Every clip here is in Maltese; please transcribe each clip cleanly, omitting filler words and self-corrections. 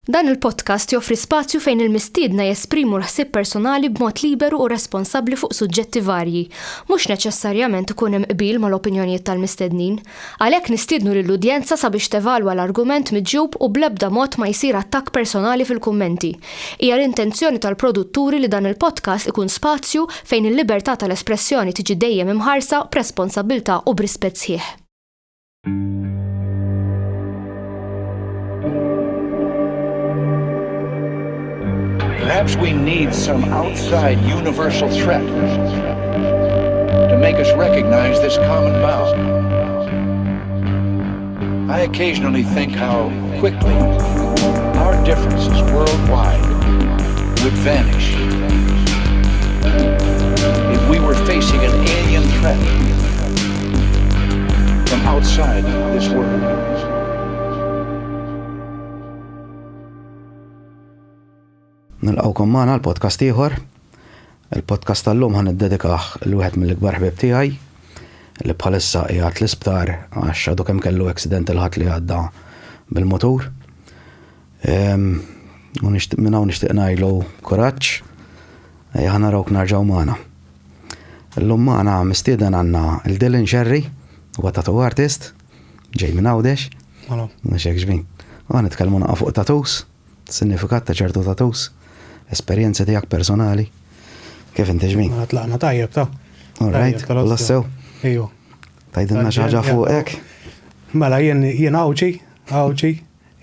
Dan il-podcast joffri spazju fejn il-mistiedna jesprimu l-ħsieb personali b'mod liberu u responsabbli fuq suġġetti varji, mhux neċessarjament ikun hemm qbil mal-opinjonijiet tal-mistednin. Għalhekk nistiednu lill-udjenza sabiex tevalwa l-argument miġjub u bl-ebda mod ma jsir attakk personali fil-kummenti. Hija l-intenzjoni tal-produtturi li dan il-podcast ikun spazju fejn il-libertà tal-espressjoni tiġi dejjem imħarsa b'responsabbiltà u b'rispett sħiħ. Perhaps we need some outside universal threat to make us recognize this common bound. I occasionally think how quickly our differences worldwide would vanish if we were facing an alien threat from outside this world. Nilqawkom magħna l-podcast ieħor. Il-podcast tal-lum ħan iddedikaħ l-wieħed mill-ikbar ħbieb tiegħi li bħalissa qiegħed l-isptar għax għadu kemm kellu accident il-ħadd li għadda bil-mutur. Minn hawn nixtieq ngħidlu kuraġġ ejja narawk narġgħu magħna. Illum magħna mistieden għandna il-Dylan Sherry, huwa tattoo artist, ġej minn Għawdex. Mhux hekk ġbin. U nitkellmu naqa' fuq tattoos, sinifikat ta' ċertu tattoos. Esperjenza tiegħek personali. Kif inti ġmin? Tlaqna tajjeb ta'. All right, kollha sew. Ejju. Tajdilna xi ħaġa fuq hekk. Mela jien Għawġi,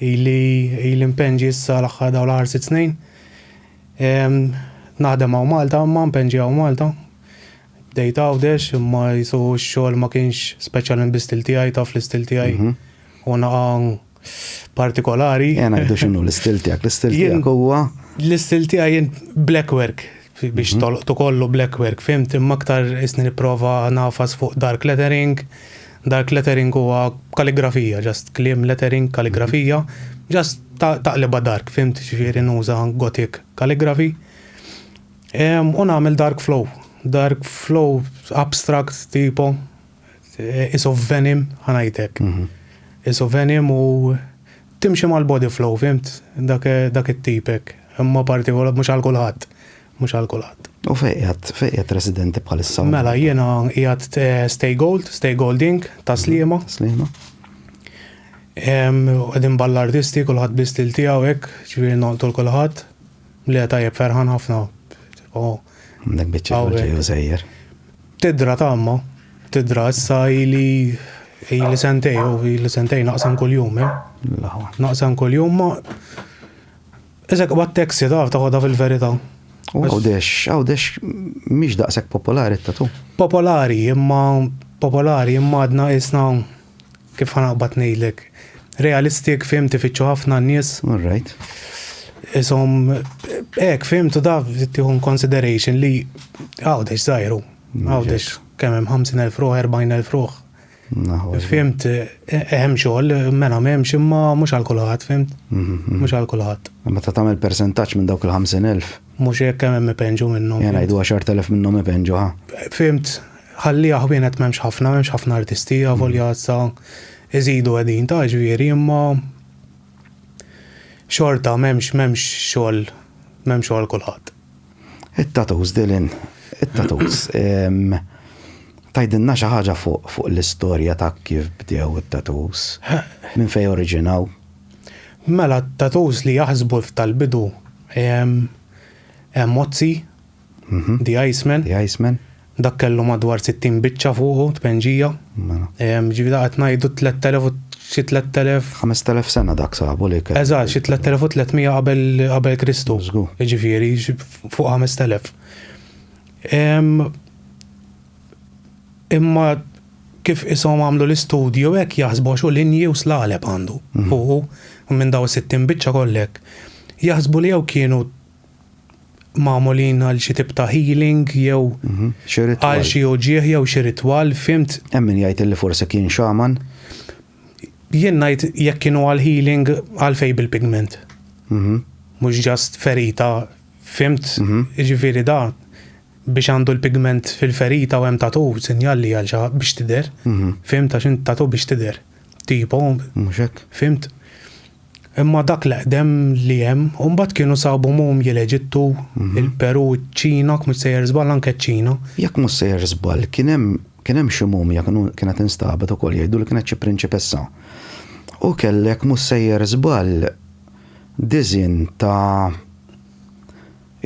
ili mpenġi issa l-aħħar dawn l-aħħar 6 snin. Naħdem hawn Malta, ma mpenġi hawn Malta. Bdejt Għawdex, imma jisu x-xogħol ma kienx speċjalment bi-stil tiegħi taf l-istil tiegħi. U naqa' partikolari. Jena għidu xinu l-istil tijak, l-istil tijak huwa? L-istil tijak jen black work, biex tokollu black work, fimt, imma aktar isni niprofa nafas fuq dark lettering. Dark lettering huwa kalligrafija, just klim lettering, kalligrafija, just taqliba dark, fimt, ġifieri nuża gothic calligraphy. U nagħmel dark flow abstract tipo, is of venom, ħanajtek. Is of venom u timxi mal-body flow, fimt, dak it-tipek, imma partikola mhux għal kulħadd. U fejqet residenti bħalissa? Mela jiena qiegħed Stay Golding ta' Sliema. Qegħdin ball-artisti kulħadd bi-stil tiegħu hekk, ġifieri noqgħdu kulħadd li tajjeb ferħan ħafna. Dak biċċa ġejju żejjer. Tidra issa ili sentej naqsam kull-jum, Naqsam kull-jum, ma eżek qbad teksi taħodha fil-verità. Għawdex mhix daqshekk popolari t-tatu. Popolari, imma għadna isna kif ħanaqbad ngħidlek. Realistik fimt tifittxu ħafna n-nies. All right. Isom hekk fimtu da tieħu consideration li Għawdex żgħiru. Għawdex kemm hemm 50,000 ruħ, 40,000 ruħ. Fimt, hemm xogħol, mela m'hemmx imma mhux għal kulħadd, fimt? Mhux għal kulħadd. Meta tagħmel persentaġġ minn dawk il-50,000. Mhux hekk kemm hemm ipenġu minnhom. Jena jgħidu 10,000 minnhom ipenġu, ha. Fimt, ħallija ħwienet m'hemmx ħafna artisti, avolja sa iżidu qegħdin ta' ġifieri imma xorta m'hemmx xogħol kulħadd. It-tattoos Dylan, it-tattoos. Tajdinna xi ħaġa fuq l-istorja ta' kif bdew it-tattoos. Minn fejn oriġinaw? Mela t-tattoos li jaħsbu tal-bidu Mozzi, The Iceman. Dak kellu madwar 60 biċċa fuqu tpenġija. Ġifieri qed ngħidu 3,000 5,000 sena dak sabu li kell. Eżatt, xi 3,300 qabel Kristu. Ġifieri fuq 5,000. Imma kif isom għamlu l-istudju hekk jaħsbu xu linji u slaleb għandu. Fuqu minn daw 60 biċċa kollek. Jaħsbu li jew kienu magħmulin għal xi tip ta' healing jew għal xi uġieħ jew xi ritwal, fimt? Hemm min jgħid li forsi kien xaman. Jien ngħid jekk kienu għal healing għal fej bil-pigment. Mhux just ferita, fimt? Jiġifieri da biex għandu l-pigment fil-ferita u hemm tatu sinjalli għal xi biex tidher. Fimt għax int tatu biex tidher. Tipo, mhux hekk. Fimt? Imma dak l-qdem li hemm, u mbagħad kienu sabu mumji l-Eġittu, il-Peru, ċ-Ċina, mhux sejjer żball anke ċ-Ċina. Jekk mhux sejjer żball, kien hemm xi mumja kienet instabet ukoll jgħidu li kienet xi prinċipessa. U kellek mhux sejjer żball diżin ta'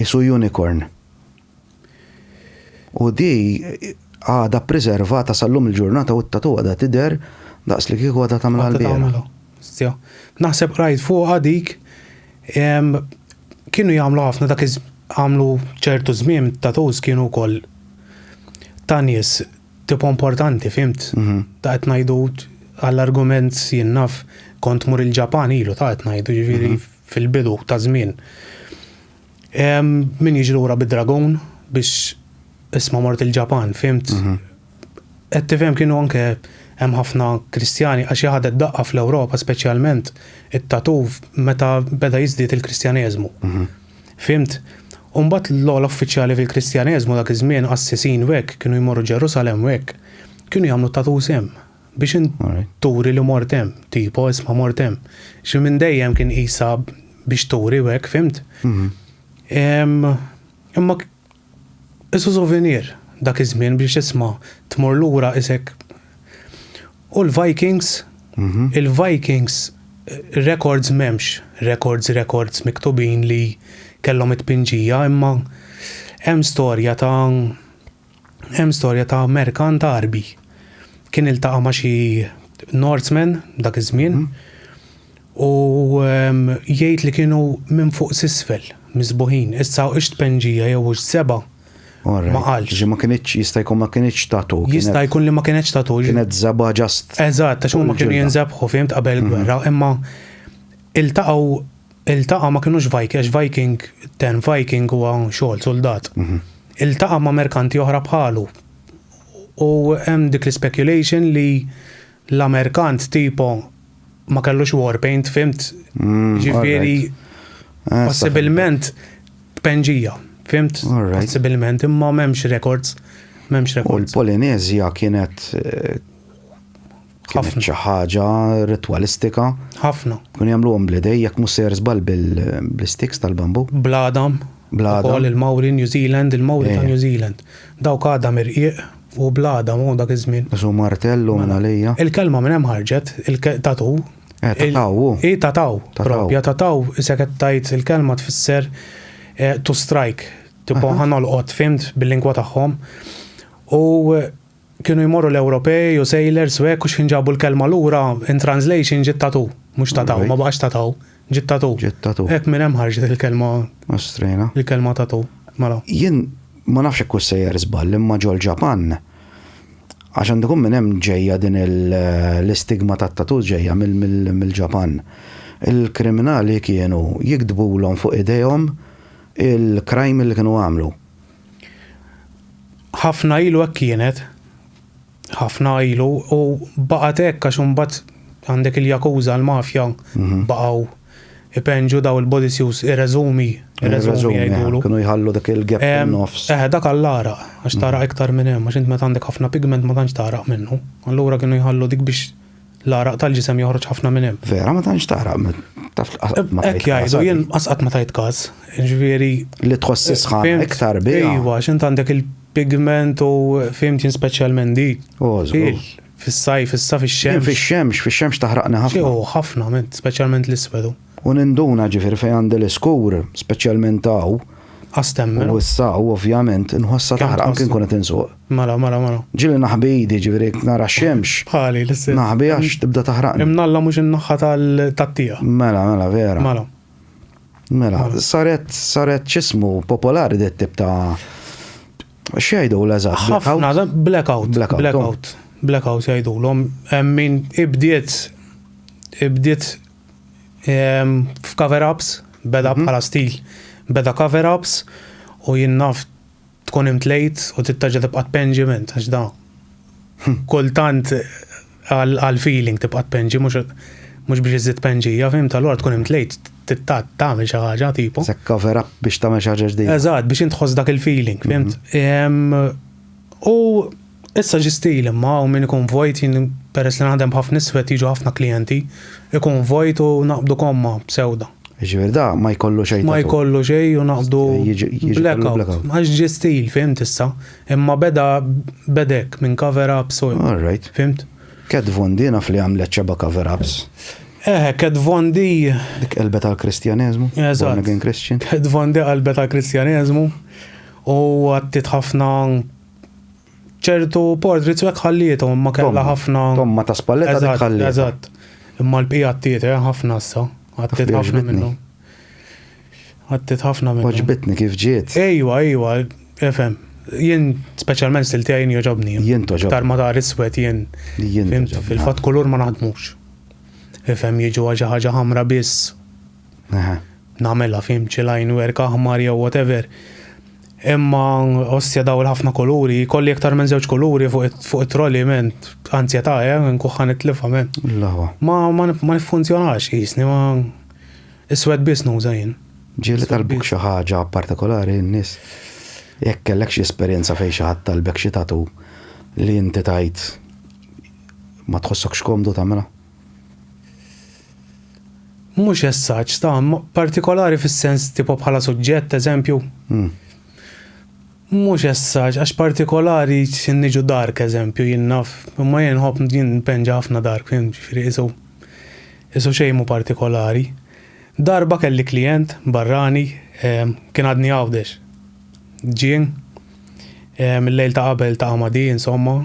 isu unicorn. U di għada preservata sal-lum il-ġurnata u t-tatu għada tidher daqs li kieku għada tamla l-bira. Naħseb rajt fuq dik kienu jagħmlu ħafna dak għamlu ċertu żmien tatuż kienu wkoll ta' nies tipo importanti, fimt? Ta' qed ngħidu għall-argument jien naf kont mur il-Ġapan ilu ta' qed ngħidu ġifieri fil-bidu ta' żmien. Min jiġi lura bid-dragon biex isma' mort il-Ġapan, fimt? Qed tifhem kienu anke hemm ħafna Kristjani għax ħadet daqqa fl-Ewropa speċjalment it-tatu meta beda jiżdied il-Kristjaneżmu. Fimt? U mbagħad l-ogħla uffiċjali fil-Kristjaneżmu dak iż-żmien qassisin hekk kienu jmorru Ġerusalemm hekk kienu jagħmlu tatus hemm biex inturi li mort hemm, tipo isma' mort hemm. Xi minn dejjem kien qisha biex turi hekk, fimt? Imma isu souvenir dak iż-żmien biex isma' tmur lura isek. U l-Vikings, il-Vikings records m'hemmx, records miktubin li kellhom it-pinġija, imma hemm storja ta' merkant Arbi. Kien iltaqa' ma' xi Norsemen dak iż-żmien u jgħid li kienu minn fuq s'isfel misbuħin, issa ix tpenġija jew seba' ma qalx. Ma kienx jista' jkun ma kienx tatu. Jista' jkun li ma kienx tatu. Kienet żaba ġast. Eżatt, għax huma kienu jinżebħu fimt qabel gwerra, imma iltaqa' ma kienux Viking, Viking huwa xogħol soldat. Iltaqa' ma' merkanti oħra bħalu. U hemm dik l-speculation li l-Amerikant tipo ma kellux warpaint, fimt? Ġifieri possibilment penġija. Fimt? Possibilment, imma m'hemmx records. U l-Polinezja kienet xi ħaġa ritwalistika. Ħafna. Kienu jagħmluhom bledej jekk mhux sejjer żball bil-sticks tal-bambu. Bladam. Ukoll il-Mawri New Zealand, il-Mawri ta' New Zealand. Dawk għadha mirqiq u bladam u dak iż-żmien. Isu martellu minn għalija. Il-kelma minn hemm ħarġet, il-tatu. Tataw. Tataw. Propja tataw, isek qed tgħid il-kelma tfisser to strike, tipo ħanolqot, fimt, bil-lingwa tagħhom. U kienu jmorru l-Ewropej u sailors u hekk u x'inġabu l-kelma lura in translation ġiet tatu, mhux tataw, ma baqax tataw, ġiet tatu. Hekk minn hemm ħarġet il-kelma. Strejna. Il-kelma tatu. Mela. Jien ma nafx hekk sejjer żball imma ġol Ġapan. Għax għandhom minn hemm ġejja din l-istigma tat-tatu ġejja mill-Ġapan. Il-kriminali kienu jikdbulhom fuq idejhom il-krajm li kienu għamlu. Ħafna ilu hekk kienet. Ħafna ilu u baqgħet hekk għax imbagħad għandek il-Yakuza l-mafja baqgħu ipenġu daw il-bodysuits irreżumi jgħidulu. Kienu jħallu dak il-gap nofs. Dak għall-araq għax taraq iktar minn hemm għax int meta għandek ħafna pigment ma tantx taraq minnu. Allura kienu jħallu dik biex l-araq tal-ġisem joħroġ ħafna minn hemm. Vera ma tantx taraq. Hekk jgħidu jien qasqat ma tajt każ. Ġifieri li tħoss isħan iktar bija. Ejwa, x'int għandek il-pigment u fimtin speċjalment di. Fis-sajf, issa fix-xemx. Fix-xemx taħraqna ħafna. Ħafna, speċjalment l-iswedu. U ninduna ġifieri fejn għandi l-iskur, speċjalment taw. Astemmen. U issa ovvjament inħossa taħraq anke nkun qed insuq. Mela. Ġieli naħbi jdi ġifieri nara x-xemx. Bħali l-isser. Naħbi għax tibda taħraqni. Imnalla mhux in-naħħa tat-tija. Mela, vera. Mela, saret ċismu popolari dit tip ta' xejdu l-eżatt. Ħafna, blackout jgħidulhom. Min ibdiet f'cover-ups, beda bħala stil. Beda cover-ups u jinnaf tkun imtlejt u tittaġa tibqa' tpenġiment għax da. Kultant għal-feeling tibqa' tpenġi mhux biex iżid penġija, fim tal-għor tkun imtlejt tagħmel xi ħaġa tipo. Se cover-up biex tagħmel xi ħaġa ġdida. Eżatt, biex intħoss dak il-feeling, fimt. U Issa ġistil imma u min ikun vojt jien peress li naħdem b'ħafna niswet jiġu ħafna klijenti, ikun vojt u naqbdu komma b'sewda. Ġifieri da ma jkollu xejn. Ma jkollu xejn u naqbdu blackout. blackout. Għax ġistil, fimt issa, imma bedek minn cover-ups u. All right. Fimt? Kat Von D naf li għamlet ċeba cover-ups. Kat Von D. Dik qalbet għal-Kristjaneżmu. Eżatt. Born again Christian. Kat Von D qalbet għal-Kristjaneżmu u għattit ħafna ċertu portraits u ħallietu, imma kellha ħafna. Tomma ta' spalletta dik ħallieta. Eżatt. Imma l-bqija għattiet ħafna issa. Għattiet ħafna minnu. Għattiet ħafna minnu. Oġbitni kif ġiet. Ejwa, efem. Jien speċjalment stilti għajn joġobni. Jien toġob. Tar-madar iswed jien. Jien Fimt, toġob. fil-fatt kulur ma naħdmux. Efem jiġu ħaġa ħamra biss. Aha. Namela fim ċilajn werk aħmar jew whatever. Imma ossja daw ħafna koluri, kolli aktar minn żewġ koluri fuq it-trolli men ansjetà nkuħħan it-tlifa men. Lawa. Ma nifunzjonax jisni ma iswed biss nuża jien. Ġieli talbuk xi ħaġa partikolari n-nies. Jekk kellek xi esperjenza fejn xi ħadd talbek xi tatu li inti tajt ma tħossokx komdu tagħmilha. Mhux essaġġ ta' partikolari fis-sens tipo bħala suġġett eżempju. Mhux essaġġ għax partikolari niġu dark eżempju jien naf, imma jien ħobb jien penġa ħafna dark fim ġifieri isu xejn mu partikolari. Darba kelli klient barrani kien għadni għawdex. Ġien mill-lejl ta' qabel ta' Amadi insomma,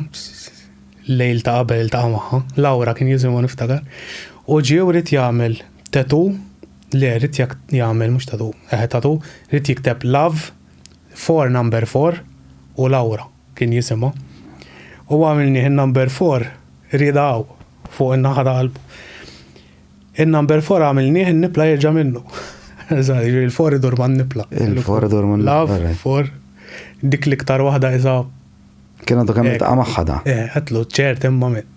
lejl ta' qabel ta' Amaha, Laura kien jisimha niftakar. U ġie u rid jagħmel tatu, le rid jagħmel mhux tatu, tatu, rid jikteb love 4 number 4 u Laura kien jisimha. U għamilni il-number 4 ridaw fuq in-naħa ta' qalbu. Il-number 4 għamilni il-nipla jirġa' minnu. Il-4 idur ma' n-nipla. Il-4 idur ma' n-nipla. Love 4 dik l-iktar waħda iża. Kien għadu kemm ta' maħħada. Għatlu ċert imma minn.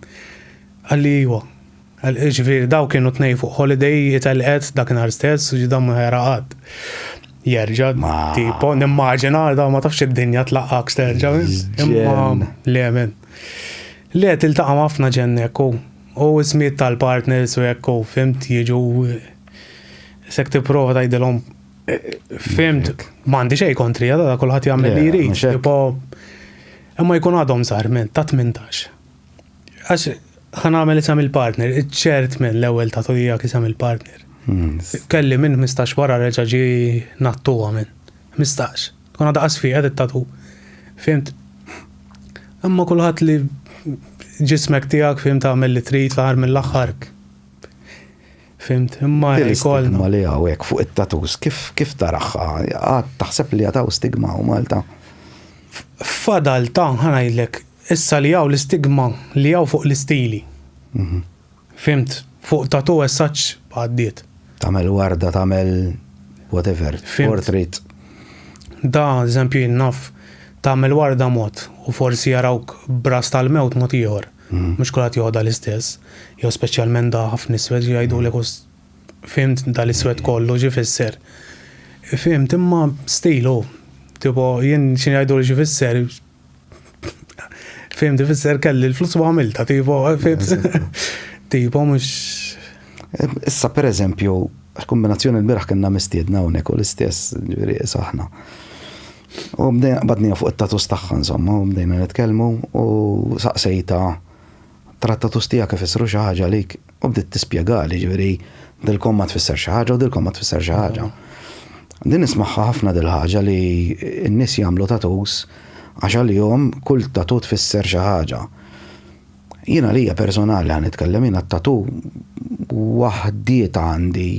Għalli iwa. Ġifieri daw kienu tnej fuq holiday jitalqet dakinhar stess u ġidam ħeraqat. Jerġa' tipo nimmaġina da ma tafx id-dinja tlaqqak sterġa' imma le men. Le tiltaqa' ħafna ġennek u ismiet tal-partners u hekk fimt jiġu sek tipprova tgħidilhom fimt m'għandi xejn kontri da kulħadd jagħmel li jrid. Tipo imma jkun għadhom sar men ta' 18. Għax ħanagħmel isem il-partner, iċ-ċert minn l-ewwel ta' tujjak isem il-partner. Kelli minn 15 wara reġa' ġi nattuha minn 15. Kun għadha qasfi qed tatu. Fimt. Imma kulħadd li ġismek tiegħek fimt tagħmel li trid l-aħħar mill-aħħar. Fimt, imma jkollna. Ma li hawnhekk fuq it-tatus kif taraħħa? Għad taħseb li għataw stigma u Malta. Fadal ta' ħanajdlek issa li hawn l-istigma li hawn fuq l-istili. Fimt, fuq tatu essaċ għaddiet. Tagħmel warda, tagħmel whatever, portrait. Da, eżempju jinnaf, tagħmel warda mod u forsi jarawk bras tal-mewt mod ieħor. Mhux kulħadd joħodha l-istess. Jew speċjalment da ħafna iswed jgħidulek fimt dal-iswed kollu ġi fisser. Fimt imma stilu. Tipo jien xi jgħidu li ġi fisser. Fimt ifisser kelli l-flus u għamilta, tipo tipo mhux. Issa pereżempju, kombinazzjoni l-biraħ kienna mistiedna hawnhekk u l-istess ġifieri aħna. U bdejna badnija fuq it-tatus tagħha insomma, u bdejna nitkellmu u saqsejta trat-tatus tiegħek ifissru xi ħaġa għalik u bdiet tispjegali ġifieri dilkom ma tfisser xi ħaġa u dilkom ma tfisser xi ħaġa. Din nismaħħa ħafna dil ħaġa li n-nies jagħmlu tatus għax għalihom kull tatu tfisser xi ħaġa. Jiena lija personali għan nitkellem jiena t-tatu waħdiet għandi.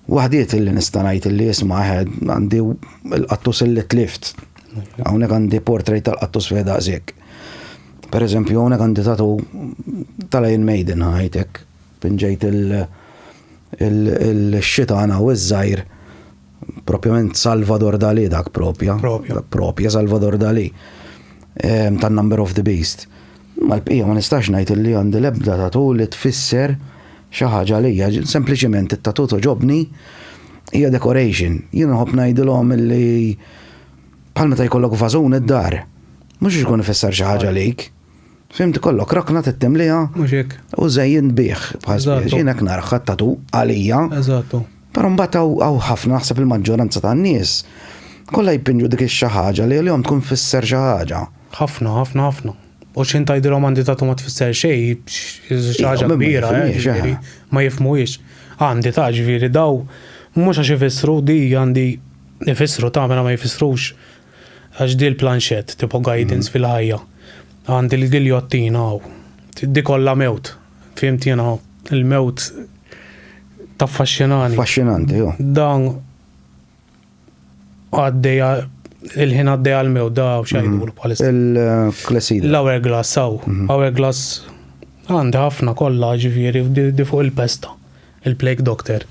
Waħdiet illi nista' ngħid illi isma' għandi l-qattus illi tlift. Hawnhekk għandi portrait tal-qattus fi daqshekk. Pereżempju hawnhekk għandi tatu tal-Iron Maiden ħajtek. Pinġejt il-xitana u ż-żgħir propjament Salvador Dalí dak propja Salvador Dalí tan-Number of the Beast. Mal-bqija ma nistax ngħid illi għandi l-ebda tatu li tfisser xi ħaġa lija, sempliċement it-tatu toġobni hija decoration. Jien nħobb ngħidilhom illi bħal meta jkollok fażun id-dar. Mhux ikun ifisser xi ħaġa lik. Fimt kollok rakna tittemliha Mhux hekk. u żejjin bih bħal Eżattu. jiena knar ħattatu għalija. Eżattu. Però mbagħad hawn ħafna naħseb il-maġġoranza tan-nies kollha jpinġu dik xi ħaġa li għalihom tkun fisser xi ħaġa. Ħafna. U x'in tgħidilhom għandi tagħtu ma tfisser xejn, xi ħaġa ma kbira, jifhmux, ġifieri, ma jifhmuhiex. Għandi ta' ġifieri daw mhux għax ifissru di għandi ifissru ta' mela ma jfissrux għax di l-planxett tipo guidance fil-ħajja. Għandi l-giljottina hawn. Di kollha mewt. Fimt jiena il-mewt taffaxxinani. Affaxxinanti, jo. Dan għaddejja il-ħin għaddejja għal-mewt da u xajdulu bħalissa. Il-klesida. L-hourglass saw. Hourglass għandi ħafna kollha ġifieri di fuq il-pesta. Il-plague doctor.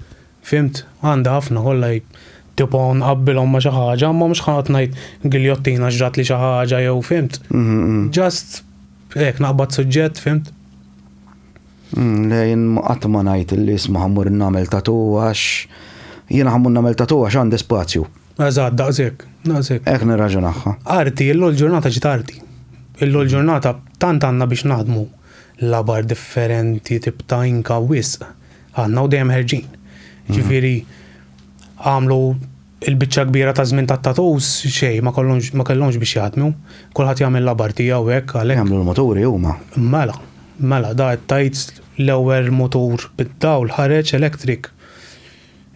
Fimt? Għandi ħafna kollha tipo nqabbilhom ma' xi ħaġa, ma mhux ħadd ngħid giljottina ġrat li xi ħaġa jew fimt. Just hekk naqbad suġġett, fimt? Lejn qatt ma ngħid li isma' ħammur nagħmel tatu għax jiena ħammur nagħmel tatu għax għandi spazju. Eżatt, daqshekk. Hekk nirraġunahha. Arti, illum ġurnata ġiet arti. Illum ġurnata tant għandna biex naħdmu labar differenti tip ta' inka wisq. Għandna u dejjem ħerġin. Ġifieri għamlu il-biċċa kbira ta' żmien tat-tatus xejn ma kellhomx biex jaħdmu. Kulħadd jagħmel labar tiegħu hekk għalhekk. Jagħmlu l-moturi huma. Mela, da tajt l-ewwel motor bid-dawl ħareġ electric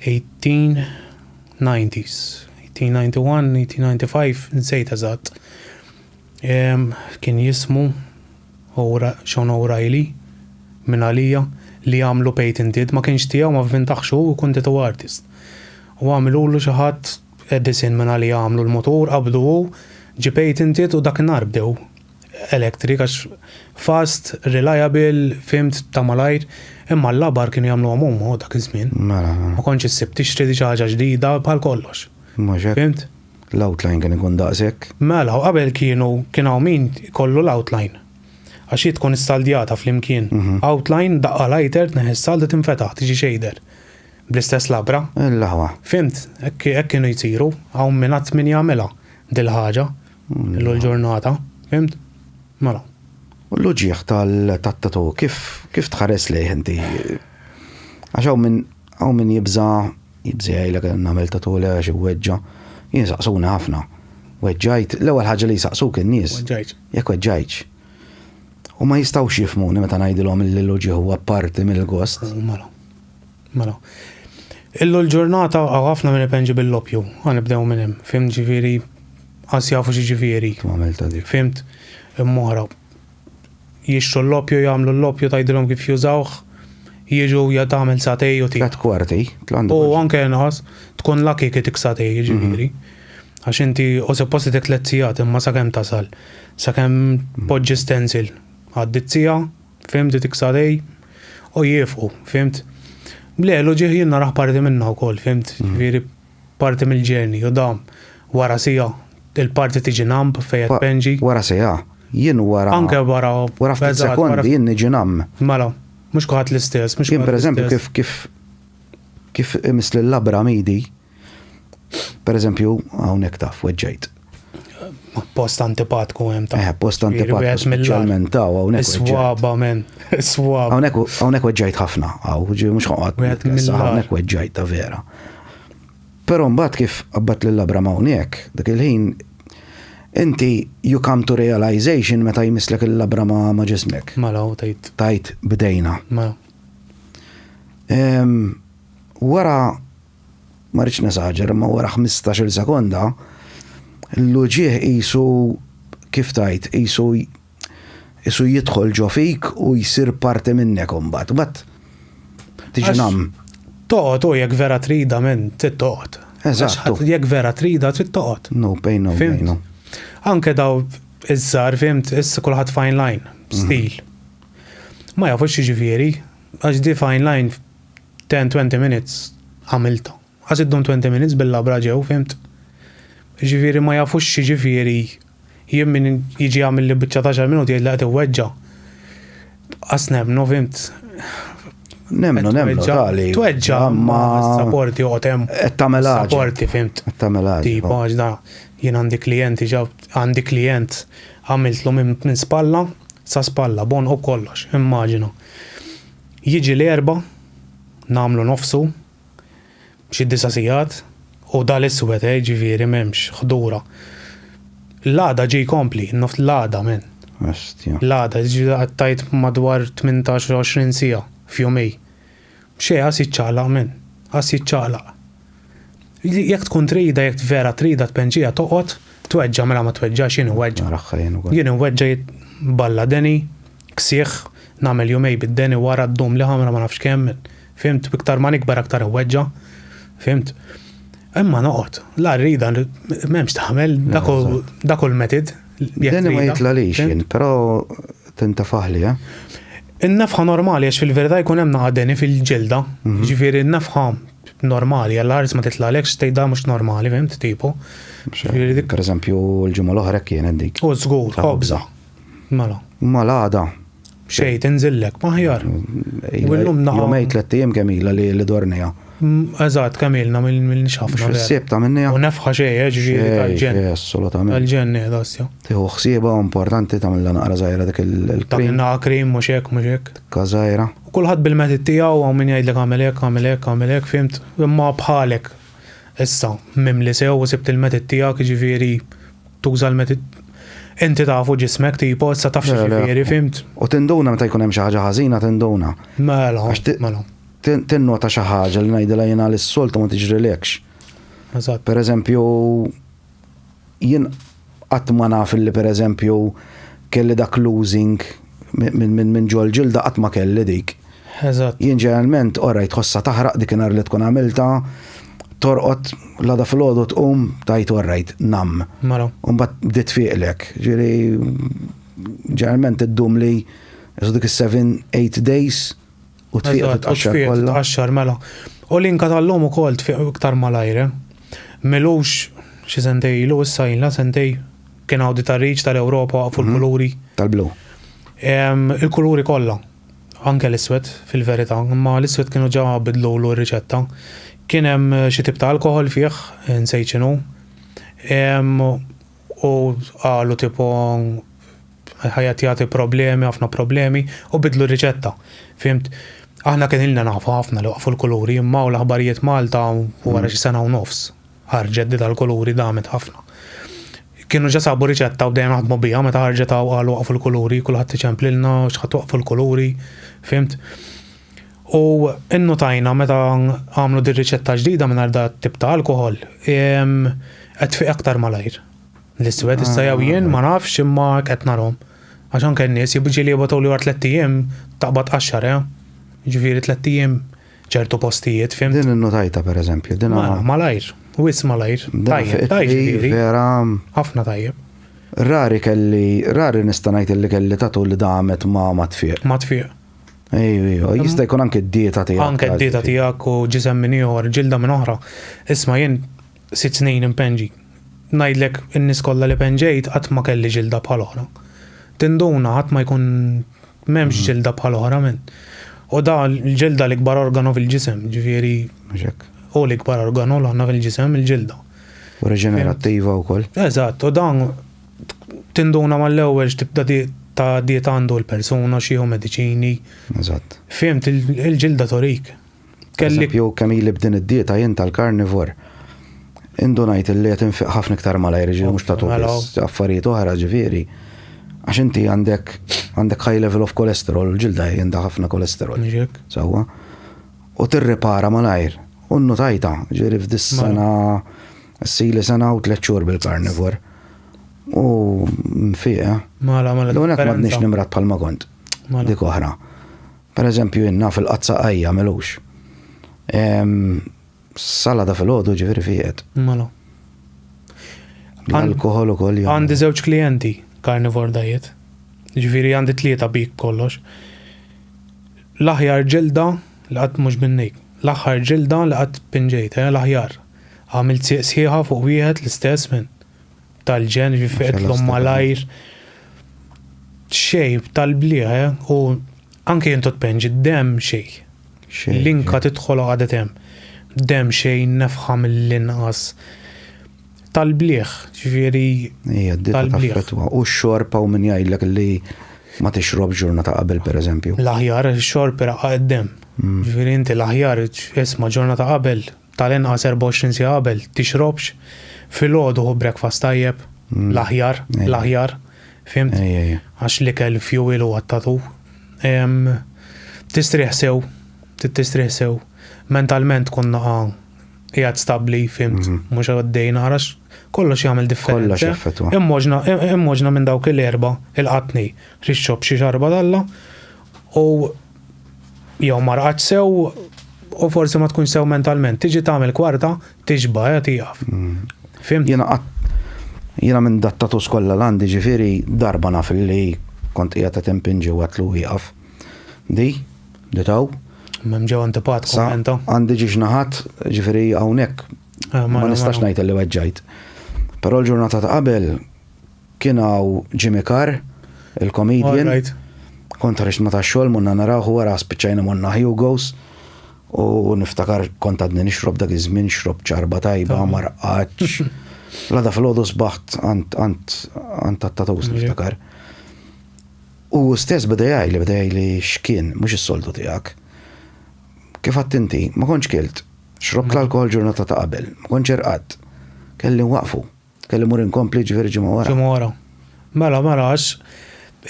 1890s, 1891, 1895, nsejt eżatt. Kien jismu Sean O'Reilly minn għalija li għamlu patented, ma kienx tiegħu ma vintaħxu u kun tattoo artist. U għamlulu xi ħadd Edison minn għalija għamlu l-motor, qabdu ġi patented u dakinhar bdew electric għax fast, reliable, fimt ta' malajr, imma l-labar kienu jagħmlu għamum dak iż-żmien. Ma kontx issib tixtri xi ħaġa ġdida bħal kollox. Fimt? L-outline kien ikun daqshekk. Mela, qabel kienu min kollu l-outline. Għax tkun istaldjata fl-imkien. Outline daqqa lighter neħessal da tinfetaħ tiġi xejder. Bl-istess labra. Il-laħwa. Fimt, hekk kienu jsiru, hawn min qatt min jagħmilha dil-ħaġa l-ġurnata. Fimt? Mela. U l-loġieħ tal-tatu kif tħares lejh inti? Għax hawn min jibżejlek nagħmel tatu le xi weġġa. Jien saqsuni ħafna. Weġġajt, l-ewwel ħaġa li jsaqsuk in-nies. Jekk weġġajtx. U ma jistgħux jifhmuni meta ngħidilhom li l-loġieħ huwa parti mill-gost. Mela. Illu l-ġurnata ħafna minn ipenġi bil-lopju. Ħanibdew minn hemm. Fimt ġifieri għas jafu xi ġifieri. Fimt immoħra. Jixtru l-lopju, jagħmlu l-lopju tgħidilhom kif jużawh, jiġu tagħmel satej u Tlet kwarti. U anke inħoss tkun lucky kif tiksatej ġifieri. Għax inti u suppost dik 3 sigħat imma sakemm tasal. Sakemm poġġi stencil. Għaddit sija, fimt tiksatej u jifqu, fimt. Le, l-ġieħ jien naraħ parti minna wkoll, fimt. Ġifieri parti mill-ġerni u dam wara sija il-parti tiġi namb fejn penġi. Wara sija. Jien wara. Anke wara. Wara ftit sekondi jien niġi namm. Mela, mhux kulħadd l-istess, mhux Jien pereżempju kif misli l-labra midi, pereżempju hawnhekk taf weġġejt. Post antipatku hemm ta'. Post antipatku speċjalment ta' hawnhekk. Iswaba men, iswaba. Hawnhekk weġġajt ħafna, mhux ħoqgħod hawnhekk weġġajt ta' vera. Però mbagħad kif qabbat lill-labra hawnhekk, dak il-ħin inti you come to realization meta jmislek il-labra ma' ġismek. Mela tajt. Tajt bdejna. Mela. Wara ma rridx nesaġer, ma wara 15-il sekonda l-loġieħ qisu kif tajt, qisu jidħol ġo fik u jsir parti minnek imbagħad. Mbagħad tiġi nam. Toqgħod u jekk vera trida minn tittoqgħod. Eżatt. Jekk vera trida tittoqgħod. No pain, no gain. Anke daw iż-żar fimt issa kulħadd fine line, stil. Ma jafux ġifieri, għax di fine line 10-20 minutes għamilta. Għax iddum 20 minutes bil-labra ġew, fimt. Ġifieri ma jafux ġifieri jien min jiġi għamil li biċċa 10 minuti jgħid laqgħet iweġġa. Qasneb, no fimt. Nemnu, tali. Tweġġa ma s-sapporti joqtem. Tamelaġi. Sapporti, fimt. Tamelaġi. Tipo, ġda, jien għandi klienti għandi klient għamiltlu minn spalla sa spalla, bon u kollox, immaġina. Jiġi l-erba, namlu nofsu, xi 9 sigħat, u dal-iswed, ġifieri memx, ħdura. L-għada ġi kompli, noft l-għada, men. L-għada, għattajt madwar 18-20 sija, fjumej. Xej, għas jitċaqlaq, men. Għas jitċaqlaq. Jek tkun trida, jek vera trida tpenġija toqot, tweġġa mela ma tweġġax jien weġġa. Jien weġġa balla deni, ksieħ, namel jumej bid-deni wara d-dum li ħamra ma nafx kemmen. Fimt, biktar ma nikbar aktar weġġa. Fimt. Imma noqot, la rrida, memx taħmel, dakol metid. Deni ma jitla liċ jien, pero tinta faħli, In-nefħa normali, għax fil-verità jkun hemm naqdeni fil-ġilda, ġifieri n-nefħa normali, għall-arz ma titlalekx tgħidha mhux normali, fimt, tipo. Per eżempju, l-ġimgħa l-oħra kien dik. U żgur, ħobża. Mela. Malada. Xej tinżillek, maħjar. Jomej 3 ijiem kemm ilha li dornija. Eżatt, kemm ilna mill-nixħafna. X'sibta minnija. U nefħa xej, ġifieri tal-ġen. Assolutament. Għal-ġen dassja. Tieħu ħsieba importanti tagħmilha naqra żgħira dik il-krim. Dak krim mhux hekk. Żgħira. Kulħadd bil-metid tiegħu hawn min jgħidlek għamel hekk, fimt, imma bħalek. Issa, mimli sew u sibt il-metid tiegħek, ġifieri tuża l-metid. Inti tafu ġismek tipo, issa tafx ġifieri, fimt. U tinduna meta jkun hemm xi ħaġa ħażina tinduna. Mela. Tinnota xi ħaġa li ngħidilha jiena lis-soltu ma tiġrilekx. Eżatt. Pereżempju jien qatt ma naf illi pereżempju kelli dak losing minn ġol ġilda qatt ma kelli dik. Eżatt. Jien ġeneralment orajt tħossha taħraq dik li tkun għamilta, torqod l-għada fil-ħodu tqum tajt orajt nam. Mela. Mbagħad bdiet fiqlek. Ġieri ġeneralment iddum li dik is-7-8 days u tfiq tqaxxar kollha. Tqaxxar mela. U l-inka tal-lum ukoll tfiq iktar malajr. Melux xi sentej ilu issa ilha sentej kien hawn tar-riċ tal-Ewropa fuq il-kuluri. Tal-blu. Il-kuluri kollha. Anke l-iswed fil-verità, imma l-iswed kienu ġa bidlu r-riċetta. Kien hemm xi tip ta' alkohol fih, nsejt x'inhu. U qalu tipo ħajat jagħti problemi, ħafna problemi, u bidlu r-riċetta. Fimt? Aħna kien ilna nafu ħafna li waqfu l-kuluri, imma u l-aħbarijiet Malta wara xi sena u nofs. Ħarġet tal-kuluri damet ħafna. Kienu ġa sabu riċetta u dejjem naħdmu biha meta ħarġet qalu waqfu l-kuluri, kulħadd iċemplilna x'ħadd waqfu l-kuluri, fimt? U innotajna meta għamlu di riċetta ġdida minn da tip ta' alkohol, qed fiq aktar malajr. L-iswed issa jew jien ma nafx imma qed narhom. Għax anke n-nies jiġi li jibgħatu li wara 3 ijiem taqbad qaxxar, ġifieri 3 ijiem ċertu postijiet, fimt? Din innotajta pereżempju, din malajr, wis malajr. Tajjeb, vera ħafna tajjeb. Rari nista' ngħid li kelli tagħtu li damet ma tfiq. Ma tfiq. Ejju, jista' jkun anke d-dieta tiegħek. Anke d-dieta tiegħek u ġisem minn ieħor, ġilda minn oħra. Isma' jien 6 snin impenġi. Ngħidlek in-nies kollha li penġejt qatt ma kelli ġilda bħal oħra. Tinduna qatt ma jkun m'hemmx ġilda bħal oħra minn. U da l-ġilda l-ikbar organu fil-ġisem, ġifieri. U l-ikbar organu l-għandna fil-ġisem il-ġilda. U reġenerattiva wkoll. Eżatt, u dan tinduna mal-ewwel x'tibda ta' dieta għandu l-persuna xieħu mediċini. Eżatt. Fimt il-ġilda torik. Kelli kemm ili b'din id-dieta jien tal-karnivor. Indunajt li qed infiq ħafna iktar malajr ġifieri mhux ta' affarijiet oħra ġifieri. Għax inti għandek high level of cholesterol, ġilda jenda ħafna cholesterol. Sewwa. U tirripara malajr. U nnotajta, ġifieri f'dis-sena ssili sena u 3 xhur bil-karnivor. U mfiq, Mala. L-għunet m'għadniex nimrat bħalma kont. Dik oħra. Per eżempju, jenna fil-qazza qajja melux. Salada fil-ħodu ġifieri fiqet. Mala. L-alkohol ukoll. Għandi żewġ klijenti carnivore diet. Ġifieri għandi 3 bik kollox. L-aħjar ġilda li qatt mhux binnik. L-aħħar ġilda li qatt pinġejt, l-aħjar. Għamilt sieħa fuq wieħed l-istess minn. Tal-ġen, ġifiet l-om malajr, xej tal-bliħ, u anke jintu tpenġi d-dem xej. Linka tidħol għadet hemm. Dem xejn nefħa mill-inqas. Tal-bliħ, ġifieri tal-bliħ. U x-xorb u min jgħidlek li ma tixrob ġurnata qabel pereżempju. L-aħjar x-xorb iraqqa-d-dem. Ġifieri inti l-aħjar isma' ġurnata qabel tal-inqas 24 sija qabel tixrobx filgħodu hu breakfast tajjeb. L-aħjar. Fimt? Għax l-ikel fuel u għattatu. Tistriħ sew. Mentalment kunna qiegħed stabbli, fimt? Mhux għaddejna għarax kollox jagħmel differenza. Immoġna minn dawk l-erba' il-qatni tixrob xi xarba dalla u jew marqax sew u forsi ma tkunx sew mentalment. Tiġi tagħmel kwarta tixba' tieqaf. Fimt? Jiena minn dattatus kollha għandi ġifieri darba naf li kont qiegħed tempinġi għatlu jieqaf. Di taw. Mem ġew antipat kommenta. Għandi ġiġnaħat ġifieri hawnhekk ma nistax ngħid li weġġajt. Però l-ġurnata ta' qabel kien hawn Jimmy Carr, il-comedian. Kont ħriġt ma tax-xogħol munna naraw wara spiċċajna monna Hugo's u niftakar kont għadni nixrob dak iż-żmien xrob ċarba tajba marqax. Lada fil-ħodu sbaħt għant tattatus niftakar. U stess beda li xkien, mux is-soltu tijak. Kif għattinti, ma konċ kilt, xrobt l-alkohol ġurnata ta' qabel, ma konċ irqad, kelli waqfu, kelli murin kompli ġveri ġimma wara. Mela, għax,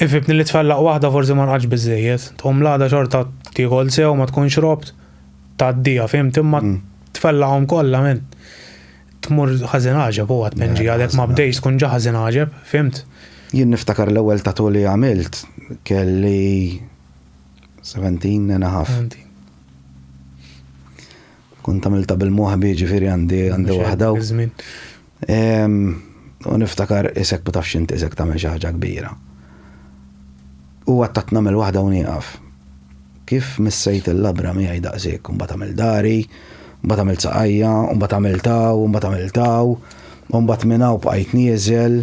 ifibni li tfellaq wahda forzi ma nqax bizzejiet, tqom lada xorta tiħol sew ma tkun xrobt, ta' d-dija, fimt, imma tfellaqhom kollha minn. Tmur ħażin għaġeb u għatmenġi għadek ma bdejx tkun ġa ħażin għaġeb, fimt? Jien niftakar l-ewwel tatu li għamilt kelli 17 and a half. Kont għamilta bil-moħbi ġifieri għandi waħda. U niftakar isek ma tafx inti isek tagħmel xi ħaġa kbira. U għattat nagħmel waħda u nieqaf. Kif missejt il-labra miegħi daqshekk, u mbagħad għamil dari, mbagħad għamil saqajja, u mbagħad għamil taw, u mbagħad minnaw bqajt nieżel,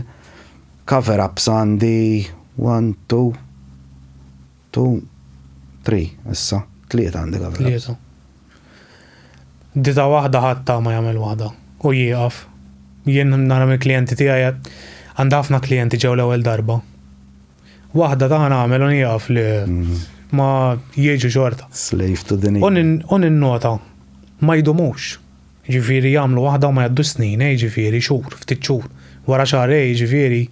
cover up sandi, 1, 2, 3, issa, 3 għandi cover ups. Dita waħda ħatta ma jagħmel waħda u jieqaf. Jien nara mill-klijenti tiegħi għandi ħafna klijenti ġew l-ewwel darba. Waħda ta' nagħmel u jieqaf li ma jiġu xorta. Slave to the need. On in-nota ma jdumux. Ġifieri jagħmlu waħda u ma jgħaddu snin, ġifieri xhur, ftit xhur. Wara xahar ġifieri.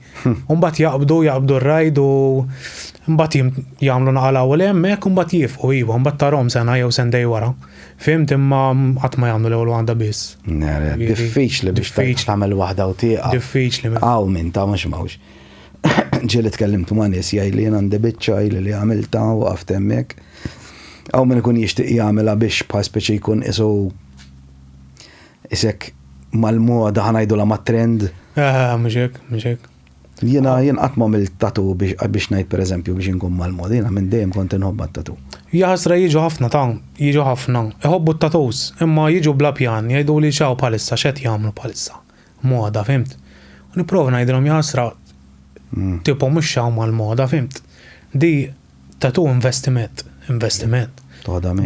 U mbagħad jaqbdu r-rajd u mbagħad jagħmlu naqalaw l hemmhekk u mbagħad jifqu iva, mbagħad tarhom sena jew sentej wara. Fimt imma qatt ma jagħmlu l-ewwel waħda biss. Diffiċli biex tagħmel waħda u tieqa. Diffiċli. Minn ta' mhux. Ġieli tkellimt ma' nies jgħidli jien għandi biċċa li għamilta u waqft hemmhekk. Aw min ikun jixtieq jagħmilha biex bħal speċi jkun isek mal-moda ħanajdula mat-trend. Mhux hekk. Jien qatt ma għamilt tatu biex ngħid pereżempju biex inkun mal-moda, jiena minn dejjem kont inħobb at-tatu. Jaħsra jiġu ħafna. Iħobbu t-tatus, imma jiġu bla pjan, jgħidu li xaw palissa, x'qed jagħmlu palissa. Moda, fimt? U nipprova ngħidilhom jaħsra tipo mhux xaw mal-moda, fimt? Di tatu investiment.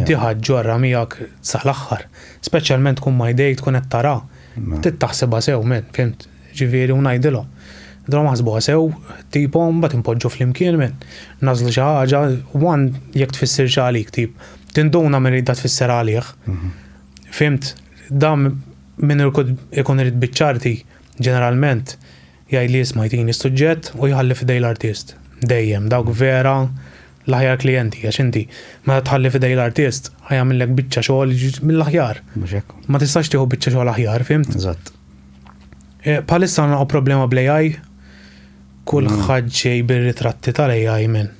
Di ħaġġorra miegħek sal-aħħar, speċjalment tkun ma jdejk tkun qed tara. Tittaħsibha sew men, fimt? Ġifieri u ngħidilhom. Drom ħasbuha sew, tiphom mbagħad impoġġu flimkien men. Nażlu xi ħaġa, jekk tfisser xi għalik tip, tinduna min ridha tfisser għalih. Fimt, dam min ikun irid biċċarti ġeneralment jgħid li jismajtini s-suġġett u jħalli f'idej l-artist. Dejjem dawk vera l-aħjar klijenti għax inti meta tħalli f'idej l-artist ħajjagħmellek biċċa xogħol mill-aħjar. Ma tistax tieħu biċċa xogħol aħjar, fimt? Eżatt. Palissa għandna problema bl-AI, kull ħaġġej bir-ritratti tal-AI men.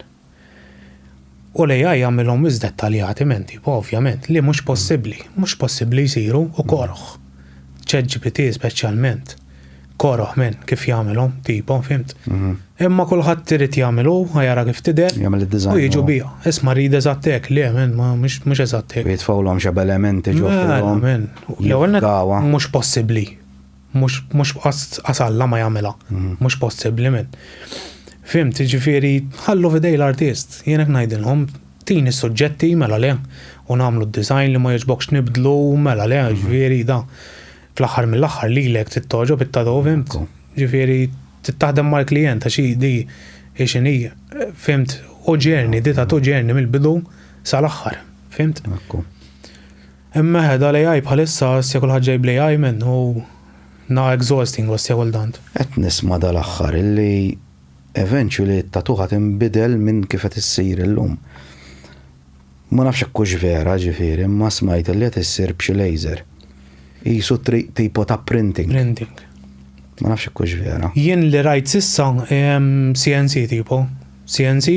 U l-AI jagħmilhom iż dettaljati men, tipo ovvjament, li mhux possibbli jsiru u koroħ. ChatGPT speċjalment. Koroħ men kif jagħmilhom, tipo, fimt. Imma kulħadd irid jagħmilu, ħajara kif tidher. Jagħmel id-design. U jiġu biha. Isma' rid eżatt hekk, le men, mhux eżatt hekk. Jitfgħulhom xi elementi ġofilhom. Men, l-ewwel mhux possibbli. Mhux qasalla ma jagħmilha. Mhux possibbli men. Fimt, ġifieri ħallu f'idej l-artist. Jien hekk ngħidilhom tini s-suġġetti mela le, u nagħmlu d-design li ma jogħġbokx nibdlu mela le, ġifieri da. Fl-aħħar mill-aħħar lilek tittoġob it-tagħtu fimt. Ġifieri tittaħdem mal-klijent għax di x'inhi fimt u ġerni dita tu ġerni mill-bidu sal-aħħar, fimt? Imma ħeda l-AI bħalissa se kulħadd ġejb l-AI minnu na exhausting was jagħol dant. Qed nisma' dal-aħħar illi eventually t-tatuħa tinbidel minn kif qed issir illum. Ma nafx hekk vera ġifieri, imma smajt li qed issir b'xi laser. Qisu tipo ta' printing. Ma nafx hekk vera. Jien li rajt sissa CNC tipo. CNC,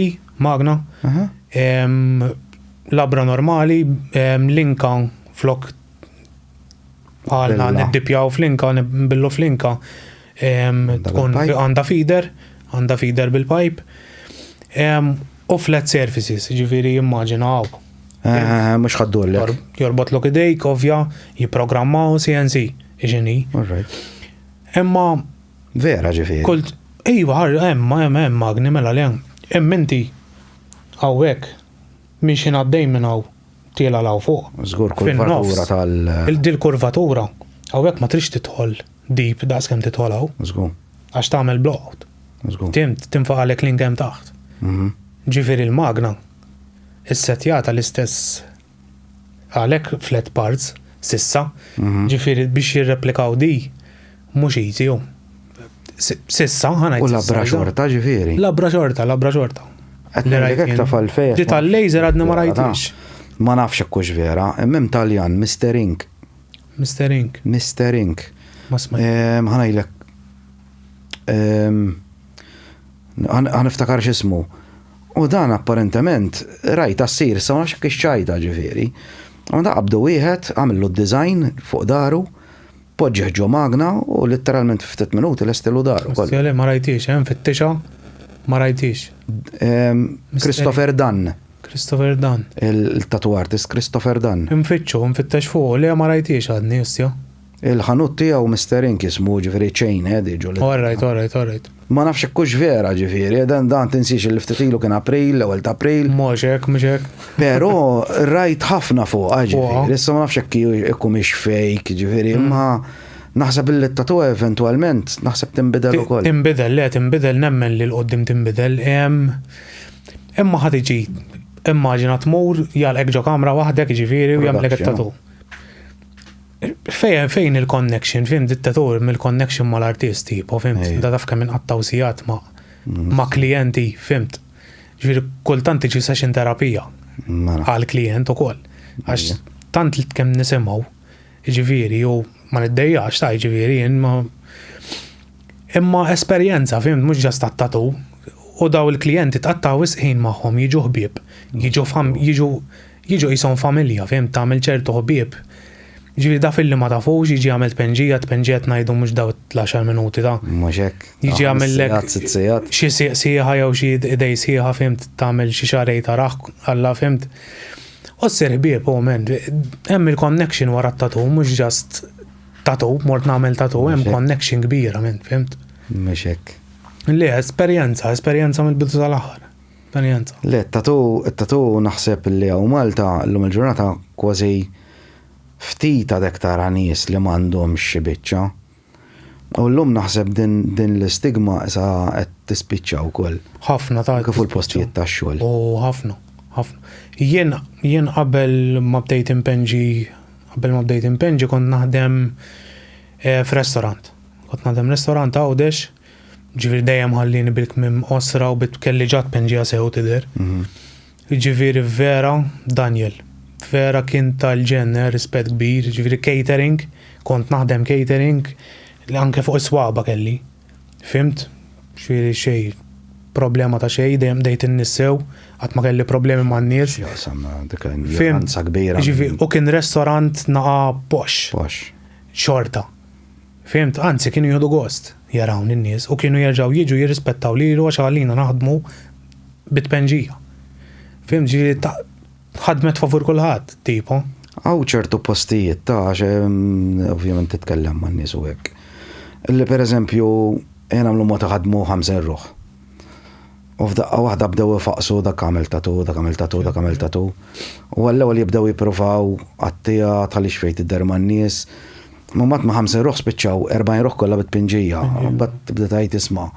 magna. Labra normali, linka flok għalna niddipjaw flinka, nibbillu flinka, tkun għanda feeder bil-pipe, u flat surfaces, ġifiri immaġinaw. Mux ħaddulek. Jorbot lok idejk, ovvja, jiprogrammaw CNC, iġeni. Emma. Vera ġifiri. Kult, ejwa, emma, magni mela l-jan. Emminti, għawek, minn xin għaddej minn għaw. Tiela law fuq. Żgur kurvatura Dil kurvatura. Hawnhekk ma trix tidħol deep daqs kemm tidħol hawn. Żgur. Għax tagħmel blowout. Żgur. Tinfaq għalek link hemm taħt. Ġifieri il-magna is-setjata l-istess għalek flat parts sissa. Ġifieri biex jirreplikaw di mhux easy hu. Sissa ħanajt. U labra xorta ġifieri. Labra xorta. Għetnejlek tal-fejn. Di tal-laser għadni ma rajtix. Ma nafx hekk vera, immem Taljan, Mr. Ink. Mr. Ink. Ma smaj. Ħanajlek. Ħaniftakar x'ismu. U dan apparentement rajta ssir sa nafx hekk ix-xajta ġifieri. U da qabdu wieħed għamillu d-design fuq daru, poġġeħ ġo magna u letteralment ftit minuti lestilu daru. Jale ma rajtix, fit-tixa ma rajtix. Christopher Dunn. Il-tattoo artist Christopher Dunn. Nfittex fuq, li ma rajtiex għadni jistja. Il-ħanut tiegħu Mr. Ink jismu ġifieri chain diġu. Alright. Ma nafx hekk vera ġifieri, dan tinsix li ftitilu kien April, l-ewwel ta' April. Mhux hekk. Però rajt ħafna fuq ġifieri, issa ma nafx hekk mhix fake ġifieri, imma naħseb il-tattoo eventwalment naħseb tinbidel ukoll. Tinbidel nemmen li l-qoddim tinbidel. Imma ħad iġi immaġina tmur jgħalek ġo kamra waħdek ġifieri u jagħmlek it-tattoo. Fejn il-connection, fim dit-tattoo mill-connection mal-artisti, fimt, da taf kemm inqattaw sigħat ma' klijenti, fimt. Ġifieri kultant tiġi session terapija għall-klijent ukoll. Għax tant kemm nisimgħu, ġifieri u ma niddejjax ta' ġifieri imma esperjenza, fimt, mhux ġast tat-tattoo. U daw il-klijenti tqattaw wisħin magħhom jiġu ħbieb, jiġu jisom familja, fimt, tagħmel ċertu ħbieb. Ġifieri da fil-li ma tafux jiġi għamel tpenġija ngħidu mhux daw 10 minuti ta'. Mhux hekk. Jiġi għamellek xi sieħa jew xi idej sieħa fimt tagħmel xi xarej taraħ alla fimt. U ssir ħbieb hemm il-connection wara t-tattoo mhux just tattoo, mort nagħmel tattoo, hemm connection kbira fimt. Mhux hekk. Le, esperjenza mill-bidu tal-aħħar. Esperjenza. Le, t-tattoo naħseb li hawn Malta llum il-ġurnata kważi ftita dek tara nies li m'għandhomx xi biċċa. U llum naħseb din l-istigma sa qed tispiċċa wkoll. Ħafna ta' kif il-postijiet tax-xogħol. Ħafna. Jien qabel ma bdejt impenġi kont naħdem f'restorant. Kont naħdem restorant Għawdex. Ġifieri dejjem ħallini bil-kmiem osra u bitkelli ġat penġija sew tidher. Ġifieri vera Daniel. Vera kien tal-ġenner rispett kbir, ġifieri catering, kont naħdem catering li anke fuq is-swaba kelli. Fimt? Ġifieri xejn problema ta' xejn, dejjem dejt innissew, qatt ma kelli problemi man-nies. Dik ignoranza kbira. Ġifieri u kien ristorant naqa' posh. Xorta. Fimt? Anzi kienu jieħdu gost jarawn in-nies u kienu jerġgħu jiġu jirrispettaw lilu għax għalina naħdmu bit-penġija. Fimt? Ġifieri ħadmet favur kulħadd tipo. Għaw ċertu postijiet ta' għax ovvjament titkellem man nies u hekk. Illi pereżempju jien nagħmlu ma taħadmu 5 ruħ. U f'daqqa waħda bdew ifaqsu dak għamel tatu. U għall-ewwel jibdew jippruvaw għattija tal-ix fejn tidderma n-nies. Mummat ma' 50 ruħ spiċċaw 40 ruħ kollha bit-pinġija. Mbagħad bdiet tgħid isma'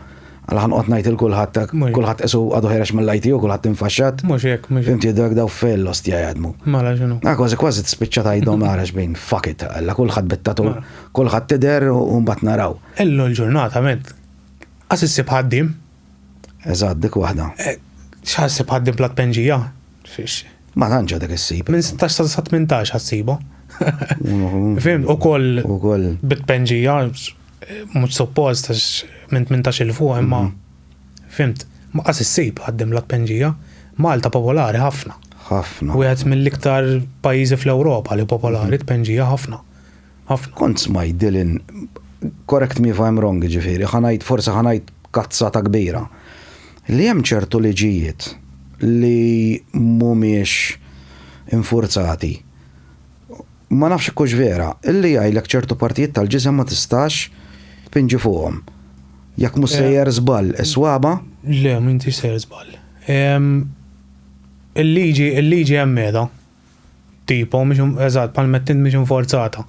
għal ħanqod ngħid il kulħadd qisu għadu ħerex mill-lajti u kulħadd infaxxat. Mhux hekk, mhux. Fimti daw fell-ostja jgħadmu. Mala x'inhu. Kważi tispiċċa tgħidhom għarax bejn fuck it, alla kulħadd bit-tatu, kulħadd tidher u mbagħad naraw. Illu l-ġurnata ment. Qas issib ħaddim. Eżatt dik waħda. X'ħassib ħaddim blat penġija? Ma tantx dik issib. Minn 16 sa 18 ħassibu. Fimt, ukoll bit-penġija mhux suppost għax minn 18 il fuq imma fimt, ma qas issib ħaddim blat penġija. Malta popolari ħafna. Ħafna. Wieħed mill-iktar pajjiżi fl-Ewropa li popolari t-penġija ħafna. Kont smajt Dylan, correct me if I'm wrong, ġifieri, forsi ħanajt kazzata kbira. Li hemm ċertu liġijiet li mhumiex infurzati. Ma nafx kux vera, illi jgħidlek ċertu partijiet tal-ġisem ma tistax tpinġi fuqhom. Jekk mhux sejjer żball is-swaba? Le, m'intix sejjer żball. Il-liġi hemm meda. Tipo, eżatt, bħal mettint mhix infurzata.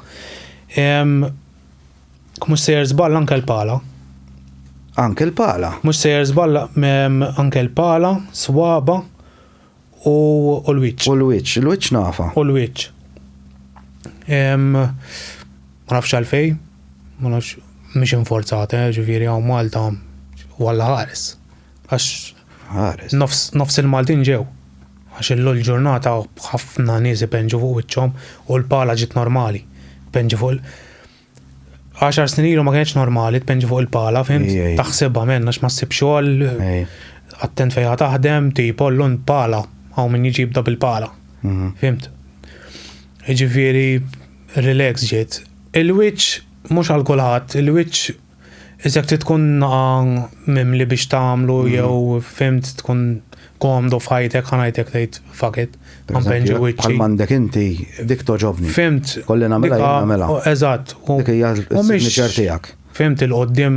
Mhux sejjer żball anke l-pala. Anke l-pala. Mhux sejjer żball anke l-pala, swaba u l-wiċċ. Il-wiċċ nafa. U l-wiċċ. Ma nafx għalfej, ma nafx mhix infurzata, ġifieri hawn Malta walla ħares. Għax nofs il-Maltin ġew. Għax illum il-ġurnata ħafna nies ipenġu fuq wiċċhom u l-pala ġiet normali. Penġu fuq 10 snin ilu ma kienx normali tpenġi fuq il-pala, fimt? Taħsibha menn għax ma ssib xogħol, attent fejn taħdem, tipo llun pala, hawn min jiġi jibda bil-pala. Fimt? Ġifieri relax ġiet. Il-wiċċ mhux għal kulħadd, il-wiċċ iżjek trid tkun mimli biex tagħmlu jew fimt tkun komdu f'ħajtek ħanajtek tgħid fuck it. Għampenġi wiċċi. Bħal m'għandek inti dik toġobni. Fimt. Kolli nagħmilha. Eżatt. Dik hija s-signature tiegħek. Fimt il-qoddim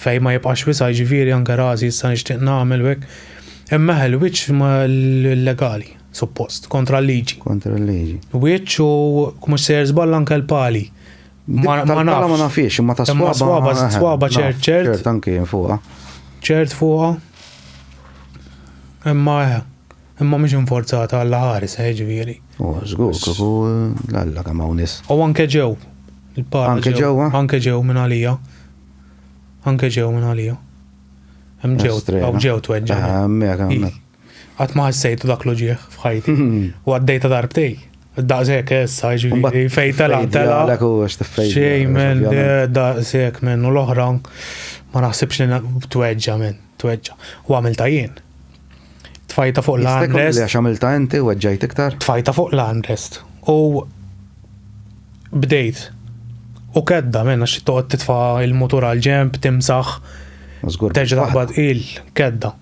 fejn ma jibqax wisa ġifieri anke rasi issa nixtieq nagħmel hekk. Imma il-wiċċ ma legali, suppost, kontra l-liġi. Kontra l-liġi. Wiċċ u mhux sejjer żball anke l-pali. Ma nafix, imma ta' swaba ċert. ċert anke fuqha. ċert fuqha. Imma mhix infurzata għal ħares ġifieri. Żgur kieku lalla kemm hawn nies. U anke ġew. Anke ġewwa? Anke ġew minn għalija. Hemm ġew tweġġa. Qatt ma ħassejtu dak loġieħ f'ħajti. U għaddejta darbtej. Daqshekk issa ġifieri fejn tela. Xejn men daqshekk men u l-oħra ma naħsibx li tweġġa men, tweġġa. U għamilta jien. Tfajta fuq l-armrest. Għax għamilta inti u għedġajt iktar? Tfajta fuq l-armrest. U bdejt. U kedda menna xi toqgħod titfa' il-motor għal ġemp, timsaħ. Terġa' taqbad kedda.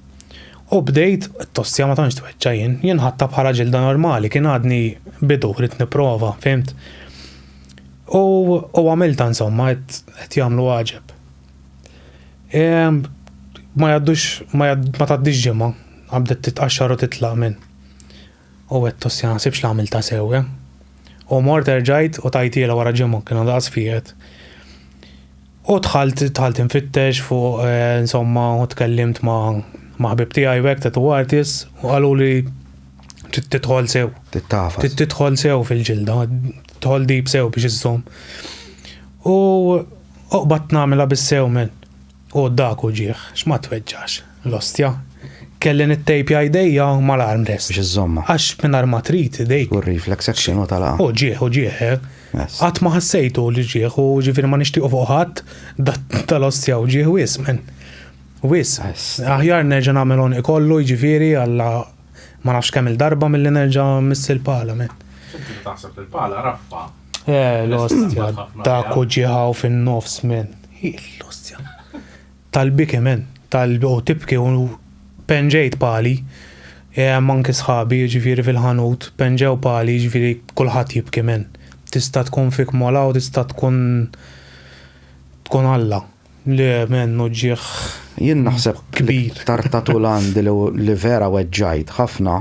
U bdejt, t-tossja ma tantx tweġġa jien ħatta bħala ġilda normali, kien għadni bidu rid nipprova, fimt. U għamilta insomma qed jagħmlu għaġeb. Ma tgħaddix ġimgħa. Għabdet titqaxxar u titlaq minn. U għed-tossja nasibx l-għamilta sewwe. U mort erġajt u tajtiela wara ġimgħa kienu daqs fiet. U tħalt infittex fuq insomma u tkellimt ma' ħbib tiegħi hekk tattoo artist u qalu li trid tidħol sew. Tittafas. Trid tidħol sew fil-ġilda, tidħol dib sew biex iżżomm. U oqbad nagħmilha bis-sew minn. U dak u ġieħ, x'ma tweġġax l-ostja. Kelli nittejpja jdejja mal-armrest. Biex iżomma. Għax minn ma trid idejk. U reflex action u tala. U ġieħ. Qatt ma ħassejtu li ġieħ u ġifieri ma nixtiequ fuq ħadd tal-ostja u ġieħ wis men. Wis. Aħjar nerġa' nagħmelhom ikollu jiġifieri alla ma nafx kemm il-darba milli nerġa' miss il-pala men. Taħseb il-pala raffa. L-ostja dak u ġieħaw fin-nofs men. L-ostja. Tal-biki men, u tibki u penġejt pali, manki sħabi ġifieri fil-ħanut, penġew pali ġifieri kulħadd jibki men. Tista' tkun fik mola u tista' tkun Alla. Le men noġġieħ Jien naħseb kbir. tartatulan li vera weġġajt ħafna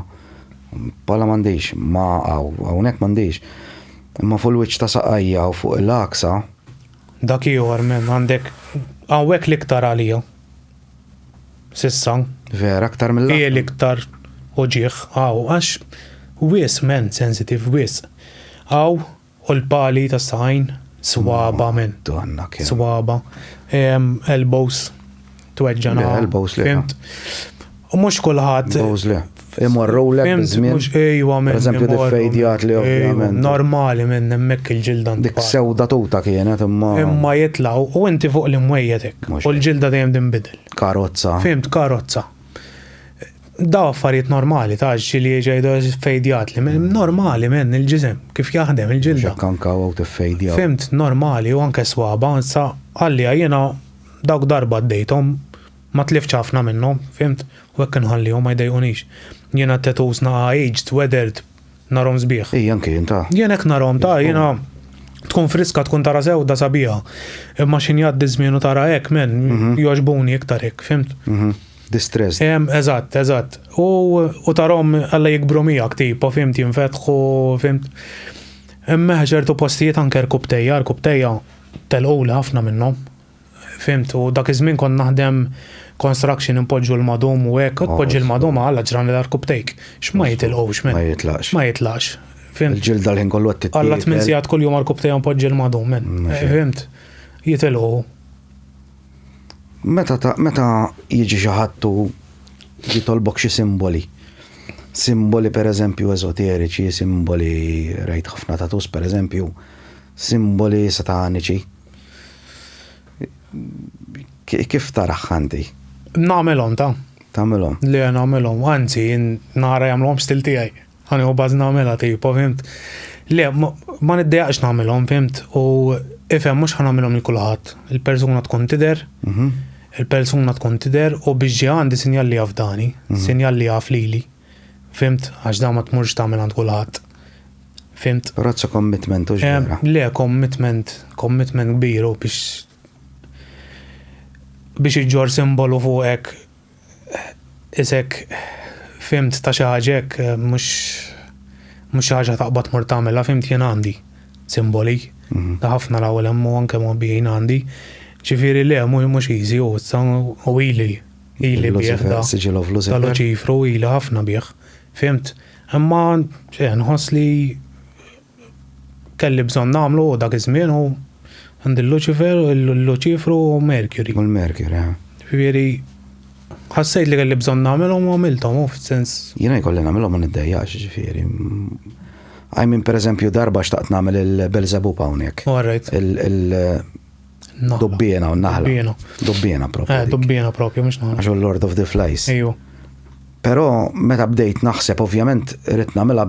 pala m'għandix ma hawnhekk m'għandix. Imma fuq il-wiċċ ta' saqajja u fuq il-aksa Dak ieħor men għandek hawnhekk l-iktar għalija. Sissa. vera aktar mill Hija l-iktar uġieħ għax wis men sensitive wis. Għaw u l-pali ta' sajn swaba men. Donna kien. Swaba. Elbows. Tweġġana. Le, elbows le. Fimt. U mux kullħat. Bows le. Imorru lek bizmin. Ejwa men. Per eżempju diffejdjat li ovvjament. Normali men nemmek il-ġildan. Dik sewda tuta kienet imma Imma jitlaw u inti fuq l-imwejjetek. Mhux U l-ġilda dejjem dinbidel. karozza. Fimt karozza. Da affarijiet normali ta' ġili ġejdu fejdjat li normali men il-ġizem kif jaħdem il-ġilda. Ġakkanka u tiffejdja. Fimt normali u anke swaba sa għalli għajjena dawk darba d-dejtom ma tlifx ħafna minnhom, fimt, u hekk inħallihom ma jdejqunix. Jiena tetusna aged, weathered, narhom sbieħ. Ejja anke jinta. Jien hekk narhom ta' jiena tkun friska tkun tara sewda sabiħa. Imma xin jgħaddi żmien u tara hekk men jogħġbuni iktar hekk, fimt. Distress. Eżatt. U tarom għalla jikbru miegħek tipo, fimt, jinfetħu, fimt. Imma ċertu postijiet anke r-kubtejja telquli ħafna minnhom. Fimt, u dak iż-żmien kont naħdem construction impoġġu l-madum u hekk, tpoġġi l-madum għalla ġran li dar-kubtejk. X'ma jitilqux men. Ma jitlaqx. Ma jitlaqx. Fimt. Il-ġilda l-ħin kollu għat Alla 8 sigħat kull jum għal-kubtejja impoġġi l-madum men. Fimt. Jitilqu. Meta jiġi xi ħadd u jitolbok xi simboli. Simboli pereżempju eżoteriċi, simboli rajt ħafna tatus pereżempju, simboli sataniċi. Kif taraħ għandi? Nagħmelhom ta'. Tagħmelhom. Le nagħmelhom, anzi nara jagħmluhom stil tiegħi. Ħani u baż nagħmelha tipo, fimt. Le, ma niddejaqx nagħmelhom, fimt, u ifhem mhux ħanagħmelhom lil kulħadd. Il-persuna tkun tidher, il-persuna tkun tidher u biex ġie għandi sinjal li jaf dani, sinjal li jaf lili. Fimt, għax da ma tmurx tagħmel għand kulħadd. Fimt. Razza commitment u ġbera. Le, commitment kbiru biex iġġor simbolu fuqek isek fimt ta' xi ħaġek mhux xi ħaġa taqbad mur tagħmelha, fimt jien għandi simboli ta' ħafna l-ewwel hemm anke mobbijin għandi. Ġifieri le mhux easy u ili bieħda tal-Luċifru ili ħafna bieħ. Fimt, imma nħoss li kelli bżonn nagħmlu dak iż-żmien u għandi l-Luċifru u Mercury. U l-Mercury, Ġifieri ħassejt li kelli bżonn nagħmelhom u għamilthom f'sens. Jiena jkolli nagħmelhom ma niddejjaqx ġifieri. Għajmin pereżempju darba xtaqt nagħmel il-Belzebub hawnhekk. Alright. Dubbiena u n-naħla. Dubbiena propju. Dubbiena propju mhux naħla. Għaxu Lord of the Flies. Ejju. Però meta bdejt naħseb ovvjament rid nagħmilha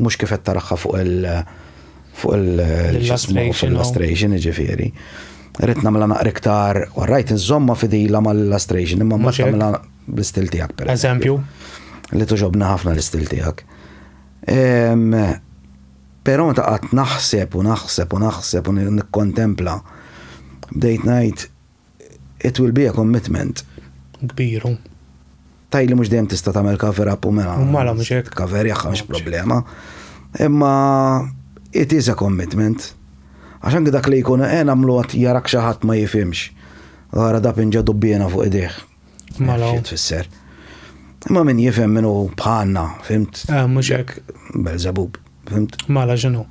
mhux kif qed taraħħa fuq il-illustration ġifieri. Rid nagħmilha naqra iktar u rajt inżomma fidila mal-illustration imma ma tagħmilha bl-istil tiegħek per eżempju. Li tuġobna ħafna l-istil tiegħek. Però meta qatt naħseb u nikkontempla bdejt ngħid it will be a commitment. Kbiru. Tajli mhux dejjem tista' tagħmel cover up u mela. Mela mhux hekk. Cover jaħħa mhux problema. Imma it is a commitment. Għax anke dak li jkun nagħmlu jarak xi ħadd ma jifhimx. Ara da pinġa dubbiena fuq idejh. Mela. Tfisser. Imma min jifhem minnu bħalna, fimt? Mhux hekk. Belzebub, fimt? Mela x'inhu.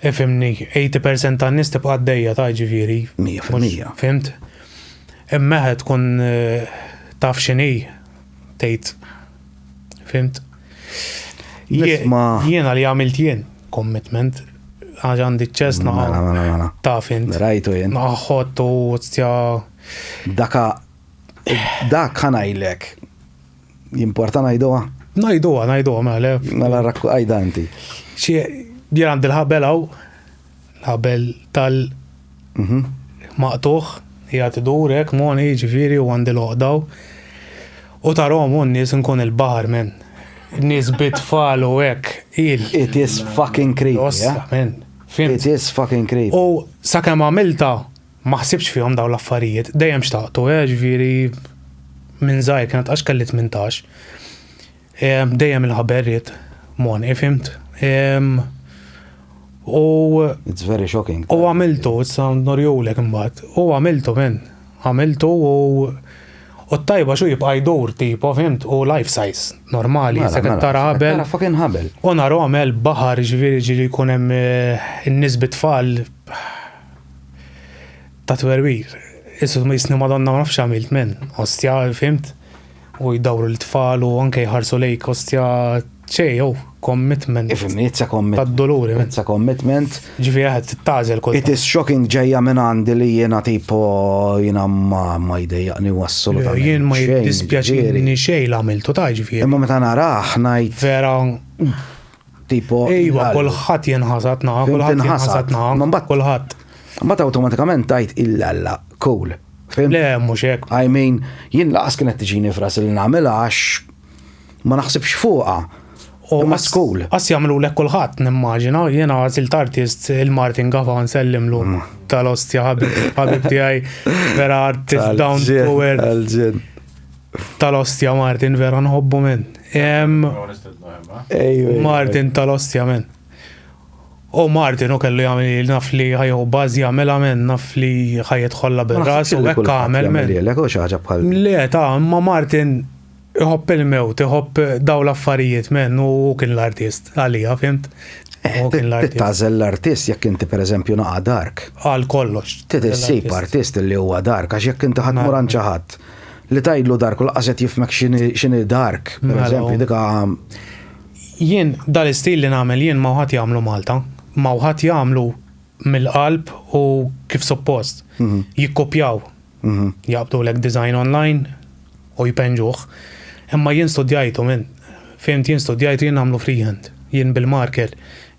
Ifhimni, 80% tan-nies tibqa' għaddejja ta' ġifieri. 100%. Fimt? Imma tkun taf x'inhi tgħid. Fimt? Jiena li għamilt jien commitment għandi ċess Mela. ta' fint. Rajtu jien. Naħħottu stja. Dak ħanajlek. Jimporta ngħiduha? Ngħiduha mela. Mela rakku għajdanti. Jien għandi l-ħabel hawn. L-ħabel maqtuħ jgħat idur hekk moni ġifieri u għandi l-oqdaw. U tarahom n-nies nkun il-baħar men. Nies bitfall u hekk It is fucking creepy. men. It is fucking creepy. U sakemm għamilta ma ħsibx fihom dawn l-affarijiet, dejjem xtaqtu, ġifieri minn żgħir kienet għax kelli 18. Dejjem il-ħaberiet moni, fimt? It's very shocking. U għamiltu, issa norjulek imbagħad. U għamiltu u t-tajba xu jibqa' jdur tipo, fimt, u life size normali, sekk tara ħabel. Tara fucking ħabel. U naru għamel baħar ġifieri jkun hemm in-nisbi tfal ta' twerwir. Issu jisni Madonna ma nafx għamilt minn. Ostja, fimt? U jdawru l-tfal u anke jħarsu lejk, ostja ċejow, commitment. Ifimni, it's a commitment. Tad-doluri. It's a commitment. Ġifieri għed t-tażel kol. It is shocking ġejja minn għandi li jena tipo jena ma jdejjaqni u assolutament. Jien ma jiddispjaċini xej l-għamiltu ta' ġifieri. Imma meta naraħ ngħid Vera, tipo. ejwa, kulħadd jenħasatna, kulħadd. Mbagħad awtomatikament tajt illa cool. Le, mhux hekk. I mean, jien laqas kienet tiġini fras li nagħmilha għax ma naħsibx fuqha. Imma school. Għas jagħmlu lek kulħadd nimmaġina, jiena għażilt artist il-Martin Gafa nsellimlu tal-ostja ħabib tiegħi vera artist down to earth. Tal-ostja Martin vera nħobbu minn. Martin tal-ostja minn. U Martin u kellu jagħmel naf li ħajju baż jagħmilha minn, naf li ħajjidħollha bil-ras u hekk għamel minn. Le ta' imma Martin iħobb il-mewt, iħobb daw l-affarijiet minn u kien l-artist għalija, fimt? Tażel l-artist jekk inti pereżempju naqa' dark. Għal kollox. Tissib artist li huwa dark għax jekk inti ħadd mur ċaħat li tgħidlu dark u laqas qed jifhmek x'inhi dark, pereżempju dik jien dal-istil li nagħmel jien ma ħadd jagħmlu Malta. Ma wħat jagħmlu mill-qalb u kif suppost. Jikkopjaw. Jaqbdu lek design online u jpenġuh. Imma jien studjajtu minn. Fimt jien studjajtu jien nagħmlu freehand. Jien bil-marker.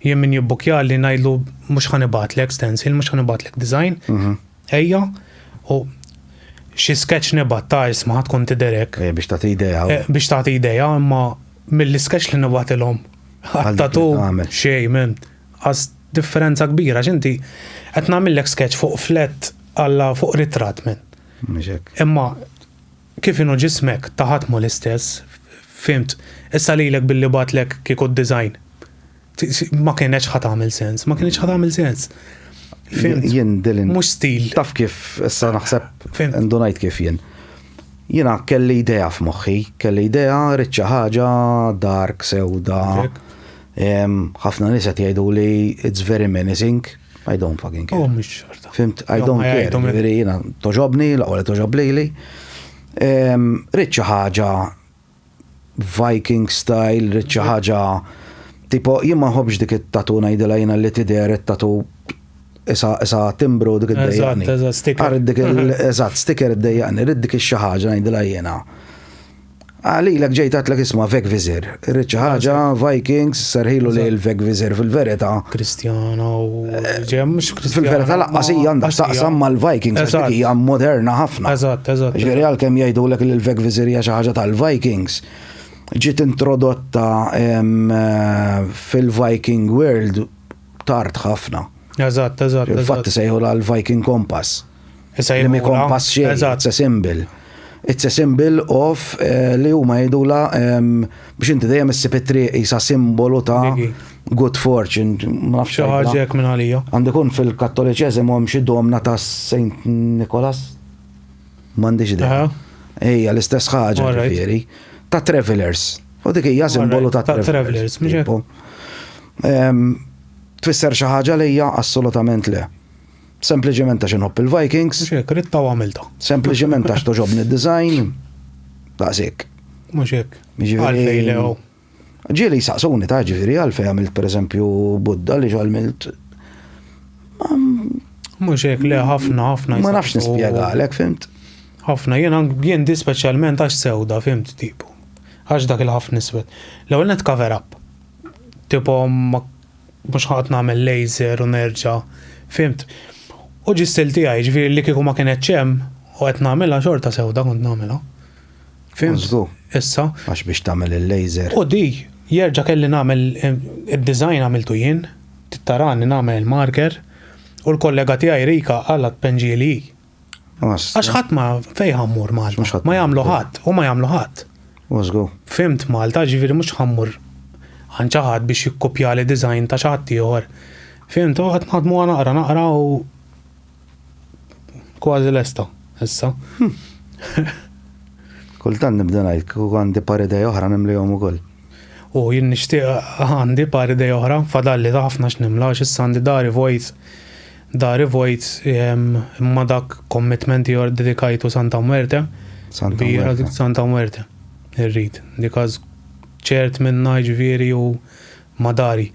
Jien min jibbukja li ngħidlu mhux ħanibatlek stencil, mhux ħanibatlek design. Ejja u xi sketch nibgħat ta' isma' tkun tiderek. Biex tagħti idea. Biex tagħti idea imma mill-sketch li nibgħatilhom ħattatu xejn minn. Għas differenza kbira, ġinti qed nagħmellek sketch fuq flat alla fuq ritratt minn. Imma kif inhu ġismek taħatmu l-istess, fimt, issa lilek billi batlek kieku d-design. Ma kienx ħadd tagħmel sens, ma kienx ħadd tagħmel sens. Jien Dylan. Mhux stil. Taf kif issa naħseb ndunajt kif jien. Jiena kelli idea f'moħħi, kelli idea riċċa ħaġa dark sewda. ħafna nies qed jgħidu li it's very menacing. I don't fucking care. Oh, mhux xorta. Fimt, I don't care. Veri jiena toġobni, l-aqwa li toġob lili. Riċċa ħaġa Viking style, riċċa ħaġa tipo jien ma nħobbx dik it-tatu ngħidilha jiena li tidher it-tatu isa timbru dik id-dejjaqni. Eżatt, sticker. Eżatt, sticker id-dejjaqni, rid dik ix-xi ħaġa ngħidilha jiena. Għalilek ġejt għatlek isma Vegvisir. Riċċa ħaġa Vikings sarħilu li l-Vegvisir fil-verita. Kristjana u ġemmx Kristjana. Fil-verita laqqas hija għandha taqsam mal-Vikings hija moderna ħafna. Eżatt. Ġifieri għalkemm jgħidulek li l-Vegvisir hija xi ħaġa tal-Vikings. Ġiet introdotta fil-Viking world tard ħafna. Eżatt. Il-fatt sejħula l-Viking Compass. Li Compass xejn, it's a symbol. It's a symbol of li huma jgħidula biex inti dejjem issib it-triq isa simbolu ta' good fortune. Ma nafx xi ħaġa hekk minn għalija. Għandu jkun fil-Kattoliċeżmu hemm xi domna ta' Saint Nicholas. M'għandix idea. Ejja l-istess ħaġa ġifieri ta' travelers. U dik hija simbolu ta' travelers. Tfisser xi ħaġa li hija assolutament le. Sempliċement għax inħobb il-Vikings. Mhux hekk, ritta u għamilta. Sempliċement għax toġobni d-design. Daqshekk. Mhux hekk. Għalfej lew. Ġieli saqsuni ta' ġifieri għalfej għamilt pereżempju Budda li għamilt. Mhux hekk le ħafna. Ma nafx nispjegalek, fimt? Ħafna jien di speċjalment għax sewda, fimt tipu. Għax dak il-ħafna iswed. L-ewwel net cover up. Tipo mhux ħadd nagħmel laser u nerġa', fimt. U ġistil tiegħi ġifieri li kieku ma kienet ċemm u qed nagħmilha xorta sewda kont nagħmilha. Fimt? Issa. Għax biex tagħmel il-laser. U di jerġa' kelli nagħmel id-design għamiltu jien, tittarani nagħmel il-marker U l-kollega tiegħi Rika qalet penġieli. Għax ħadd ma fejn ħammur Malta. Ma jagħmlu ħadd u ma jagħmlu ħadd. Użgu. Fimt Malta, ġifieri mhux ħammur għan xi ħadd biex jikkopja li design ta' xi ħadd ieħor. Fimt, u qed naħdmu naqra u kważi lesta issa. Kultant nibda ngħid kieku għandi par idej oħra nimlihom ukoll. U jien nixtieq għandi par idej oħra, fadalli ta' ħafna x'nimla għax issa għandi Dari Vojt imma dak commitment jor dedikajtu Santa Muerte. Santa Muerte. Irrid. Dikaz ċert minna ġifieri u madari.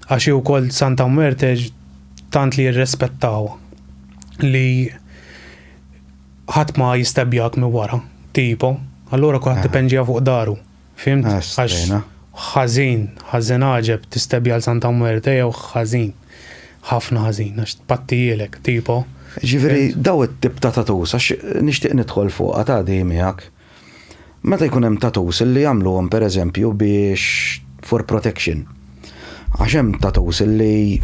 Għaxi wkoll Santa Muerte tant li jirrespettaw li ħadd ma jistebbjak minn wara, tipo, allura kulħadd tipenġija fuq daru. Fimt? Għax ħażin ħaġeb tistebbja l Santa Muerte jew ħażin. Ħafna ħażin għax tpattijilek, tipo. Ġifieri daw it-tip ta' tatus għax nixtieq nidħol fuq għatadi miegħek. Meta jkun hemm tatus li jagħmluhom pereżempju biex for protection. Għax hemm tatus li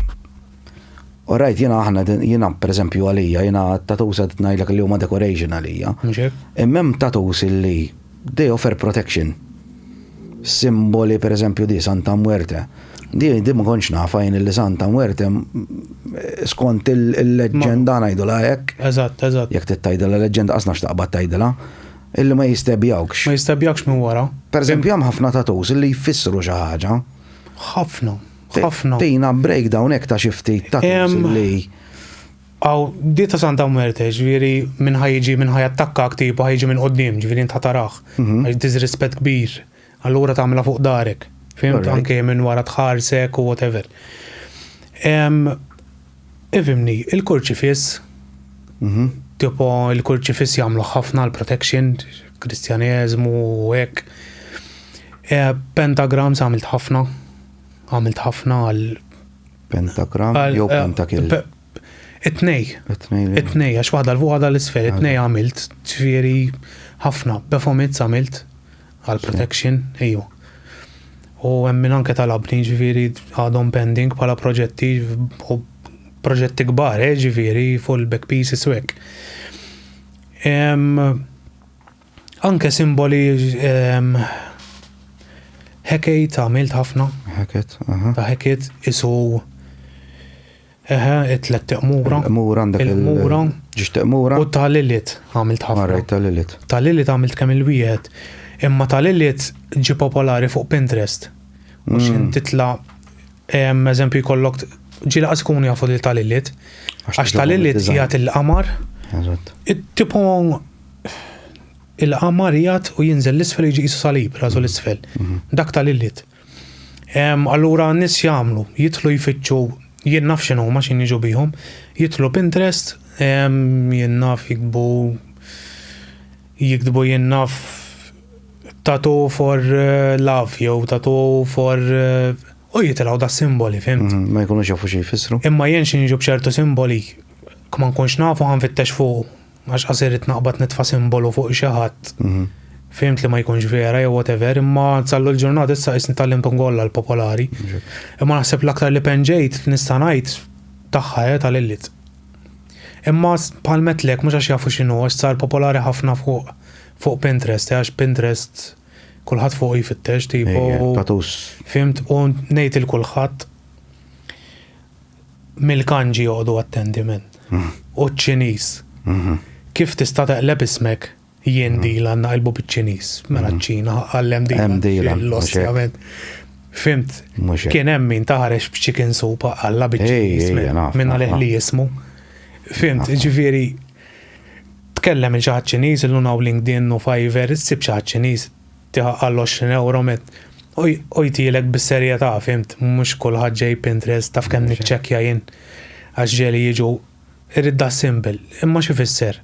orajt jiena pereżempju għalija jiena tatus qed ngħidlek li huma decoration għalija. Imma hemm tatus li they offer protection. Simboli pereżempju di Santa Muerte. Di ma konċ nafajn li Santa Muerte skont il-leġenda ngħidula hekk. Eżatt. Jekk tittajda l-leġenda qasna x'taqbad tajdilha, illi ma jistebjawx. Ma jistebjawx minn wara. Pereżempju hemm ħafna tatus li jfissru xi ħaġa. Ħafna. Tina breakdown hekk ta' xi ftit tatus li Aw, di ta' Santa Muerte, ġifieri minn ħajattakkak tipo ħajġi minn qudiem, ġifieri inta taraħ. Għax disrispett kbir. Allura tagħmilha fuq darek. Fimt anke minn wara tħarsek u whatever. Ifimni, il-kurċifiss, tipo il-kurċifiss jagħmlu ħafna l-protection, kristjaneżmu u hekk. Pentagrams għamilt ħafna għal pentagram jew pentakil. It-tnej, għax waħda l-fuq waħda l-isfel, it-tnej għamilt, ġifieri ħafna, befomits għamilt għal protection, ejju. U hemm min anke talabni ġifieri għadhom pending bħala proġetti kbar, ġifieri full back pieces u hekk. Anke simboli Hekejt għamilt ħafna. Ta' Hekejt isu it-tlet teqmura. Il-mura. Ġiex teqmura. U ta' Lilith għamilt ħafna. Marrajt ta' Lilith. Ta' Lilith għamilt kemm il-wieħed. Imma ta' Lilith ġi popolari fuq Pinterest. Mux titla, eżempju jkollok, ġi laqas kunu jafu li ta' Lilith. Għax ta' Lilith jgħat il-qamar. Tipo il-qamar jgħat u jinżel l-isfel jiġi jisu salib, razu l-isfel. Dak ta' Lilith. Allura n-nis jgħamlu, jitlu jfittxu, jien naf xinu ma xin jiġu bihom, jitlu Pinterest, jien naf jikdbu jien naf tattoo for love, jew tattoo for u jitilaw da simboli, fimt? Ma jkunux jafu xie jfissru. Imma jien xin jiġu bċertu simboli, kman kunx nafu għan fittex fuq, għax għasirit naqbat nitfa simbolu fuq xaħat. Fimt li ma jkunx vera jew whatever, imma tsallu l-ġurnat issa jisni tal-lim tungolla l-popolari. Imma naħseb l-aktar li penġejt nista' ngħid tagħha tal-Lilith. Imma bħal metlek mhux għax jafu x'inhu għax sar popolari ħafna fuq Pinterest, għax Pinterest kulħadd fuq jfittex tipo fimt u ngħid il-kulħadd mill-kanġi joqgħdu attendiment. U ċ-Ċiniż. Kif tista' teqleb ismek jien dila naqilbu biċ-Ċiniż, mela ċ-Ċina għallem dila l-ostjament. Fimt, kien hemm min taħarex b'chicken soup għalla biċ-Ċiniż minna leħli jismu. Fimt, ġifieri tkellem il xi ħadd Ċiniż illum hawn LinkedIn u Fiverr, issib xi ħadd Ċiniż għal 20 euro met. Ojtilek bis-serjetà, fimt, mhux kulħadd ġej Pinterest taf kemm niċċekkja jien għax ġeli jiġu irid da simple, imma xi fisser.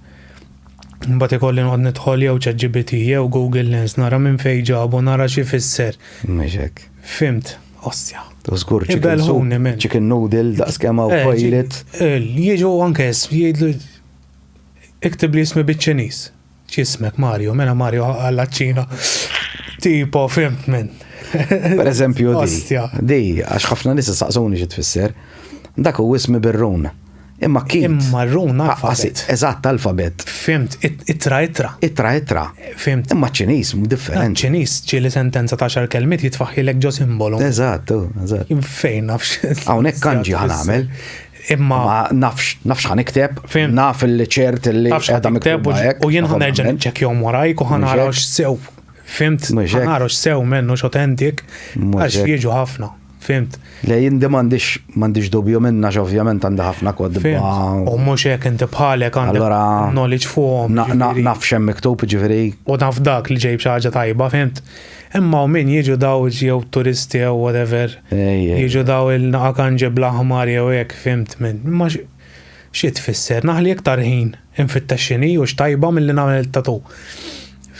Mbagħad ikolli noqgħod nidħol jew ChatGPT jew Google Lens nara minn fejn ġabu nara xi fisser. Mhix Fimt, ostja. Żgur chicken noodle daqs kemm hawn toilet. Jiġu anke jgħidlu iktib li ismi biċ-Ċiniż. X'ismek Mario, mela Mario għall-Ċina. Tipo, fimt minn. Per eżempju di, għax ħafna nies saqsuni xi tfisser. Dak hu ismi bir-Run. Imma kit. Imma run alfabet. Eżatt alfabet. Fimt, itra. Fimt. Imma ċiniż differenti. ċiniż ġieli sentenza ta' 10 kelmiet jitfaħħilek ġo simbolu. Eżatt. Fejn nafx. Hawnhekk kanġi ħanamel. Imma nafx ħanikteb, naf il-ċert li qiegħda miktuba hekk. U jien ħanerġa' niċċekkjahom warajk u ħanara x'sew. Fimt, ħanara x'sew minnu x'authentic għax jiġu ħafna. Fimt. Le jien m'għandix dubju minna ovvjament għandha ħafna kodba. U mhux hekk inti bħalek għandek knowledge fuqhom. Naf xemm miktub ġifieri. U naf dak li ġejb xi ħaġa tajba, fimt. Imma u min jiġu daw jew turisti jew whatever. Jiġu daw il-naqa kanġi bl-aħmar jew hekk, fimt minn. Imma xi tfisser naħli iktar ħin infittex x'inhi u x'tajba milli nagħmel il-tatu.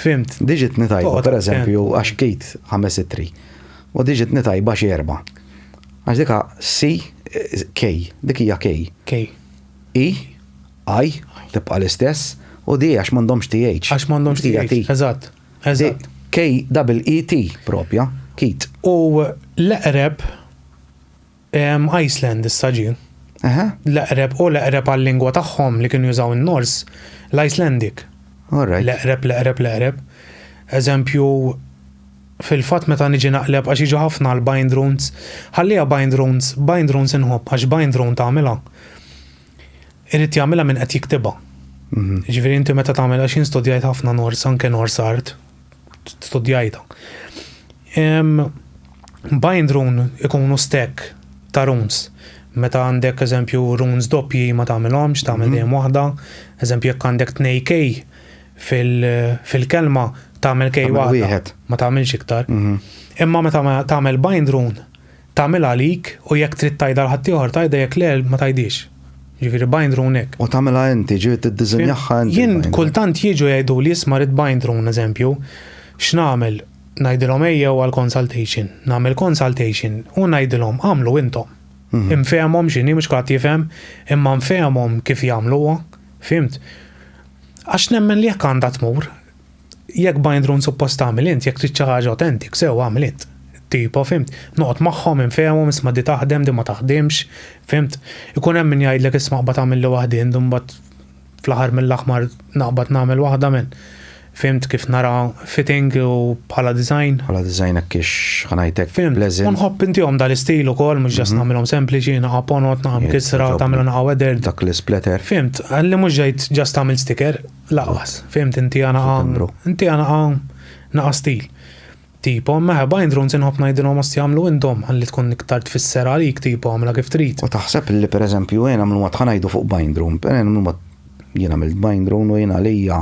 Fimt. Diġitni tajba, pereżempju, għax kit 5-3. U diġitni tajba xi 4. Għax dika K, dik hija K. I, tibqa l-istess, u di għax m'għandhomx TH. Għax m'għandhomx TH, eżatt. K-double-E-T propja, kit. U l-eqreb Iceland is-saġin. L-eqreb għal-lingwa tagħhom li kienu jużaw in-Nors, l-Icelandic. L-eqreb. Eżempju, fil-fatt meta niġi naqleb għax jiġu ħafna l-bind runes, ħallija bind runes inħobb għax bind rune tagħmilha. Irid jagħmilha minn qed jiktibha. Ġifieri inti meta tagħmel għax studjajt ħafna Nors, anke Nors art, studjajta. Bind rune ikunu stack ta' runes. Meta għandek eżempju runes doppji ma tagħmilhomx, tagħmel dejjem waħda. Eżempju jekk għandek 2K fil-kelma tagħmel K waħda, ma tagħmilx iktar. Imma meta tagħmel bind rune, tagħmel għalik u jekk trid tajda l-ħadd ieħor tajda jekk le ma tajdix. Ġifieri bind rune hekk. U tagħmelha inti ġiet tiddiżinjaha inti. Jien kultant jiġu jgħidu li isma' rid bind rune eżempju, x'nagħmel ngħidilhom ejjew għal consultation, nagħmel consultation u ngħidilhom għamlu intom. Infehmhom x'inhi mhux kulħadd jifhem, imma nfehmhom kif jagħmluha, fimt? Għax nemmen li jekk għandha tmur, jekk bind rune suppost tagħmel int, jekk trid xi ħaġa authentic, sew għamel int. Tipo, fimt? Noqgħod magħhom infehmhom isma' di taħdem di ma taħdimx, fimt? Ikun hemm min jgħidlek isma' qbad tagħmel li waħdin, mbagħad fl-aħħar mill-aħmar naqbad nagħmel waħda minn. Fimt kif nara fitting u bħala design. Bħala design kiex ħanajtek pleasant. Unħobb intihom dal-istil ukoll mhux ġast nagħmilhom sempliċi, naqa' ponot, naqa' kisra, tagħmilhom naqa' weather. Dak l-splatter. Fimt, għalli mhux ġejt ġast tagħmel sticker, laqas. Fimt inti naqa' stil. Tipo, meħa bind runes inħobb ngħidilhom għas jagħmlu intom ħalli tkun iktar tfisser għalik tipo għamla kif trid. U taħseb li pereżempju jien għamlu ma tħanajdu fuq bind rune, jien għamilt bind rune u jien għalija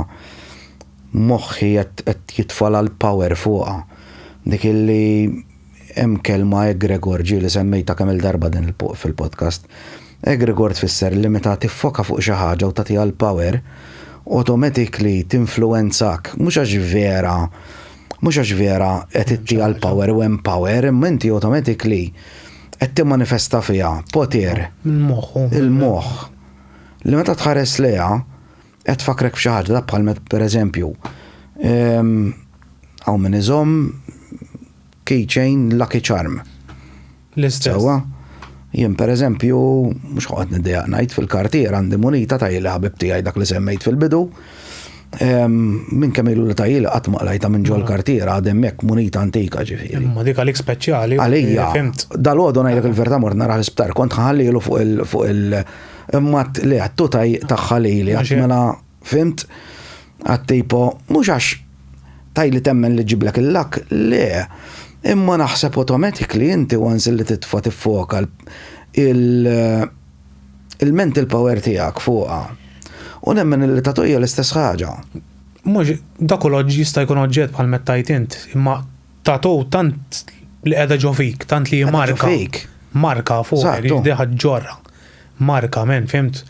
moħħi qed jitfala l-power fuqha. Dik illi hemm kelma egregor ġieli semmejta kemm il-darba din fil-podcast. Egregor tfisser li meta tiffoka fuq xi ħaġa u tagħtiha l-power, automatically tinfluenzak, mhux għax vera qed ittiha l-power u empower, imma inti automatically qed timmanifesta fiha poter. Il-moħħ. Li meta tħares leha qed fakrek f'xi ħaġa bħal pereżempju hawn min iżomm keychain Lucky Charm. L-istess. Jien pereżempju mhux ħoqgħod niddejjaq ngħid fil-kartier għandi munita tajli ħabib tiegħi dak li semmejt fil-bidu. Min kemm ilu li tajli qatt ma qlajta minn ġol kartier għadhem hekk munita antika ġifieri. Imma dik għalik speċjali. Għalija. Dal-għodu ngħidlek il-verità mort nara l-isptar kont ħallilu fuq il imma li għattu taħħalili, għatmela, fimt, għattipo, mux għax tajli temmen li ġiblek il-lak, le, imma naħseb automatically inti għans li titfa tiffoka il-mental power tijak fuqa. U nemmen li tatuja l-istess ħaġa. Mux, dakoloġ jista' jkun oġġett bħal mettajt int, imma tatu tant li għeda ġofik, tant li marka. Marka fuqa, diħa ġorra. Marka, men, fimt.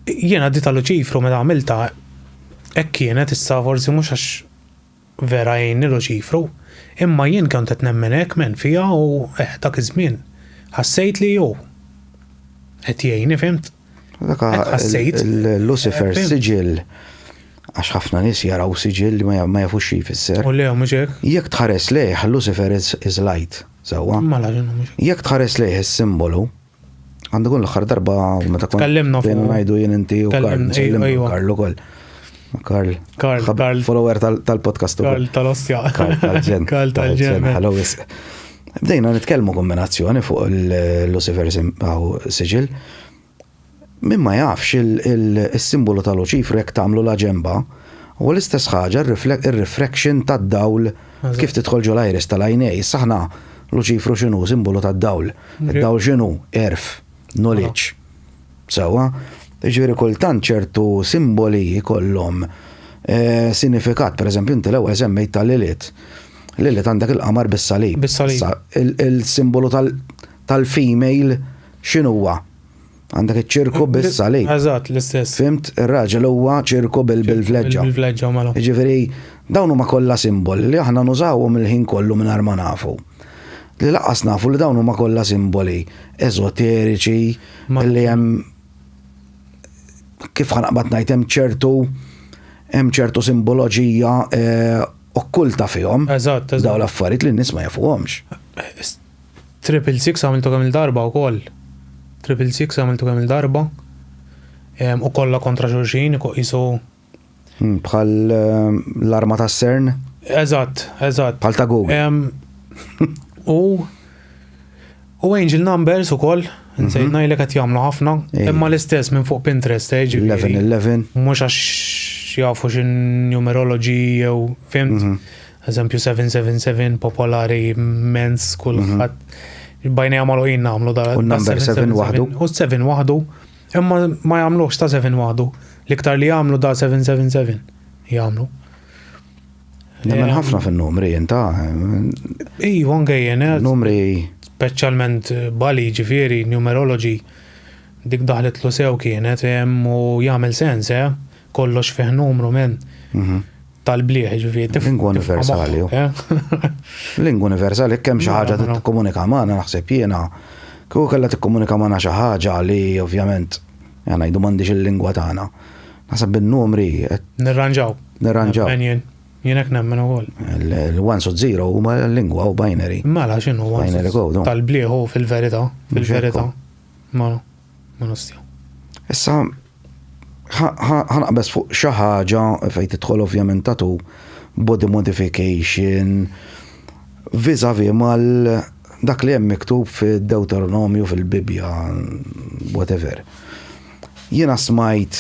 Jiena di tal-ċifru meta għamilta hekk kienet issa forsi mhux għax vera jgħinni l-ċifru, imma jien kont qed nemmen hekk men fiha u dak iż-żmien ħassejt li jew qed jgħinni, fimt. Lucifer siġil għax ħafna nies jaraw siġil li ma jafux xi jfisser. U le mhux hekk. Jekk tħares lejh Lucifer is light, sewwa. Mela ġenna mhux. Jekk tħares lejh is-simbolu Għandu kun l-aħħar darba meta kont Tkellimna fuq- bejn ngħidu jien inti u Karl. Tkellim- Ejwa. Karl ukoll. Karl. Follower tal-podcast ukoll. Karl tal-ostja. Karl tal-ġen. Karl tal-ġen. Hello, bdejna nitkellmu kombinazzjoni fuq il-Lucifer siġil. Min ma jafx il-simbolu tal-Luċifru jekk tagħmlu la ġemba u l-istess ħaġa ir-reflection tad-dawl kif tidħol ġol iris tal-għajnej. Saħna Luċifru x'inhu simbolu tad-dawl. Id-dawl x'inhu erf, knowledge. Sewa, ġifieri kultant ċertu simboli jkollhom sinifikat. Pereżempju inti l-ewwel semmejt tal-Lilith. Lilith għandek il-qamar bis-salib. Bis-salib. Il-simbolu tal-female x'inhuwa? Għandek iċ-ċirku bis-salib. Eżatt, l-istess. Fimt, ir-raġel huwa ċirku bil-vleġġa. Bil-vleġġa mela. Ġifieri dawn huma kollha simboli li aħna nużawhom il-ħin kollu mingħajr ma nafu. Li laqqas nafu li dawn huma kollha simboli eżoteriċi li hemm kif ħanaqbad ngħid hemm ċertu simboloġija okkulta fihom. Eżatt. Dawn l-affarijiet li n-nies ma jafuhomx. 666 għamiltu kemm il-darba wkoll. 666 għamiltu kemm il-darba. U kollha kontra xulxin jisu. Bħal l-arma ta' CERN. Eżatt. Bħal ta' Google. U Angel Numbers ukoll. Nsejna li qed jagħmlu ħafna. Imma l-istess minn fuq Pinterest 11-11. Mhux għax jafu x'in-numerology jew fimt. Eżempju 777 popolari mens kulħadd. Bajna jagħmlu jien nagħmlu da. U number 7 waħdu. U 7 waħdu. Imma ma jagħmluhx ta' 7 waħdu. L-iktar li jagħmlu da 777 jagħmlu. Nemmen ħafna fin-numri inta. Iva ngejjen. Numri Speċjalment Bali ġifieri numerology dik daħlet lu sew kienet u jagħmel sens kollox fih numru men tal-blieħ ġifieri. Lingwa universali. Lingwa universali kemm xi ħaġa tikkomunika magħna naħseb jiena kieku kellha tikkomunika magħna xi ħaġa li ovvjament ngħidu m'għandix il-lingwa tagħna. Naħseb bin-numri Nirranġaw. Jien hekk nemmen ukoll. Il-1 u 0 huma l-lingwa u binary. Mela x'inhu binary code. Tal-blieħ hu fil-verità. Ma nistgħu. Issa ħanqbes fuq xi ħaġa fejn tidħol ovvjament tagħtu body modification vis-a-vis mal dak li hemm miktub fid-Deuteronomju fil-Bibja whatever. Jiena smajt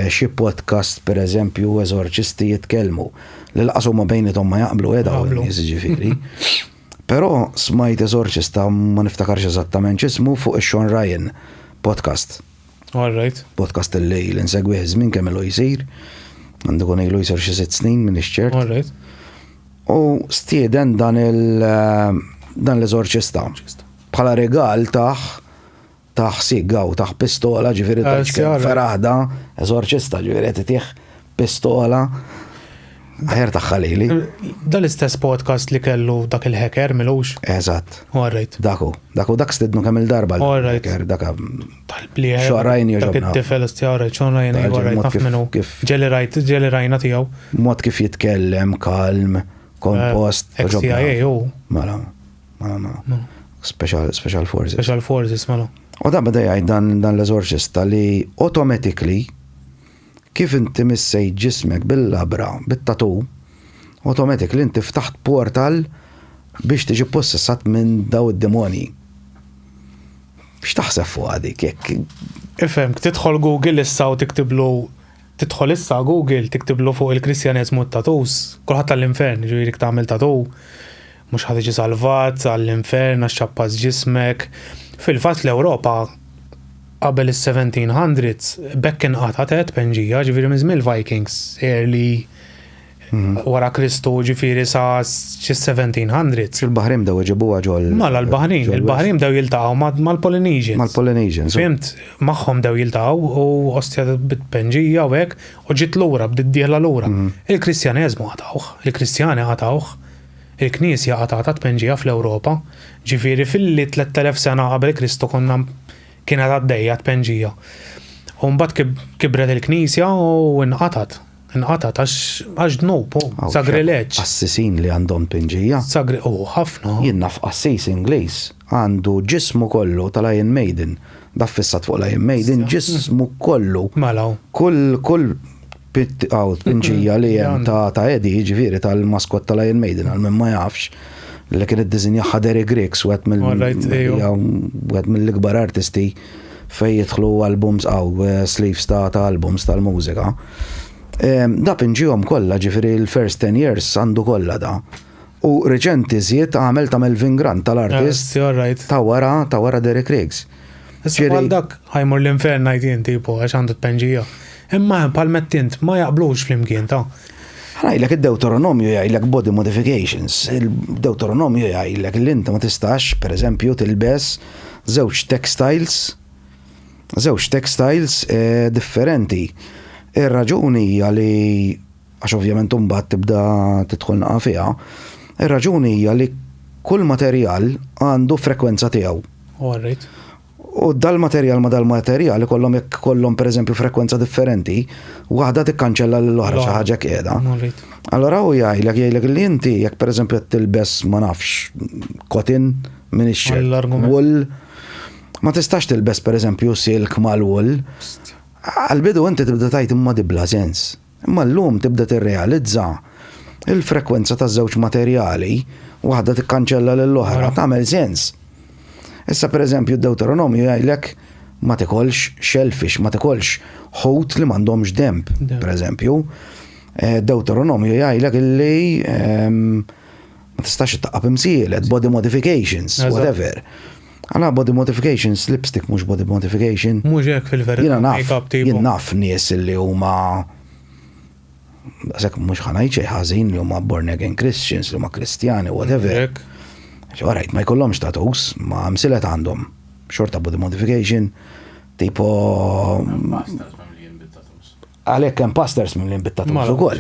xi podcast pereżempju eżorċisti jitkellmu li laqas huma bejnietom ma jaqblu nies ġifieri. Però smajt eżorċista ma niftakarx eżattament x'ismu fuq ix-Sean Ryan podcast. All right. Podcast li nsegwih żmien kemm ilu jsir. Għandu kun ilu jsir xi 6 snin minn ix-ċert. All right. U stieden dan l-eżorċista bħala regal taħ sigga u taħ pistola ġifieri taħ feraħda eżorċista ġifieri titih pistola ħer taħħalili. Dal-istess podcast li kellu dak il-hacker milux. Eżatt. All right. Dak stednu kemm il-darba l-hacker dak tal-blieħ. Xorajn dak it-tifel istjara Xorajn naf minnu. Ġeli rajna tiegħu. Mod kif jitkellem kalm, kompost. CIA Mela. Special Forces. Special Forces mela. U da bada jgħid dan l-eżorċista li automatically kif inti missej ġismek bil-labra, bit-tatu, automatically inti ftaħt portal biex tiġi possessat minn daw id-demoni. Biex taħseb fuq għadik jekk. Ifhem, tidħol Google issa u tiktiblu tidħol issa Google tiktiblu fuq il-Kristjaneżmu t-tatus, kulħadd tal-infern, ġifieri tagħmel tatu, mhux ħad tiġi salvat għall-infern għax ċappaż ġismek. Fil-fatt l-Ewropa qabel is-1700s bekk inqatat penġija ġifieri miżmien il-Vikings early wara Kristu ġifieri sa xi-1700s. Il-Baħrim dew iġibuha ġol. Mala il-Baħrim dew jiltaqgħu mal-Polynesians. Mal-Polynesians. Fimt, magħhom dew jiltaqgħu u ostja bit-penġija u hekk u ġiet lura bdiet dieħla lura. Il-Kristjaneżmu qatawh, il-Kristjani qatawh. Il-Knisja qatat penġija fl-Ewropa, ġifieri fil-li 3000 sena qabel Kristu kienet għaddejja penġija. U mbagħad kibret il-Knisja u inqatat għax dnub, sagrileġġ. Assisin li għandhom penġija. Ħafna. Jien naf Assis Ingliż għandu ġismu kollu tal-Iron Maiden da fissat fuq l-Iron Maiden, ġismu kollu. Malaw. Kull pinċija li jem ta' Eddie, ġifiri tal-maskot tal-Iron Maiden, għal-min ma jafx, li kien id-dizinjaħħa Derek Riggs, għed mill-ikbar artisti fej jidħlu albums sleeves ta' albums tal-mużika. Da pinġijom kolla, ġifiri l-first 10 years għandu kolla da. U reċenti zjiet għamel ta' Melvin Grant tal-artist ta' wara Derek Riggs. Issa għal dak ħajmur l-infern najtien tipo għax għandu t-penġija. Imma pal-mettint ma jaqblux fl-imkien ta' ħajlek id-Deuteronomju jgħajlek body modifications. Il-Deuteronomju jgħajlek l-inta ma tistax, per eżempju, tilbes żewġ textiles differenti. Ir-raġuni għali, għax ovvjament mbagħad tibda tidħol naqa' fiha, ir-raġuni għali kull materjal għandu frekwenza tiegħu. Alright. U dal-materjal ma dal-materjal kollhom per eżempju frekwenza differenti, waħda tikkanċella l-oħra xi ħaġa qiegħda. Allora hu jgħidlek li inti jekk per eżempju qed tilbes ma nafx cotton minn ix-xell, wool, ma tistax tilbes per eżempju silk mal-wool. Għal-bidu inti tibda tajt imma dibla sens. Imma llum tibda tirrealizza il-frekwenza taż-żewġ materjali, waħda tikkanċella l-oħra, tagħmel sens. Issa per eżempju d-Deuteronomju jgħidlek ma tikolx shellfish, ma tikolx ħut li m'għandhomx demp, per eżempju. Deuteronomju jgħidlek illi ma tistax ittaqqab imsielet, body modifications, whatever. Għala body modifications, lipstick mhux body modification. Mhux hekk fil-verità. Jien naf nies li huma sekk mhux ħanajt xejn ħażin li huma born again Christians, li huma Kristjani, whatever. Alright, ma jkollhomx tatus, ma msilet għandhom. Xorta body modification, tipo. Għalhekk hemm pastors minn bit-tatus ukoll.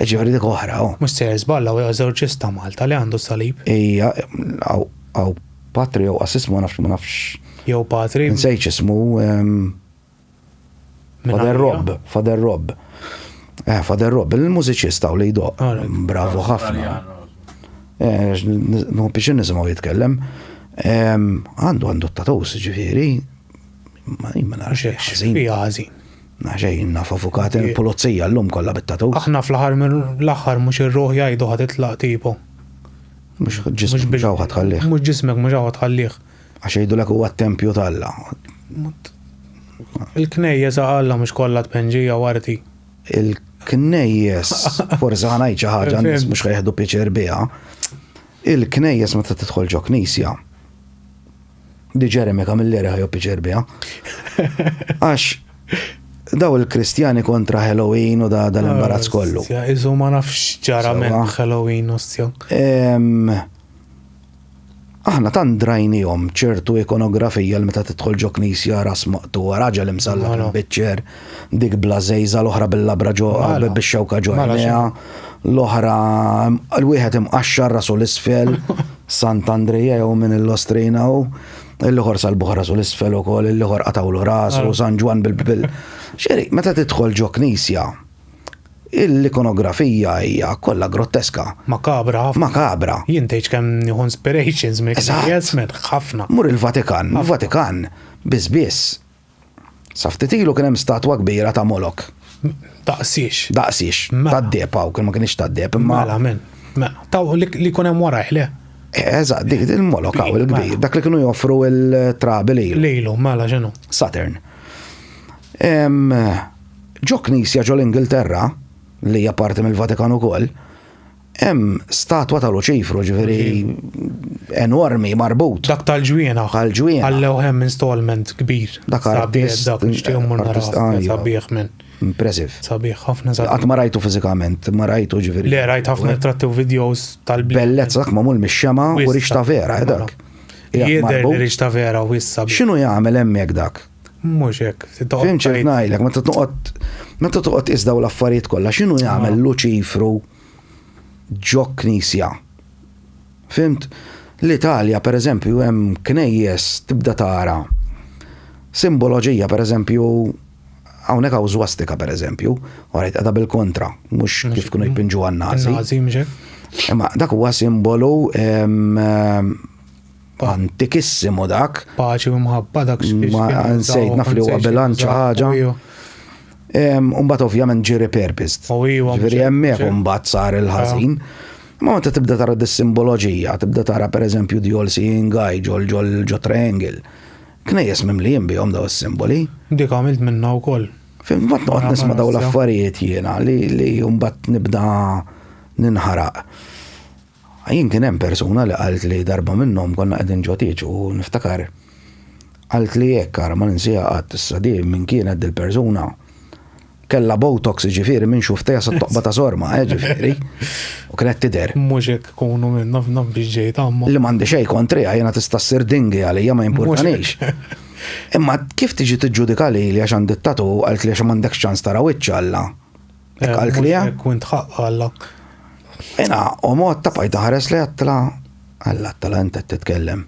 Ġifieri dik oħra. Mhux se żballa u eżorċista Malta li għandu salib. Ija, għaw patri jew assismu ma nafx. Jew patri. Nsejx ismu Father Rob. Father Rob, il-mużiċista u li jdoq. Bravo ħafna. No biex nisimaw jitkellem, għandu t-tatus ġifiri, ma narax ħażin. Naħxejn naf avukat il-pulizija l-lum kollha bit-tatus. Aħna fl-aħħar mhux ir-ruħ jgħidu ħad itlaq tipo. Mhux ġismek mhux ħadd tħallih. Mhux ġismek mhux ħadd tħallih. Għax jgħidulek huwa t-tempju tal-Alla. Il-knejjes Alla mhux kollha tpenġija warti. Il-knejjes, forsi ħanajt xi ħaġa nies mhux ħejħdu pjaċir biha. Il-knejjes meta tidħol ġo knisja. Di Jeremy Camilleri ħajju pjaċir biha. Għax daw il-Kristjani kontra Halloween u dal-imbarazz kollu. Iżu ma nafx ġara minn Halloween ostja. Aħna tan drajnihom ċertu ikonografija li meta tidħol ġo knisja ras maqtuwa, raġel imsalla biċċer, dik blażejża l-oħra bil-labra ġo bix-xewka ġo għajnejha, l-oħra l-wieħed imqaxxar rasu l-isfel, Sant'Andrea jew minn il-Lostrina u l-oħor sal-buħra rasu l-isfel ukoll, l-oħor qatawlu rasu, San Ġwan bil. Xeri, meta tidħol ġo knisja, l-ikonografija hija kollha grotteska. Makabra. Jien tgħid kemm nieħu inspirations minn ħafna. Mur il-Vatikan, biss. Saftit ilu kien hemm statwa kbira ta' Molok. Daqsiex. Tad-deb hawn, kien ma kienx tad-deb imma. Mela. Taw li jkun hemm warajh le. Eżatt, dik il-Molok hawn il-kbir, dak li kienu joffru il-trabi lilu. Mela ġenu. Saturn. Ġo knisja ġo l-Ingilterra, li hija parti mill-Vatikan ukoll, hemm statwa ta' Luċifru, ġifieri enormi marbut. Dak tal-ġwiena. Għallew hemm installment kbir. Dak artist. Dak nixtieq mur naraw. Sabiħ minn. Impressive. Sabiħ ħafna sabiħ. Qatt ma rajtu fiżikament, ma rajtu ġifieri. Le rajt ħafna trattu videos tal-bellezza dak magħmul mix-xema u rix ta' vera dak. Jidher li rix ta' vera u issa. X'inhu jagħmel hemmhekk dak? Mhux hekk. Fim ċert ngħidlek, meta toqgħod isdaw l-affarijiet kollha, x'inhu jagħmel Luċifru ġo knisja? Fimt? L-Italja pereżempju hemm knejjes tibda tara simboloġija pereżempju hawnhekk hawn żwastika pereżempju, orajt qiegħda bil-kontra, mhux kif kienu jpinġu għan-Nazi. Imma dak huwa simbolu antikissimu dak. Paċi u mħabba dak Ma nsejt naf li huwa bilanċ ħaġa. Umbat ovvjament ġi repurposed. Ġifieri hemmhekk umbat sar il-ħażin. Ma meta tibda tara dis-simboloġija, tibda tara pereżempju the all seeing eye ġo triangle. Knejjes mimlijin bihom daw is-simboli. Dik għamilt minna wkoll. Fim mbagħad noqgħod nisma' daw l-affarijiet jiena li mbagħad nibda ninħaraq. Jien kien hemm persuna li qalt li darba minnhom konna qegħdin ġotiġ u niftakar. Qalt li hekk ara ma ninsiha qatt issa di min kienet dil-persuna. Kella botox ġifieri minn xuftejha sa toqba ta' sorma, ġifieri. U kienet tidher. Mhux hekk kunu minn naf biex ġejt amma. Li m'għandi xejn kontrija jiena tista' ssir dingi għalija ma jimpurtanix. Imma kif tiġi tiġġudika li għax għandi t-tatu qalt li għax m'għandekx ċans tara wiċċ Alla. Hekk qalt li Kwint ħaqq Alla. Jena, u mod tapajta ħares li għattala, Alla għattala inti titkellem.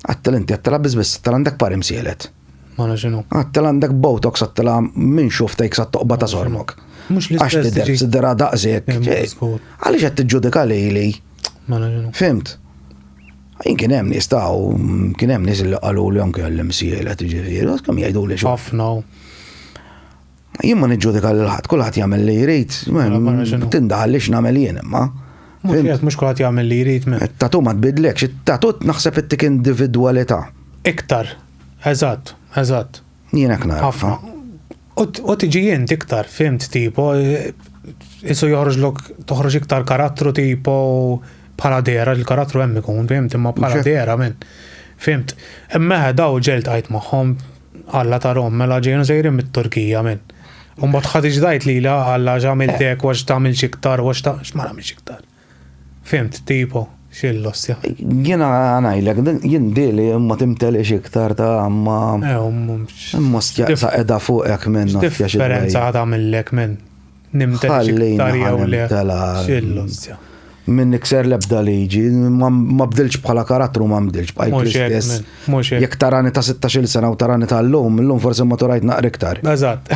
Għattala inti għattala bizbis, għattala għandek parim sielet. Ma naġinu. Għattala għandek botox, għattala minn xuftajk sa toqba ta' sormok. Mux li Għax tidher sidera daqsek. Għaliex qed tiġġudika li. Ma naġinu. Fimt? Jien kien hemm nies taw, kien hemm nies li qalu li anke għallem sielet ġifieri, kemm jgħidu li xi. Ħafna. Jien ma niġġudika lil ħadd, kulħadd jagħmel li jrid, tindaħal lix nagħmel jien imma. Mux kulħadd jagħmel li jrid minn. Tatu ma tbidlekx, it-tatu naħseb ittik individwalità. Iktar. Eżatt. Jien hekk naraf. U tiġi jint iktar, fimt tipo, isu toħroġ iktar karattru tipo bħala dera, il-karattru hemm ikun, fimt, imma bħala dera minn. Fimt, imma daw ġelt għajt magħhom Alla tarhom mela ġejnu sejrin mit-Turkija minn. Mbagħad ħadd iġdajt lila Alla ġamil dek wax tagħmel xi iktar wax x'ma nagħmilx iktar. Fimt tipo x'il-lossja. Jiena ngħidlek jien dieli imma timtelix iktar ta' imma imma stjaqsa qiegħda fuqek minn differenza tagħmellek minn. Nimtelix iktar jew le. X'il-lossja. Minn nikser lebda liġi, ma bdilx bħala karattru ma bdilx bħajk l-istess. Jekk tarani ta' 16 sena u tarani ta' l-lum forse ma turajt naqra iktar. Eżatt.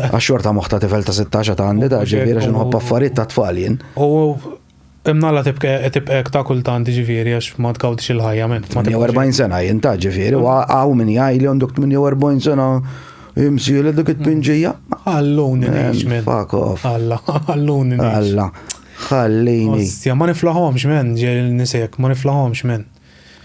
Għax-xorta moħta tifel ta' 16 ta' għandi ta' ġifieri għax nħobb affarijiet ta' tfal jien. U imnalla tibqek ta' kultant ġifieri għax ma tkawtix il-ħajja minn. 48 sena jien ta' ġifieri u għaw minn jgħid li għandok 48 sena imsieli dik it-pinġija. Għalluni nix minn. Fuck off. Għalluni nix. Alla. Ħallini. Ostja, ma niflaħomx men, ġel nisek, ma niflaħomx men.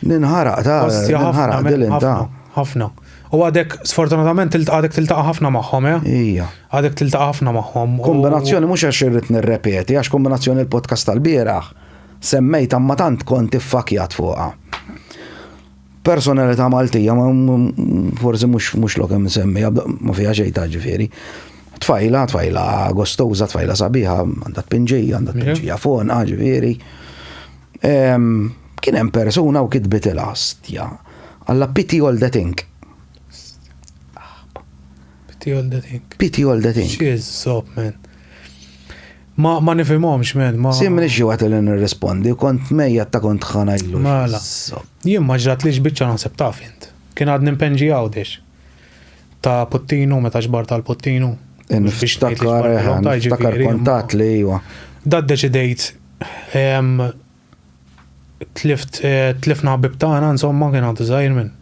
Ninħaraq ta' ninħaraq dilin ta' ħafna. U għadek, sfortunatament, għadek tiltaqa ħafna maħħom, Ija. Għadek tiltaqa ħafna maħħom. Kombinazzjoni mux għax irrit nirrepeti, għax kombinazzjoni il-podcast tal-bieraħ, semmejt amma tant kont iffakjat fuqa. Personalità Maltija, forse mux lokem semmi, ma fija ġejta ġifieri. Tfajla gostosa, tfajla sabiħa, għandat pinġija fon, ġifieri. Kien hemm persuna u kitbit il-astja. Alla pity all the thing. Pity all the thing. Pity all the thing. Xizzop, man. Ma nifhimhomx, man. Simni ġiwat li nirrispondi, kont mejja ta' kont ħanajlu. Mela. Jien ma ġratlix biċċa naħseb taf int. Kien għad nimpenġi għawdex. Ta' Puttinu, meta ġbar tal-Puttinu. Niftakar kontat li jwa. Da deċidejt tlifna ħabib tagħna insomma kien għadu żgħir minn.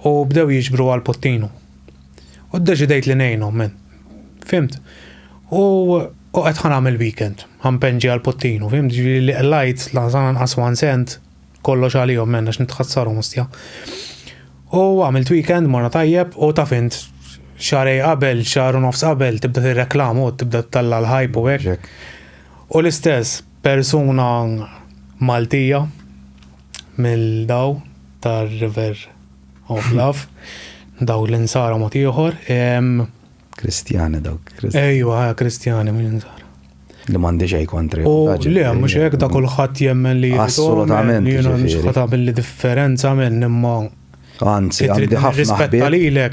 U bdew jiġbru għal Puttinu. U deċidejt li ngħinhom minn. Fimt? U qed ħanagħmel weekend. Ħanpenġi għal Puttinu, fimt? Ġifieri li lajt lażan anqas 1 cent kollox għalihom minn għax nitħassarhom mustja. U għamilt weekend morna tajjeb u ta' fint xarej qabel, xaru nofs qabel, tibda tir-reklamu, tibda talla l-ħajp u hekk. U l-istess persuna Maltija mill-daw tar-River of Love, daw l-insara mod ieħor. Kristjani dawk. Ejwa, Kristjani mill-insara. Li m'għandi xejn kontri. U le, mhux hekk da kulħadd jemmen li assolutament. Jiena mhux ħadd għamel li differenza minn imma Anzi, għandi ħafna ħbib.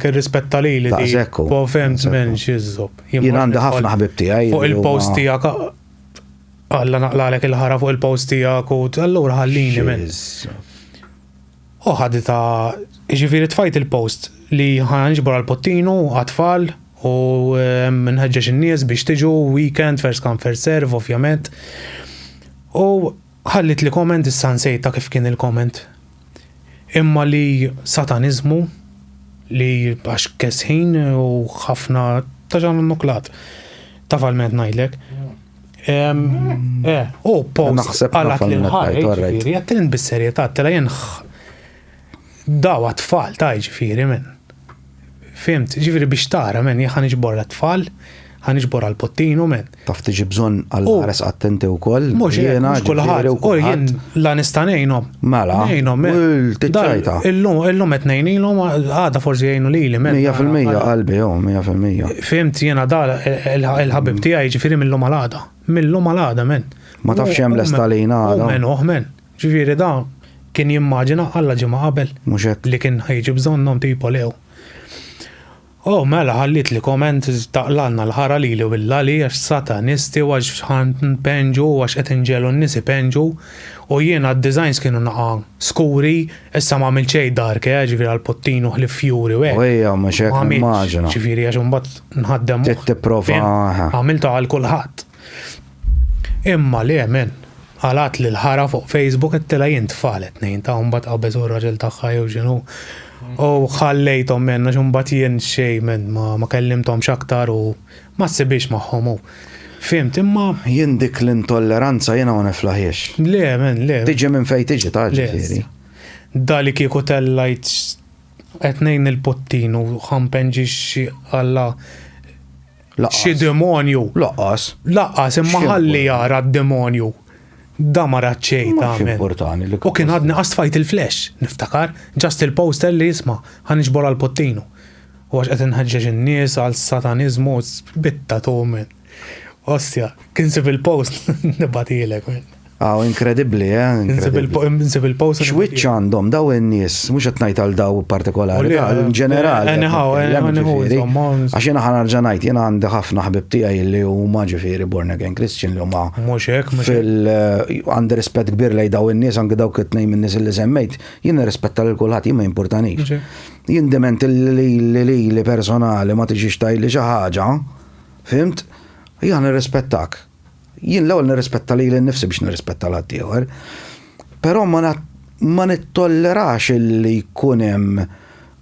Irrispetta lili di. Po femt minn xiżob. Jien għandi ħafna ħbib tiegħi. Fuq il-post tiegħek Alla naqlalek il-ħara fuq il-post tiegħek u allura ħallini minn. U ħadita ġifieri tfajt il-post li ħanġbor għal-Puttinu għatfall u nħeġġeġ in-nies biex tiġu weekend first come first serve ovvjament. U ħallit li komment issa nsejta kif kien il-komment. imma li satanizmu li għax kesħin u ħafna taġan nuklat. Tafalment ngħidlek. Post għalat li l-ħar, ġifieri, għattilin bis-serjetà, tela jien dawa tfal ta' ġifieri men. Fimt, ġifieri biex tara men jien ħaniġbor tfal, ħaniġbor għal-pottinu men. Taf tiġi bżonn għal-ħares attenti wkoll. Mhux kulħadd. Jien la nista' ngħinhom. Mela. Ngħinhom. Illum qed ngħinilhom għada forsi jgħinu lili men. 100% qalbi 100%. Fimt jiena il-ħabib tiegħi ġifieri mill-lum għal-għada. Mill-lum għal-għada men. Ma tafx hemm l-estalina għada. Men. Ġifieri da kien jimmaġina Alla ġimgħa qabel. Mhux hekk. Li kien ħejġi bżonnhom tipo lew. Mela ħallit li komment taqlalna l-ħara li billa li għax satanisti u għax ħan penġu u għax qed inġelu n-nisi penġu u jiena d-designs kienu naqa skuri issa ma għamil ċej dark ġifieri għal-pottinu ħlif fjuri u Ejja, ma xek immaġina. Ġifieri għax mbagħad nħaddem tipprova. Għamilta għal kulħadd. Imma li men għalat li l-ħara fuq Facebook qed jien tfal tnejn ta' mbagħad qabeż u r-raġel tagħha jew x'inhu. Ħallejthom menna x'mbagħad jien xejn men ma kellimthom x'aktar u ma ssibix magħhom. Fimt imma jien dik l-intolleranza jiena ma niflaħiex. Le men, le. Tiġi minn fejn tiġi ta' ġifieri. Dali kieku tellajt qed ngħin il-pottinu ħampenġi xi Alla xi demonju. Laqqas imma ħalli jara d-demonju. Da ma raċċej ta' men. U kien għadni qastfajt il-flash, niftakar, just il-poster li jisma' ħaniġbor għal-pottinu. U għax qed inħeġġeġ in-nies għal satanizmu bitta tu men. Ostja, kien sib il-post nibatilek men. Inkredibbli, Insib il-post. X'wiċċ għandhom daw in-nies, mhux qed ngħid għal daw partikolari, in ġenerali. Għax jiena ħanarġa' ngħid, jiena għandi ħafna ħbib tiegħi li huma ġifieri born again Christian li huma mhux hekk għandi rispett kbir lejn daw in-nies anke dawk it-tnejn min-nies li semmejt, jien nirrispetta lil kulħadd, jien ma importanix. Jien dement li personali ma tiġix tajli xi ħaġa, fimt? Jien nirrispettak. Jien l-ewwel nirrispetta lili nnifsi biex nirrispetta l-ieħor. Però ma nittollerax li jkun hemm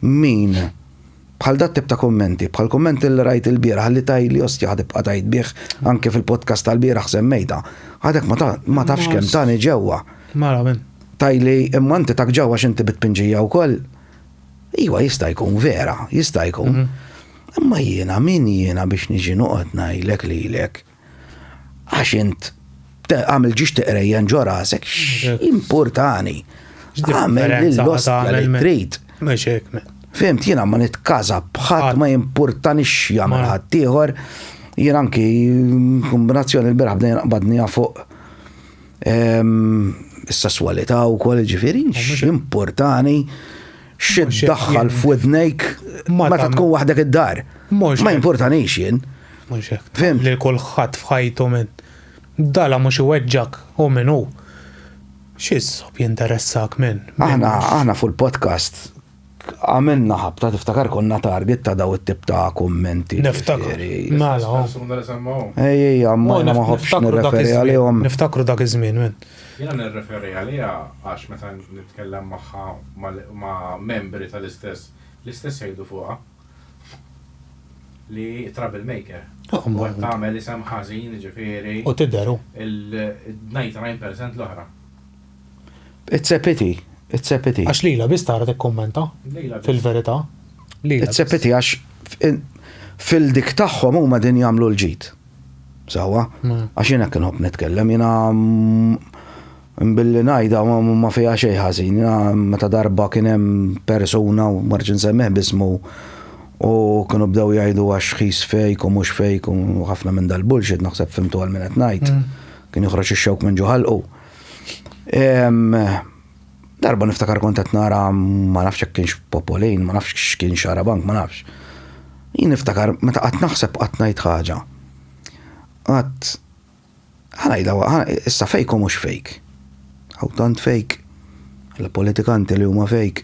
min bħal dat tip ta' kommenti, bħal kommenti li rajt il-bieraħ li tajli ostja ħadibqa' tajt bih anke fil-podcast tal-bieraħ semmejta. Għadek ma tafx kemm tani ġewwa. Mara men. Tajli imma inti tak ġewwa x'inti bitpinġija wkoll. Iwa jista' jkun vera, jista' jkun. Imma jiena biex niġi noqgħod ngħidlek lilek. Għax int għamil ġiex tiqrejjen ġo rasek, importani. Għamil l-ostja li trid. Fimt, jiena ma nitkaza bħadd ma importanix jagħmel ħadd ieħor. Jien anki kombinazzjoni l-bieraħ badnija fuq is-sesswalità wkoll ġifieri importani x'iddaħħal f'widnejk meta tkun waħdek id-dar. Ma importanix jien. Fim li kulħadd f'ħajtu minn dala mhux iweġġak u minn hu. X'issob jinteressak minn. Aħna fuq il-podcast għamilna ħabta tiftakar konna target ta' daw it-tip ta' kummenti. Niftakar. Mela. Ejja, ma ħobbx nirreferi għalihom. Niftakru dak iż-żmien minn. Jiena nirreferi għaliha għax meta nitkellem magħha ma' membri tal-istess jgħidu fuqha. Li troublemaker. U tagħmel isem ħażin ġifieri. U tidderu. Il-99% l-oħra. It's a pity. Għax lila biss tara tikkummenta fil-verità. It's a pity għax fil-dik tagħhom huma din jagħmlu l-ġid. Sewwa, għax jiena kien ħobb nitkellem jiena billi ngħidha ma fiha xejn ħażin. Meta darba kien hemm persuna u marġ insemmih bismu u kienu bdew jgħidu għax ħis fejk u mhux fejk u ħafna minn dal-bullshit naħseb fimtu għal min qed ngħid. Kien joħroġ ix-xewk minn ġo ħalqu. Darba niftakar kont qed nara ma nafx hekk kienx Popolin, ma nafx x'kien Xarabank, ma nafx. Jien niftakar meta qatt naħseb qatt ngħid ħaġa. Qatt ħanajda issa fejk u mhux fejk. Aw tant fejk. Il-politikanti li huma fejk.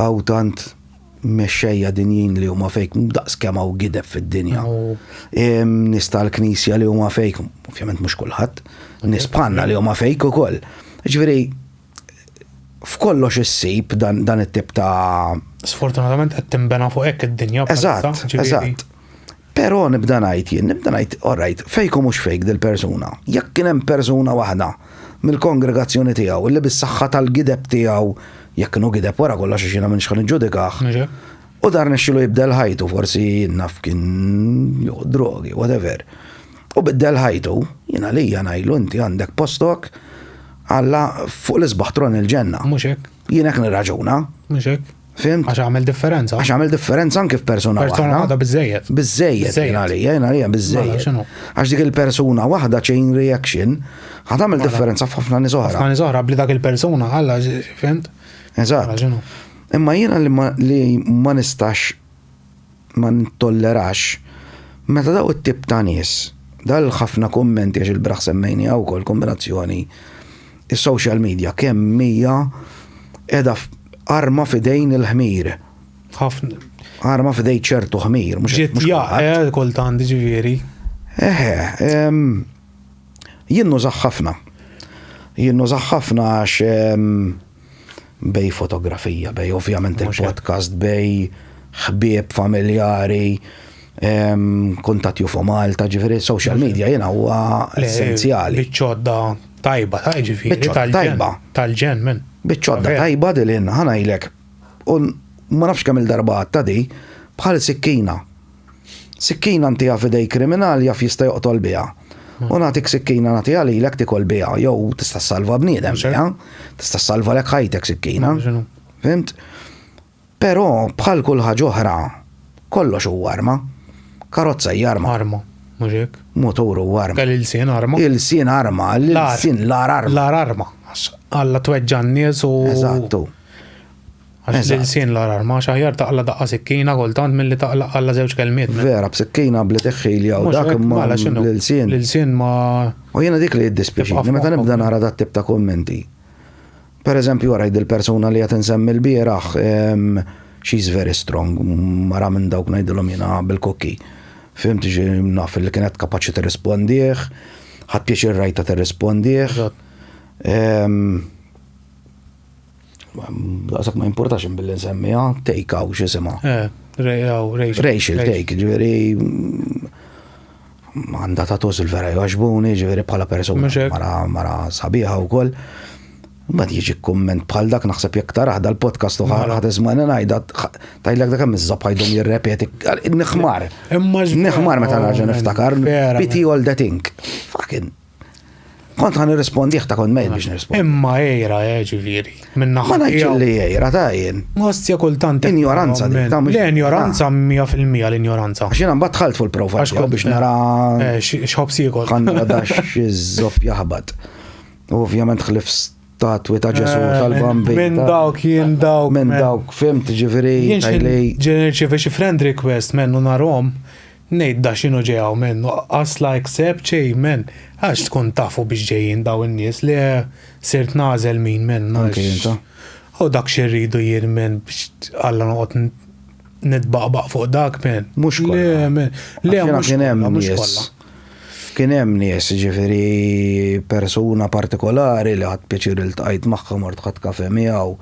Aw tant mexxejja dinjin li huma fejk, daqs kemm hawn gideb fid-dinja. Nies tal-Knisja li huma fejk, ovvjament mhux kulħadd, nies bħalna li huma fejk ukoll. Ġifieri f'kollox issib dan it-tip ta' Sfortunatament qed tinbena fuq hekk id-dinja. Eżatt. Però nibda ngħid, alright, fejk u mhux fejk dil-persuna. Jekk kien hemm persuna waħda mill-kongregazzjoni tiegħu illi bis-saħħa tal-gideb tiegħu jekk kienu gideb wara kollox xi jiena m'iniex ħan niġġudikah. U dar nexxielu jibdel ħajtu, forsi naf kien drogi, whatever. U biddel ħajtu, jiena lija ngħidlu inti għandek postok Alla fuq l-isbaħ tron il-ġenna. Mhux hekk. Jien hekk nirraġuna. Mhux hekk. Fimt? Għax għamel differenza. Għax għamel differenza anke f'persuna waħda. Persuna waħda biżejjed. Biżejjed għalija biżejjed. Għax dik il-persuna waħda chain reaction ħad għamel differenza f'ħafna nies oħra. Ħafna nies oħra bli dak il-persuna alla fimt? Eżatt. Imma jiena li ma nistax ma ntollerax meta daw it-tip ta' nies dal ħafna kummenti għax il-braħ semmejni għaw kol kombinazzjoni il-social media kemm mija edha arma fidejn il-ħmir. Arma fidej ċertu ħmir. Ġiet kultant ġifieri. Jinnu zaħħafna. Għax bej fotografija, bej ovvjament il-podcast, bej ħbieb familjari, kontatju fu Malta, ġifieri social media jiena huwa essenzjali. Biċċodda tajba, ġifieri tal-ġen men. Biċċodda tajba dilin ħanajlek. U ma nafx kemm il-darba ta' di bħal sikkina. Sikkina ntiha f'idej kriminali jaf jista' joqtol biha. U nagħtik sikkina nagħtiha lilek tikol biha, jew tista' salva bniedem biha. Tista' salva lek ħajtek sikkina. Fimt? Però bħal kull ħaġa oħra kollox huwa arma. Karozza hija arma. Arma. Mhux hekk. Motor huwa arma. Il-sien arma. Il-sien arma, il-sien lar arma. Lar arma. Alla tweġġa n-nies u. Eżattu. Għax il-sien lar arma xaħjar taqla daqqa sikkina kultant milli taqla alla żewġ kelmiet. Vera b'sikkina bli teħħilja u dak imma l-sien. L-sien ma. U jiena dik li jiddispjaċini meta nibda nara dat tip ta' kummenti. Per eżempju rajt il-persuna li qed insemmi l-bieraħ she's very strong, mara minn dawk ngħidilhom jiena bil-kokki. Fimt naf li kienet kapaċi tirrispondih, ħadd pjaċir rajta tirrispondih. Daqshekk ma importax billi nsemmiha, take aw x'isima. Rachel take, ġifieri għandha tatus il-vera jgħaxbuni, ġifieri bħala persuna mara sabiħa wkoll. Mbagħad jiġi kumment bħal dak naħseb jekk taraħ dal-podcast uħar ħadd isma' ngħidha tajlek dak hemm iż-żobb ħajdhom jirrepeti nħmar. Nħmar meta narġa' niftakar pity all that thing. Fucking kont ħan nirrispondih ta' kont mejl biex nirrispondi. Imma ejra ġifieri. Ma ngħidx li ejra ta' jien. Mostja kultant. Ignoranza dik. L-ignoranza 100% l-ignoranza. Għax jiena mbagħad dħalt fuq il-profile biex nara x'ħobb siegol. Ħandax iż-żobb jaħbad. Ovvjament ħlif statwi ta' Ġesu tal-Bambi. Minn dawk jien dawk. Minn dawk fimt ġifieri tajlej. Ġenirċi xi friend request mennu narhom. Ngħid da x'inhu ġejgħu mennu asla accept xejn men. Għax tkun tafu biex ġejjin daw in-nies li sirt nażel min men. U dak xirridu jien men biex Alla noqgħod nitbaqbaq fuq dak men. Mhux kollha. Le mhux kollha. Kien hemm nies ġifieri persuna partikolari li ħadd pjaċir iltqajt magħha mort ħadd kafe miegħu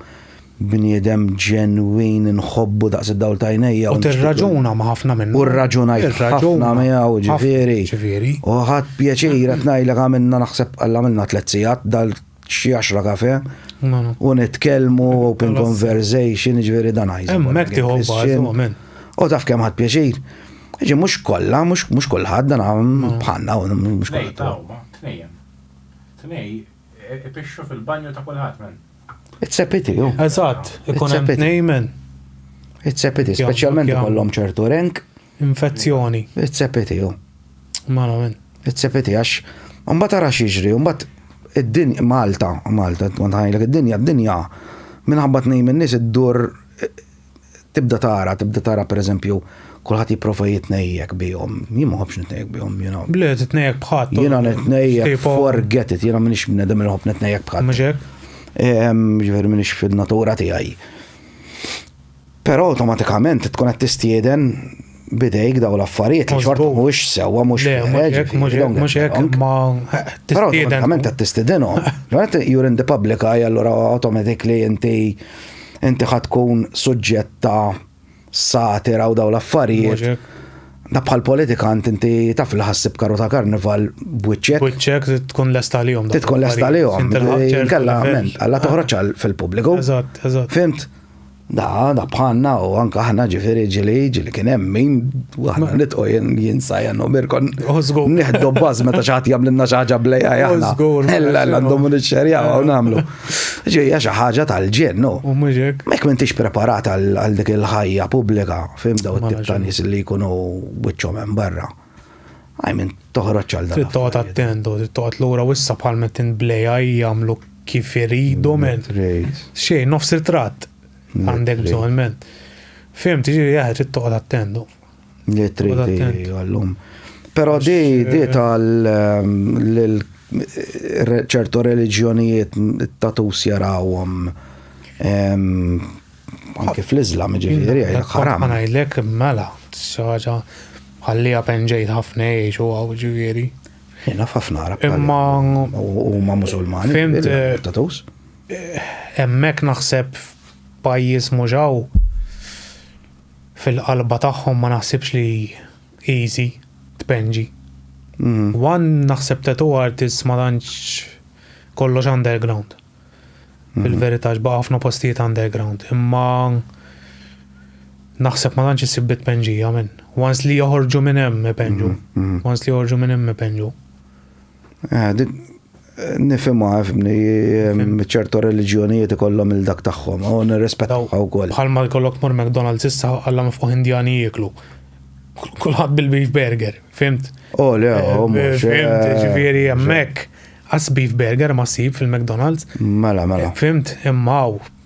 bniedem ġenwin inħobbu daqs id-dawl ta' għajnejja. U tirraġuna ma' ħafna minnu. U rraġunajt ħafna miegħu ġifieri. U ħadd pjaċir qed ngħidlek għamilna naħseb għamilna 3 sigħat dal xi 10 kafe. U nitkellmu open conversation ġifieri dan ħajż. Hemmhekk tieħu bażu. U taf kemm ħadd pjaċir. Ġi mux kolla, mux kollħad, dan bħanna, mux kolla. Tnej, ipixxu fil-banju ta' kollħad, men. It's a pity, jo. Eżatt, ikun hemm tnej, men. It's a pity, speċjalment ikollhom ċertu rank. Infezzjoni. It's a pity, jo. Mala, men. It's a pity, għax, mbagħad tara xiġri, mbagħad id-dinja, Malta, għandħajlek id-dinja, minħabba tnej minn nies id-dur tibda tara per eżempju, kulħadd jipprova jitnejjek bihom. Jien ma ħobbx nitnejjek bihom, you know. Ble titnejjek bħadd. Jiena nitnejjek forget it, jiena m'iniex bnedem li ħobb nitnejjek bħadd. Mhux hekk? Ġifieri m'iniex fil-natura tiegħi. Però awtomatikament tkun qed tistieden bidejk daw l-affarijiet li xorta mhuwiex sewwa mhux mhux hekk ma però automatikament qed tistidinhom. You're in the public eye, allura automatically inti ħadd tkun suġġett ta' satira u daw l-affarijiet. Da bħal politikant inti taf li ħassib karu ta' karnival bwiċċek. Bwiċċek tkun lesta lihom. Tkun lesta lihom. Inkella alla toħroġ fil-pubbliku. Eżatt. Fimt? Da bħanna u anka ħana ġifiri ġili kien hemm min waħna nitqu jinsajja numir kon nieħdu baż meta xi jagħmlilna xi ħaġa blejja aħna. Ella għandhom nixxerjaw u nagħmlu. Ġejja xi ħaġa tal-ġien, no. Mek m'intix preparat għal dik il-ħajja pubblika, fim daw it-tip ta' nies li jkunu wiċċhom hemm barra. Minn toħroġ għal dan. Trid toqgħod attendu, trid toqgħod lura wissa bħal meta blejja jagħmlu kif iridu men. Xejn nofs ritratt. Għandek bżonn men. Fim tiġi trid toqgħod attendu. Li trid għallum. Però di tal ċertu reliġjonijiet tatus jarawhom anke fl-Iżlam ġifieri ħaram. Ma ngħidlek mela xi ħaġa ħallija penġejt ħafna jgħix u ġifieri. Jiena ħafna Arab. Imma huma Musulmani. Fimt tatus. Hemmhekk naħseb pajjiż muġaw fil-qalba tagħhom ma naħsibx li easy tpenġi. One naħseb tattoo artist ma tantx kollox underground. Fil-verità x'baqa' ħafna postijiet underground. Imma naħseb ma tantx isib tpenġija minn. Once li joħorġu minn hemm ipenġu. Once li joħorġu minn hemm ipenġu. Nifhimha ċertu reliġjonijiet ikollhom il-dak tagħhom u nirrispettawha wkoll. Bħalma jkollok mur McDonald's issa alla mifquh Indjani jieklu. Kulħadd bil-beef burger, fimt? Le, mhux. Fimt, ġifieri hemmhekk għas beef burger ma ssib fil-McDonald's. Mela. Fimt, imma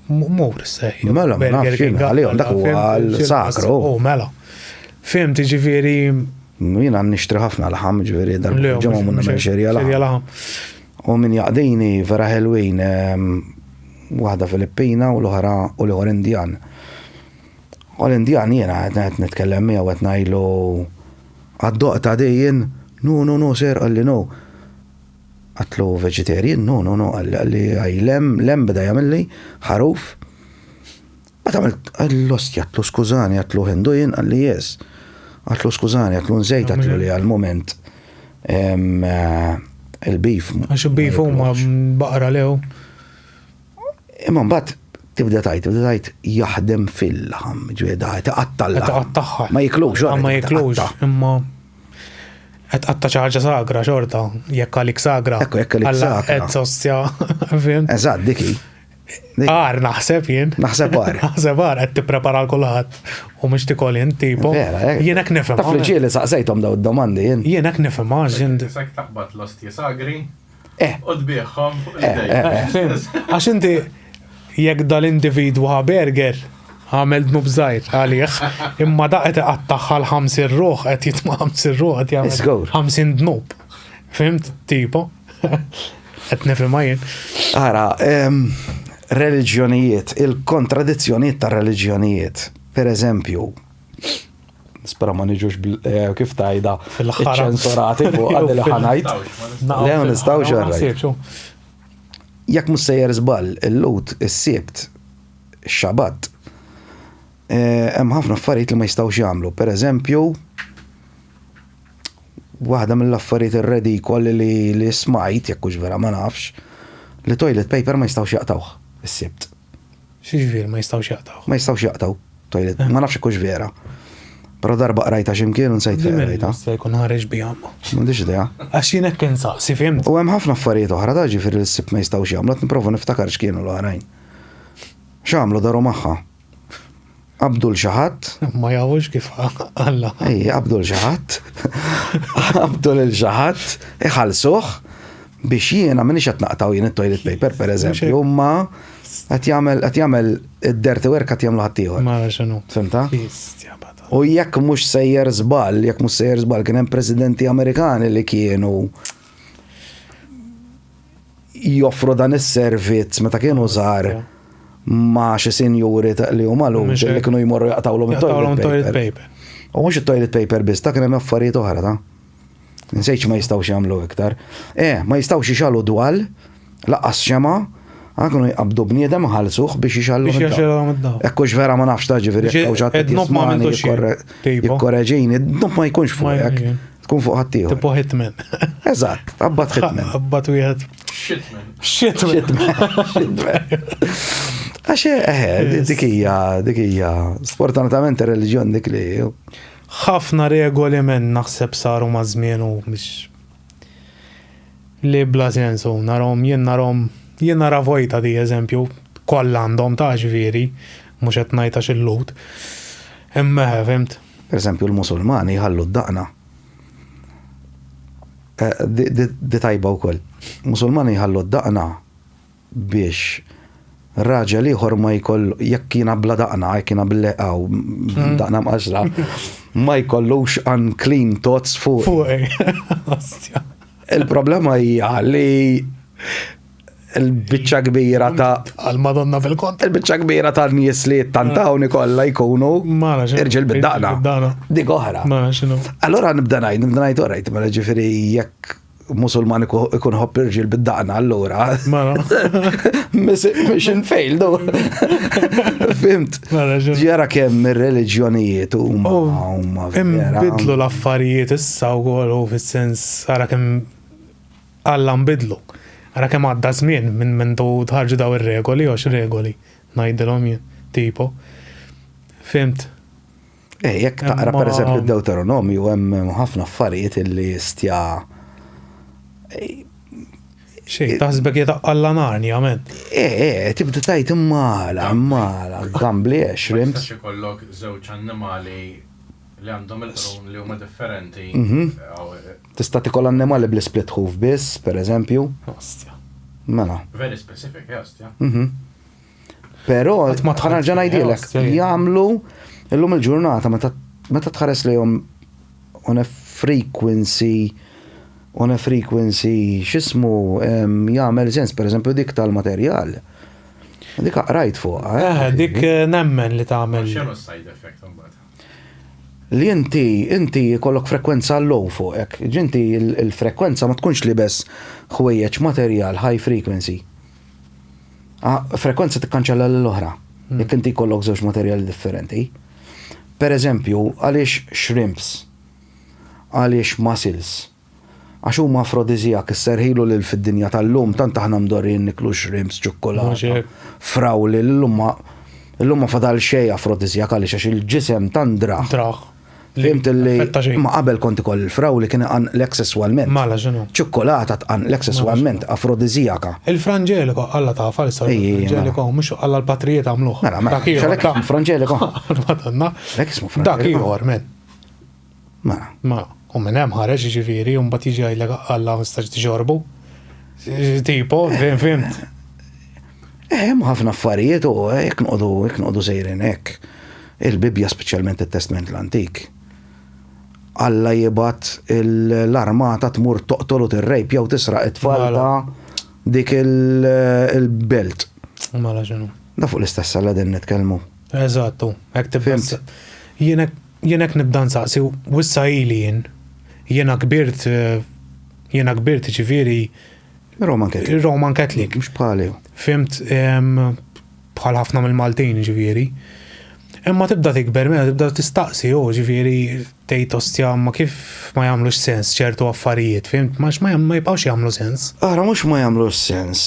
mur issa. Mela, ma nafx għalihom dak huwa l-sakru. Mela. Fimt, ġifieri. Jiena nixtri ħafna laħam ġifieri dal-ġimgħa munna xerja laħam. U min jaqdini vera ħelwin waħda Filippina u l-oħra Indjan. U l-Indjan jiena qed nitkellem miegħu qed ngħidlu għad-doq ta' dejjin, no, sir, għalli no. Għatlu vegetarian, no, għalli lem beda jagħmilli ħaruf. Għat għamilt għall-osti għatlu skużani, għatlu Hindujin, għalli yes. Għatlu skużani, għatlu nżejt, għatlu li għal-moment. Il-beef. Għax il-beef huma baqra lew. Imma mbagħad tibda tajt jaħdem fil-laħam, ġwieda taqattallaħam. Ma jiklux, ma jiklux, imma qed qatta xi ħaġa sagra xorta, jekk għalik sagra. Jekk għalik sagra. Qed sostja, fim? Eżatt, diki. Għar naħseb jien. Naħseb għar qed tipprepara l-kulħadd u mhux tikol jien tipo. Jien hekk nifhem. Taf li ġieli saqsejthom daw id-domandi jien. Jien hekk nifhem għax Sak taqbad l-ostji sagri u tbieħhom fuq għax inti jekk dal-individwa burger għamel dnub żgħir għalih, imma daqet qattaħħal 50 ruħ qed jitma' 50 ruħ qed jagħmel 50 dnub. Fimt tipo? Qed nifhem jien. Ara, reliġjonijiet, il-kontradizzjonijiet ta' reliġjonijiet. Per eżempju, spera ma niġux kif tajda iċ-ċensurati fuq għadil ħanajt. Le nistgħu xarrajt. Jekk mhux sejjer żball il-lut, is-sibt, ix-xabat, hemm ħafna affarijiet li ma jistgħux jagħmlu. Per eżempju, waħda mill-affarijiet ir-redikol li smajt, jekk hux vera ma nafx, li toilet paper ma jistgħux jaqtawh is-sibt. X'jiġifieri ma jistgħux jaqtaw? Ma jistgħux jaqtaw toilet, ma nafx hekk hux vera. Però darba qrajta x'imkien u nsejt fejn qrajta. Se jkun ħareġ biha. M'għandix idea. Għax jien hekk insaqsi fimt. U hemm ħafna affarijiet oħra da ġifieri l-sibt ma jistgħux jagħmlu, qed nipprova niftakar x'kienu l-oħrajn. X'għamlu daru magħha? Abdul xaħat. Ma jawux kif Alla. Abdul xaħat. Abdul il-xaħat. Iħalsuh biex jiena minix qed naqtaw jien it-toilet paper pereżempju, ma qed jagħmel id-dirty work qed jagħmlu ħaddieħor. Ma x'inhu. Fimta? U jekk mhux sejjer żball, kien hemm presidenti Amerikani li kienu joffru dan is-servizz meta kienu żgħar ma' xi sinjuri li huma lum li kienu jmorru jaqtawlhom it-toilet paper. U mhux it-toilet paper biss, ta' kien hemm affarijiet oħra ta'. Nsejx ma jistgħux jagħmlu iktar. Ma jistgħux ixallu dwal, laqqas xema, kienu jqabdu bniedem ħalsuh biex ixallu. Biex jaxilhom id-daw. Ekkux vera ma nafx ta' ġifieri id-nob ma għamiltux jikkorreġini, id-nob ma jkunx fuq hekk. Tkun fuq ħaddieħor. Tipo hitman. Eżatt, abbat hitman. Abbat wieħed. Shitman. Għaxe, dik hija, sfortunatament ir-reliġjon dik li. ħafna regoli men naħseb saru ma' żmien u biex li bla sensu, jien nara Vojta di eżempju, kollha għandhom ta' ġifieri, mhux qed ngħid għax il-lut. Imma fimt. Per eżempju l-Musulmani ħallu d-daqna. Di tajba wkoll. Musulmani ħallu d-daqna biex raġel ieħor ma jkollu jekk jiena bla daqna, jekk jiena bil-leqaw, daqna mqaxra, ma jkollux unclean thoughts fuq. Il-problema hija li il-biċċa kbira ta' għal-Madonna fil-kont. Il-biċċa kbira ta' nies li tantawni kollha jkunu irġiel bid-daqna. Dik oħra. Allora nibda ngħid orajt mela ġifieri jekk Musulman ikun ħobb irġiel bid-daqna allura. Mission failed. Fimt. Ġara kemm ir-reliġjonijiet huma vera. Bidlu l-affarijiet issa wkoll u fis-sens ara kemm Alla nbidlu. Ara kemm għadda żmien minn tħarġu daw ir-regoli għax regoli ngħidilhom jien tipo. Fimt. Jekk taqra pereżempju d-Deuteronomju hemm ħafna affarijiet illi jistja xej, taħsbek jitaqqalla narni, għamen. Tibda tajt immala, gambli, shrimps. Tistax ikollok żewġ annimali li għandhom il-qrun li huma differenti. Tista' tikoll annimali bl-split hoof biss, per eżempju. Ostja. Mela. Very specific, ostja. Però ħarġa ngħidilek, jagħmlu illum il-ġurnata meta tħares lejhom on a frequency x'ismu jagħmel sens, pereżempju dik tal-materjal. Dik qrajt fuq. Dik nemmen li tagħmel. X'inhu side effect imbagħad? Li inti jkollok frekwenza low fuqek. Ġinti il-frekwenza ma tkunx li bess ħwejjeġ materjal high frequency. Frekwenza tikkanċella l-oħra. Jekk inti jkollok żewġ materjali differenti. Per eżempju, għaliex shrimps, għaliex mussels, għax huma afrodizijak isserħilu lil fid-dinja tal-lum tant aħna mdorrin niklu shrimps, ċokkolata, frawli l-lum ma fadal xejn afrodizijak għaliex għax il-ġisem tant draħ. Fimt li ma qabel kont ikoll il-frawli kien għanqlek sesswalment. Mala ġenu. ċokkolata tqanqlek sesswalment afrodizijaka. Il-Franġeliko alla ta' falsa. Il-Franġeliko mhux alla l-patrijiet għamluh. Dak xalek Franġeliko. Dak ismu Franġeliko. Dak ieħor men. Ma. U minn hemm ħareġ ġifieri u mbagħad jiġi għajlek alla mistax tiġorbu. Tipo, fimt. Hemm ħafna affarijiet u jekk noqogħdu sejrin hekk. Il-Bibja speċjalment it-Testament l-Antik. Alla jibat l-armata tmur toqtol u tirrejp jew tisraq it-tfal ta' dik il-belt. Mala ġenu. Da fuq l-istess alla din nitkellmu. Eżattu, hekk tibda. Jienek nibda nsaqsi wissa ili jiena kbirt ġifieri Roman Catholic. Mhux bħali. Fimt bħal ħafna mill-Maltin ġifieri. Imma tibda tikber, tibda tistaqsi, ġifieri tgħid ostja ma kif ma jagħmlux sens ċertu affarijiet, fimt? Ma jibqgħux jagħmlu sens. Ara mhux ma jagħmlux sens.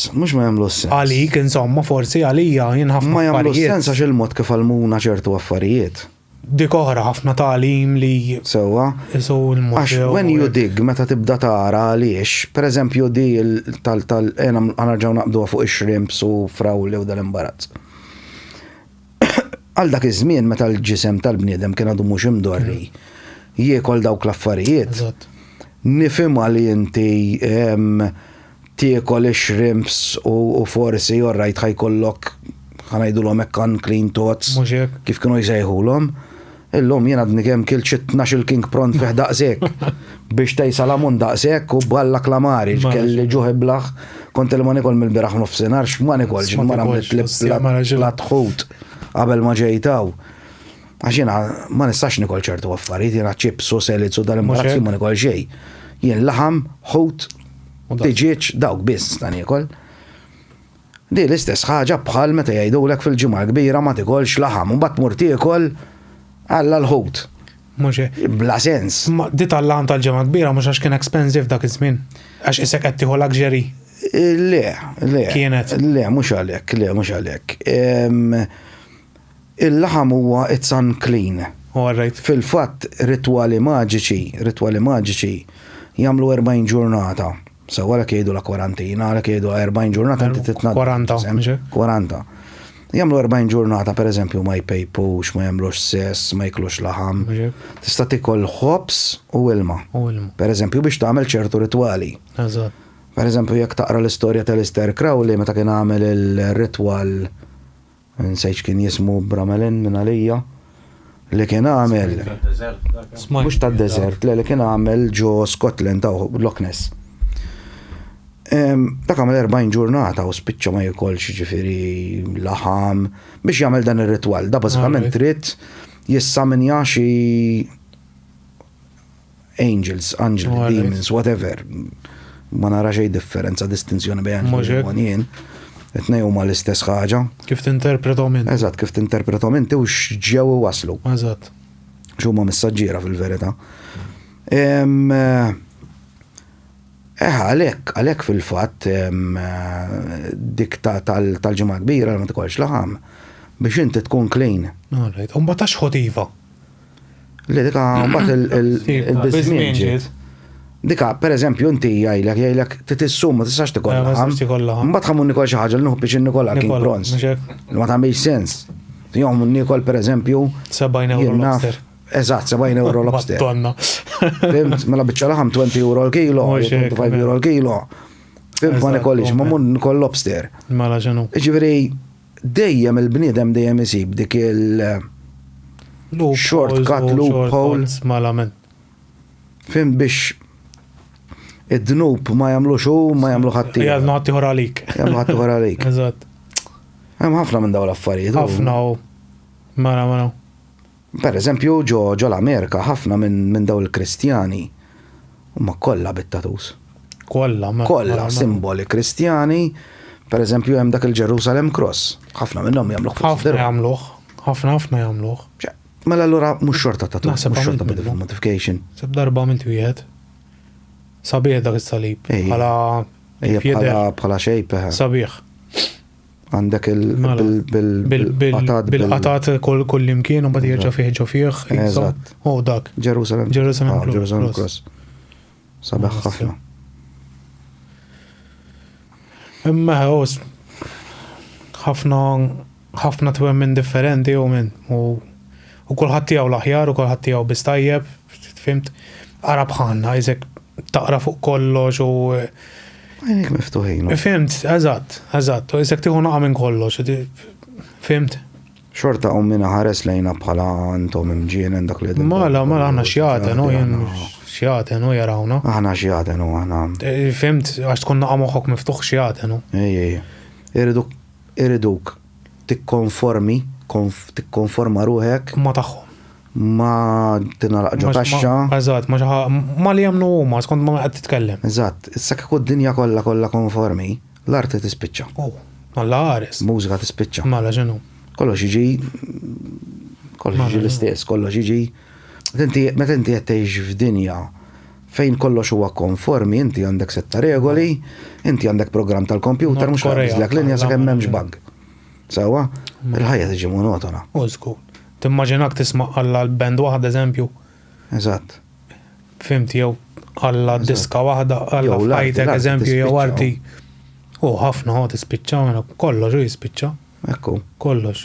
Għalik insomma forsi għalija jien ħafna affarijiet. Ma jagħmlux sens għax il-mod kif għalmuna ċertu affarijiet. Dik oħra ħafna tagħlim li sewwa. Għax when you dig meta tibda tara għaliex, pereżempju di ħanarġgħu naqbduha fuq ix-shrimps u frawli u dal-imbarazz. Għal dak iż-żmien meta l-ġisem tal-bniedem kien għadu mhux imdorri jiekol dawk l-affarijiet. Nifhem li inti tiekol ix-shrimps u forsi orrajt ħajkollok ħanajdulhom hekk unclean thoughts kif kienu jsejħulhom. Illum jien għadni kemm kiel 12 king prawn fih daqshekk biex tej salamun daqshekk u balla klamari kelli ġuħi blaħ kont il ma nikol mill-biraħ nofsinhar x'ma nikolx ma nagħmlet plat ħut qabel ma ġejtaw. Għaxina ma nistax nikol ċertu affarijiet, jiena ċips u selits u dal-imbarazzi ma nikol xej. Jien laħam, ħut, tiġieċ, dawk biss ta' nikol. Di l-istess ħaġa bħal meta jgħidulek fil-ġimgħa kbira ma tikolx laħam u mbagħad mur tiekol alla l-ħut. Mhux Bla sens. di tal-laħam tal-ġimgħa kbira mhux għax kien expensive dak iż-żmien. Għax isek qed tieħu luxury. Le. Kienet. Le, mhux għalhekk. Il-laħam huwa it's unclean. All right. Fil-fatt ritwali maġiċi jagħmlu 40 ġurnata. Sewa għalek jgħidu la kwarantina, għalek jgħidu 40 ġurnata inti titnadda. 40. Jagħmlu 40 ġurnata, per eżempju, ma jpejpux, ma jagħmlux sess, ma jiklux laħam. Tista' tikol ħobs u ilma. Per eżempju biex tagħmel ċertu ritwali. Eżatt. Per eżempju, jekk taqra l-istorja tal-Lister Crowley meta kien għamel il-ritwal nsejx kien jismu Bramelin minn għalija li kien għamel mhux tad-deżert, li kien għamel ġo Scotland taw Loch Ness. Dak għamel 40 ġurnata u spiċċa ma jikolx ġifieri laħam biex jagħmel dan ir-ritwal. Da bażikament trid jissaminja xi angels, demons, whatever. Ma nara xejn differenza, distinzjoni bejn il-demonjien. Etnej huma l-istess ħaġa. Kif tinterpretom inti. Eżatt, kif tinterpretom inti u x'ġew waslu. Eżatt. X'huma messaġġiera fil-verità. Għalhekk fil-fatt dik tal-ġimgħa kbira ma tikolx laħam biex inti tkun clean. All right. U mbagħad tax ħotiva. Li dika mbagħad il-biżmien ġiet. Dika, per eżempju, inti jgħajlek, titissum, ma tistax tikol laħam. Mbagħad ħamun nikol xi ħaġa l-nuħ biex nikol King Prawns. Ma tagħmilx sens. Jom nikol per eżempju 70 euro lobster. Eżatt, 70 euro lobster. Madonna. Fimt, mela biċċa laħam 20 euro l-kilo, 25 euro l-kilo. Fimt ma nikolix, ma mun nikol lobster. Mela ġenu. Ġifieri dejjem il-bniedem dejjem isib dik il-shortcut loophole. Malament. Fimt biex id-dnub ma jagħmlu xu, ma jagħmlu ħadd. Jgħadnu ħadd ieħor għalik. Jagħmlu ħadd ieħor għalik. Eżatt. Hemm ħafna minn dawn l-affarijiet. Ħafna u mara. Per eżempju, ġo l-Amerika ħafna minn dawn il-Kristjani huma kollha bit-tatus. Kollha simboli Kristjani. Per eżempju hemm dak il-Jerusalem Cross. Ħafna minnhom jagħmluh. Ħafna jagħmluh. Mela allura mhux xorta tatus, mhux xorta modification. Seb darba minn wieħed. Sabiħ dak is-salib. Bħala xejp. Sabiħ. Għandek bil-qatat kull imkien u bad jerġa' fih ġo fih. Eżatt. U dak. Jerusalem Cross. Sabiħ ħafna. Imma ħafna twemmin differenti u minn u kulħadd tiegħu l-aħjar u kulħadd tiegħu bistajjeb, fimt, ara bħalna iżek taqra fuq kollox u għajnik miftuħin. Fimt, eżatt, u iżek tieħu naqa' minn kollox, fimt. Xorta minna ħares lejna bħala intom imġien dak li Mala aħna xjaten u jarawna. Aħna xjaten u aħna. Fimt, għax tkun naqa' moħħok miftuħ xjaten u. Iriduk tikkonforma ruħek. Ma tagħhom. Ma tinalaq ġo kaxxa. Eżatt, ma li jemnu huma, skont ma qed titkellem. Eżatt, issa kieku d-dinja kollha konformi, l-arti tispiċċa. Alla ħares. Mużika tispiċċa. Mela ġenu. Kollox jiġi l-istess, kollox jiġi. Meta inti qed tgħix f'dinja fejn kollox huwa konformi, inti għandek setta regoli, inti għandek programm tal-kompjuter mhux ħażlek linja sakemm m'hemmx bug. Sewwa, il-ħajja tiġi monotona. Żgur. Timmaġinak tisma' alla l-band waħda eżempju. Eżatt. Fimti jew alla diska waħda alla fajtek eżempju jew arti. U ħafna ħod tispiċċa kollox u jispiċċa. Ekku. Kollox.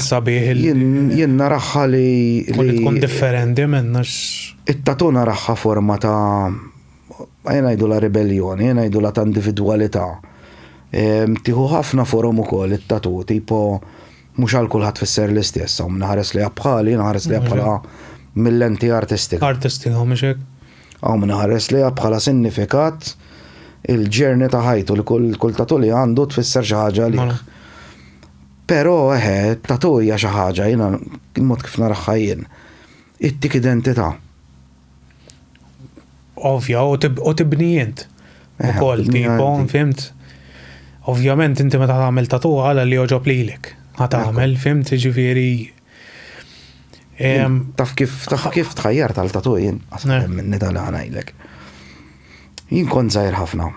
Sabiħ jien naraħħa li tkun differenti minnax. It-tatu naraħħa forma ta' jien ngħidu la ribellioni, jien ngħidu la ta' individwalità. Tieħu ħafna forom ukoll it-tatu tipo mhux għal kulħadd fisser l-istess, hawn naħares li bħali, naħares li bħala mill-lenti artistika. Artistika mhux hekk. Hawn naħares li bħala sinifikat il-ġerni ta' ħajtu li kull tatu li għandu tfisser xi ħaġa li. Pero tatu hija xi ħaġa jiena il-mod kif naraħħa jien. Ittik identità. Ovvja, u tibnijent. U koll, tipo, fimt? Ovvjament, inti meta tagħmel tatu għala li joġob lilek. Għatagħmel, fimt, ġifieri. Taf kif tħajjar tal-tatu jien, għasbem minni tal-ħanajlek. Jien kont zaħir ħafna.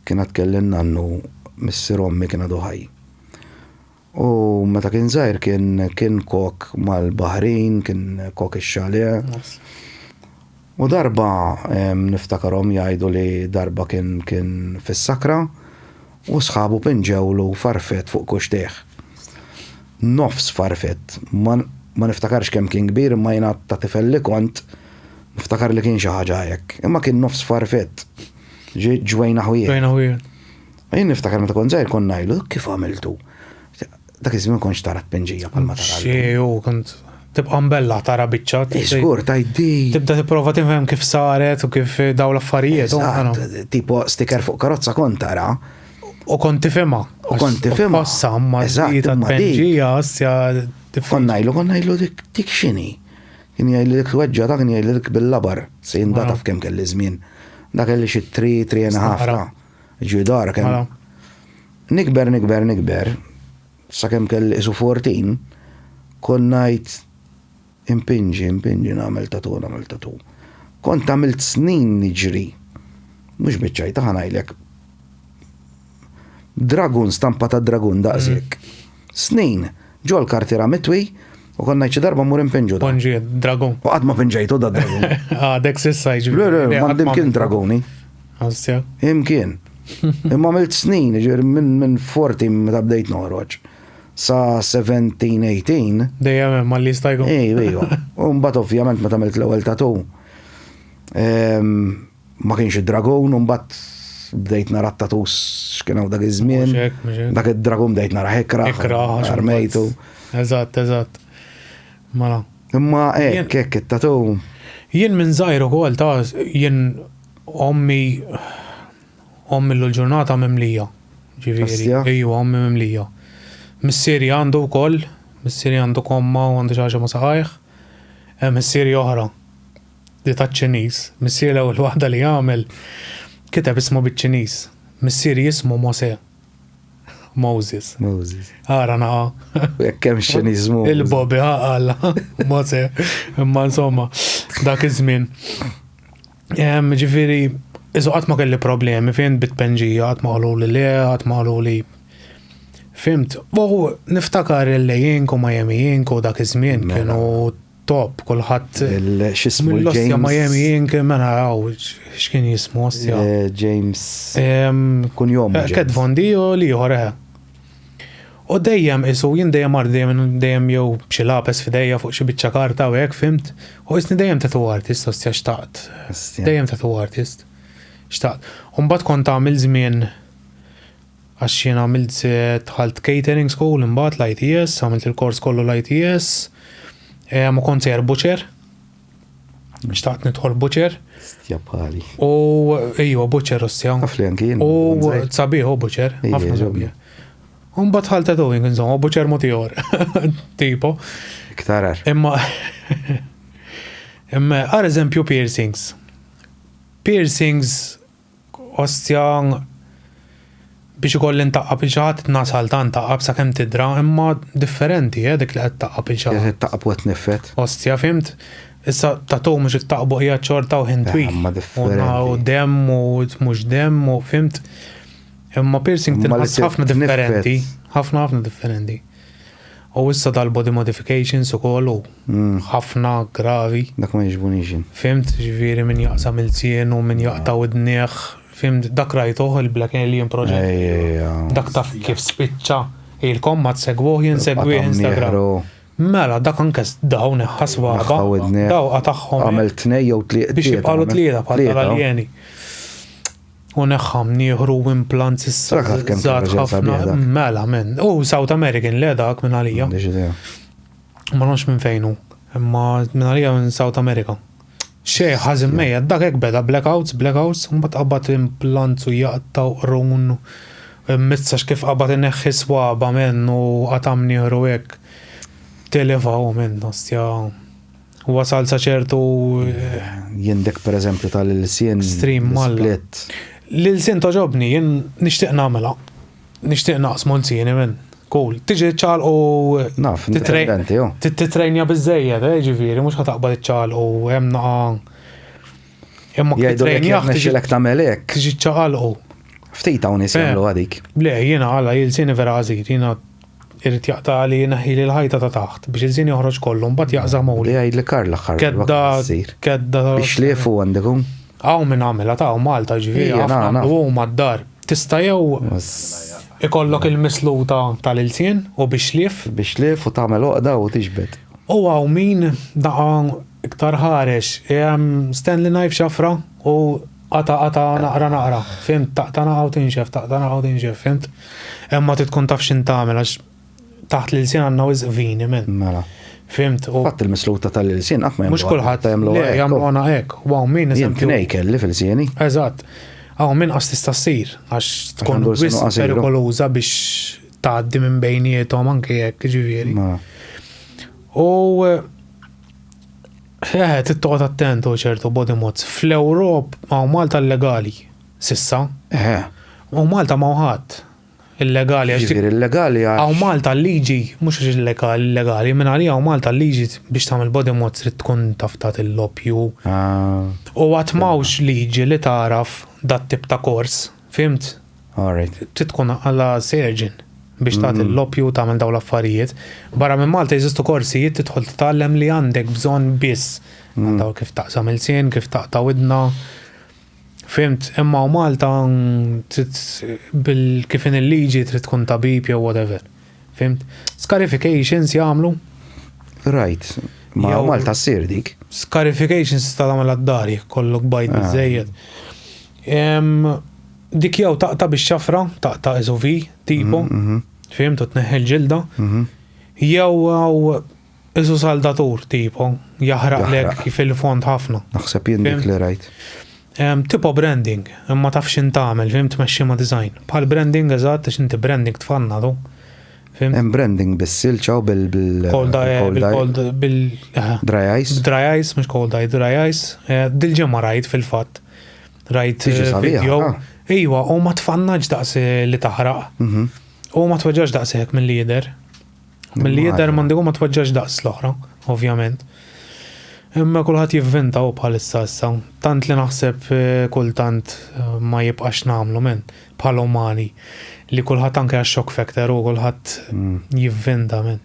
Kiena tkellimna għannu missir ommi kiena duħaj. U meta kien zaħir kien kok mal-Bahrin, kien kok ix-xale. U darba niftakarom jgħidu li darba kien fis-sakra u sħabu pinġewlu farfet fuq kuxteħ. Nofs farfet. Ma niftakarx kemm kien kbir, imma jiena ta' tifel li kont niftakar li kien xi ħaġa hekk. Imma kien nofs farfett. Ġwejna ħwieħ. Ġwejna ħwieħ. Jien niftakar meta kont żgħir kont ngħidu kif għamiltu. Dak iż-żmien kontx tara pinġija bħalma tara. Xejn kont tibqa' mbella tara biċċat. Żgur tajdi. Tibda tipprova tifhem kif saret u kif daw l-affarijiet. Tipo sticker fuq karozza kont tara. U kont tifhimha. U kont tifhimha. Passa ma ta' pinġija assja Konnajlu dik xini. Kien jgħajli dik weġġa ta' kien jgħajli dik bil-labar. Se jindata f'kem kelli żmien. Da kelli xi 3.5. Ġidar kemm. Nikber. Sa kemm kelli isu 14. Konnajt impinġi nagħmel tatu. Kont għamilt snin niġri. Mhux biċċajta ħanajlek. Dragun, stampa ta' dragun daqsik. Snin. Ġol kartira mitwi u konna ċi darba mur impinġu da. Ponġi, dragon. U għadma pinġajtu da dragon. Dek sissa iġi. Mandim kien dragoni. Għastja. Imkien. Imma milt snin, minn 40 meta bdejt noħroġ. Sa 17-18. Dejjem ma li stajgu. Ejwa. U mbagħad ovvjament meta milt l-ewwel tatu. Ma kienx dragon u mbagħad bdejt nara tatus x'kienu dak iż-żmien. Dak id-dragon bdejt nara hekra. Armejtu. Eżatt. Mela. Imma hekk it-tatu. Jien minn żgħir ukoll ta' jien ommi l-ġurnata mimlija. Ġifieri. Ejju ommi mimlija. Missieri għandu wkoll, missieri għandu komma u għandu xi ħaġa ma saħajh. Missieri oħra. Di taċ-Ċiniż. Missieri l-ewwel waħda li jagħmel kiteb ismu biċ-Ċiniż. Missieri jismu Moses. Ara naqa. Jekk hemm x'Ċiniżmu. Il-Bobi ħaqalla Mose. Imma insomma dak iż-żmien. Ġifieri iżu qatt ma kelli problemi fejn bit-penġija, qatt ma qalu li le, qatt ma qalu li fimt. U niftakar il-lejjinku Miami Jinku dak iż-żmien kienu top, kulħadd x'ismu James Miami Jink mena x'kien jismu ostja. James kun jom. Ked Fondi u li ieħor. U dejjem isu jien dejjem jew b'xi lapes f'idejja fuq xi biċċa karta u hekk fimt. U isni dejjem tattoo artist ostja xtaqt. Dejjem tattoo artist. Xtaqt. U mbagħad kont għamil żmien għax jien għamilt dħalt catering school imbagħad l-ITS, għamilt il-kors kollu l-ITS. Ma kont sejjer butcher. Xtaqt nidħol butcher. Stjapali. U butcher ostja. Għafli għankin. U sabiħu butcher. Għafna sabiħu. Mbagħad ħal tattooing insomma, butcher motior. Tipo. Iktarar. Imma għar eżempju piercings. Piercings ostja biex ikoll intaqqab il-ġaħat nasal ta' ntaqqab sa' kem tidra, imma differenti, dik li qed taqqab il-ġaħat. Taqqab wet nifet. Ostja, fimt? Issa tattoo mhux ittaqbu hija ċorta u ħintwi. Imma differenti. U dem u mhux dem u fimt. Imma piercing tilħas ħafna differenti. Ħafna differenti. U issa dal-body modifications ukoll ħafna gravi. Dak ma jiġbunix. Fimt, ġifieri min jaqsam il-sien u min jaqtaw id-dnieħ. Fimt, dak rajtuh il-Black Alien Project. Dak taf kif spiċċa. Il-kom ma tsegwuh jinsegwi Instagram. Mela, dak anke dawn ħaswaba. Daw qataħħom. Għamel tnej jew tlieta. Biex jibqalu tlieta bħal tal-aljeni. U neħħam nieħru implants issa. ħafna. Mela, men. South American le dak minn għalija. Ma nafx minn fejnu. Imma minn għalija minn South America. Xej ħażin mejja, dak hekk beda blackouts, un bat qabad implants u jaqtaw run. Mizzax kif qabad inneħħi swaba menn u qatam nieħru hekk telefaw menn ostja. Wasal sa ċertu Jindek per eżempju tal-sien Stream malla. split. l-sin toġobni, jien nixtieq nagħmilha. Nixtieq naqsmu l-sieni minn. Cool. Tiġi ċalqu Naf, indipendenti, jo. titrejnja biżejjed, ġifieri, mhux ħataqbad iċċalqu hemm naqa' imma Jgħidu lek titrejnjaħ jgħamnexxilek tagħmel hekk. tiġi ċalqu. Ftit hawn nies jagħmlu għadik. Le, jiena għala il-sieni vera għażir, jiena irrid jaqta' li naħili l-ħajta ta' taħt biex il-sieni joħroġ kollu mbagħad jaqżamu Li jgħid li Karl aħħar. kedda Biex liefu għandekum. Għaw minn għamela ta' Malta ġifieri Ija, ħafna naf. u mad-dar. Tista' jew ikollok il-misluta tal-ilsien u biex lief Biex liefu tagħmel oqda u tiġbed. u għaw min daqa iktar ħarex Stanley knife xafra u għata naqra fimt taqta naqaw tinxef fimt imma titkun taf xin tagħmel għax taħt l-ilsien għandna wisq vini minn Mela. fimt u Fatt il-misluta tal-sien qatt ma mhux kulħadd jagħmlu le jagħmlu għana hekk u għaw min Jien eżempju tnej kelli fil-sieni. eżatt għaw min qas tista' ssir għax tkun għandu l-senu wisq qasiru. perikoluża biex tgħaddi minn bejniethom anke hekk ġifieri. Mela. U tittoqgħod attent u ċertu body mods. Fl-Ewrop għaw Malta legali sissa. U Malta ma ħadd illegali għax Ġifieri illegali għaw Malta l-liġi mhux illegali minn għalija għaw Malta l-liġi biex tagħmel body mods trid tkun taftat il-lopju. U għat mawx liġi li taraf dat tip ta' kors, fimt? Alright. Trid tkun għalla surgeon biex tagħti l-lopju tagħmel dawn l-affarijiet. Barra minn Malta jeżistu korsijiet tidħol titgħallem li għandek bżonn biss. Daw kif taqsam il-sien, kif taqta' widna. Fimt, imma u Malta kif in il-liġi trid tkun tabib jew whatever. Fimt? Scarifications jagħmlu. Right. Ma Jew- Malta ssir dik. Scarifications tal-għamel għad-dari, kollok bajt biżejjed. Dik jew taqta bix-xafra, taqta SUV, tipo, fimt, u tneħħel ġilda, jew għaw isu saldatur, tipo, jaħraq lek Jaħraq. fil-fond ħafna. Naħseb jien dik Fimt? li rajt. Tipo branding, imma tafx intamel, fimt, meċċi ma design. Bħal branding eżatt, għax inti branding tfanna tu. Fimt? Hemm branding bis-silċa u Cold eye, dry ice. dry ice, mux cold eye, dry ice. Dil-ġemma rajt fil-fat. Rajt Tiġi sabiħa, video. ah. Ejwa, u ma tfannaġ daqs li taħraq. U ma tweġġaġ daqs hekk mill-lider. Mill-lider mandigu ma tweġġaġ daqs l-oħra, ovvjament. Imma kulħadd jivventa u bħalissa issa. Tant li naħseb kultant ma jibqax nagħmlu minn bħal umani li kulħadd anke għax-shock factor u kulħadd jivventa minn.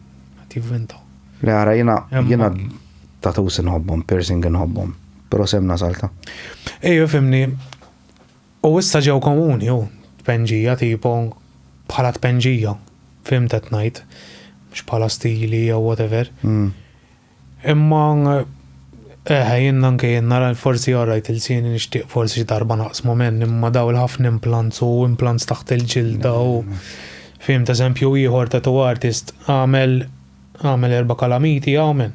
Jivventa. Le għara Imma- jena tatus nħobbom, piercing nħobbom. Pero semna salta. Ejju fimni, u issa ġew komuni u tpenġija tipo bħala tpenġija, fimtet ngħid, mhux bħala stili jew whatever. Imma jien anke jien nara forsi jarrajt il-sieni nixtieq forsi xi darba naqsmu minn imma daw il-ħafna implants u implants taħt il-ġilda u fimt eżempju ieħor tattoo artist għamel 4 kalamiti għamen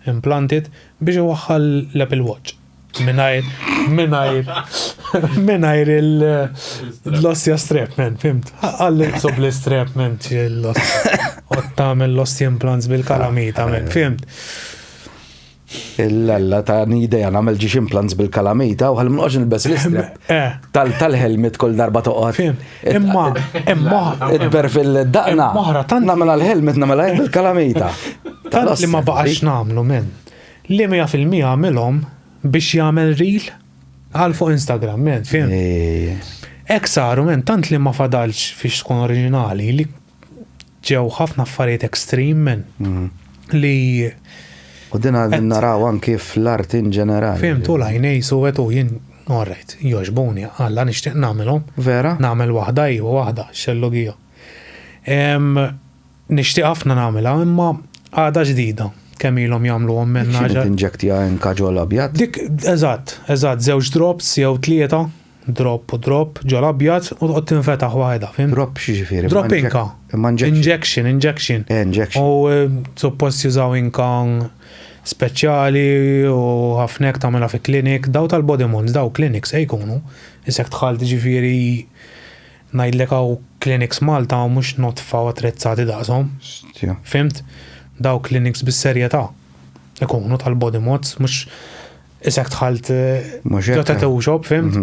implanted biex iwaħħal l-Apple Watch. Minajr l-ossja strap men, fimt? Għalli sob l-strap men l-ossja. U tamel l-ossja implants bil-kalamita men, fimt? Il-lalla ta' nideja namel ġiex implants bil-kalamita u għal-mnuqġ nil-bess l-istrep. Tal-helmet kol darba toqgħod. Fimt? Imma Idber fil-daqna. Moħra, tant- Namel għal-helmet namel għaj bil-kalamita. tant li ma baqax namlu men. Li 100% għamilhom biex jagħmel reel għal fuq Instagram men, fimt? Ek saru men, tant li ma fadalx fiex tkun oriġinali li ġew ħafna affarijiet extreme men li U dina naraw anki fl-art in ġenerali. fim tu lajnej su għetu jien orrejt, joġbuni, għalla nishtiq namilom, Vera? namel wahda ju wahda, xellogija. Nishtiq ħafna namela, imma għada ġdida, kemm ilhom jagħmlu men Xini naġa. tinġektija kaġol abjad? Dik, eżatt, żewġ drops jew 3, drop u drop, ġol abjad u tqgħod tinfetaħ waħda, fim? Drop xieġifiri. Drop inka. Injection. Injection. Injection. U suppost jużaw inka speċjali u ħafnek tagħmilha fi klinik, daw tal-body mods, daw clinics jkunu, isek tħall ġifieri Ngħidlek hawn clinics Malta mhux notfa u attrezzati daqshom. Tja. Fimt? Daw clinics bis-serjetà. Ikunu tal-body mods, mhux isek tħalt Mhux hekk. tattoo shop, fimt?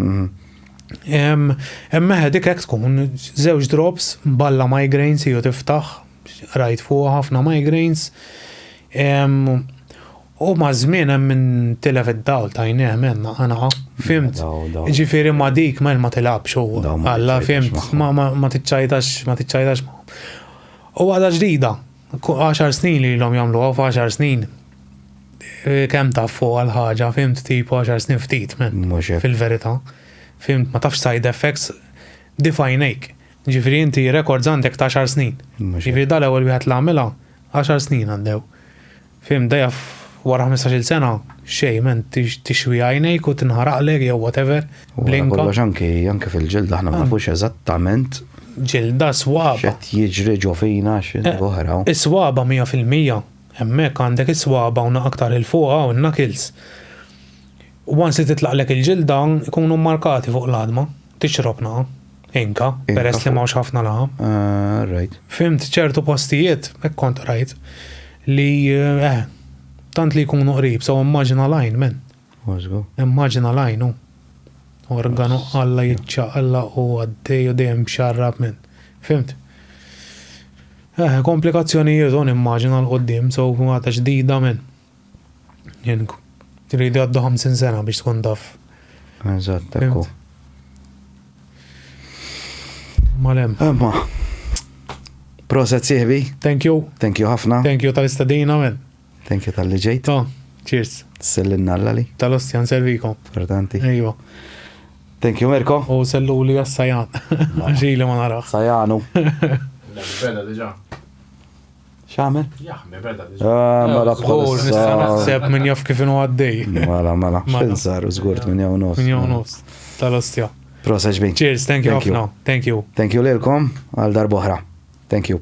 Emma dik hekk tkun żewġ drops balla migraines jew tiftaħ, rajt fuq ħafna migraines. U ma' żmien hemm min tilef id-dawl tajneh menna anaqa, fimt? Daw. Ġifieri ma' dik ma tilabx u Daw ma alla tiċċajtax fimt, ma tiċċajtax. U għada ġdida, 10 snin li l-om jagħmluha f'10 snin. Kemm taf fuq għal-ħaġa, fimt, tipu 10 snin ftit men, Mhux hekk. fil-verità. Fimt, ma tafx side effects definejk. Ġifieri inti records għandek ta' 10 snin. Mhux Ġifieri dal-ewwel wieħed l-għamilha 10 snin għandew. Fimt, dejja wara 15-il sena xejn men tixwi għajnejk u tinħaraqlek jew whatever. Blinka. Kollox anke fil-ġilda aħna ma nafux eżattament Ġilda swaba. x'qed jiġri ġo fina oħra. Is-swaba 100%. Hemmhekk għandek is-swaba u aktar il-fuqa u n-knuckles. Once li titlaqlek il-ġilda ikunu markati fuq l-adma, tixrobna, inka, peress li fuq. mawx ħafna laħam. Right. Fimt ċertu postijiet, hekk kont rajt, li tant li jkunu qrib, so immaġina lajn men. Użgu. Immaġina lajn u. Organu alla jitċaqalla u għaddej u dejjem xarrab men. Fimt? Komplikazzjonijiet un immaġina l-qoddim, so għata ġdida men. Jen tridi għaddu 50 sena biex tkun taf. Eżatt, ekku. Malem. Emma, proset sieħbi, Thank you. thank you ħafna, Thank you tal-istadina men. thank you tal-li ġejt, Ta, cheers. sellinna l-għali, Tal-ostjan servikom. importanti. Ejwa. Thank you Mirko, U sellu li għassajan. Ġili ma narax. sajanu. Beda diġa. Xamel? Jaħmi beda diġa. Mela Zgur, nista bħalissa. naħseb minn jaf kif inu għaddej. Mela, Mela. xinsaru zgurt minn jew nos. Minn jew nofs. Tal-ostja. Proset ġbin. Cheers, thank you Thank you. ħafna. Thank you. Thank you lilkom għal darboħra. Thank you.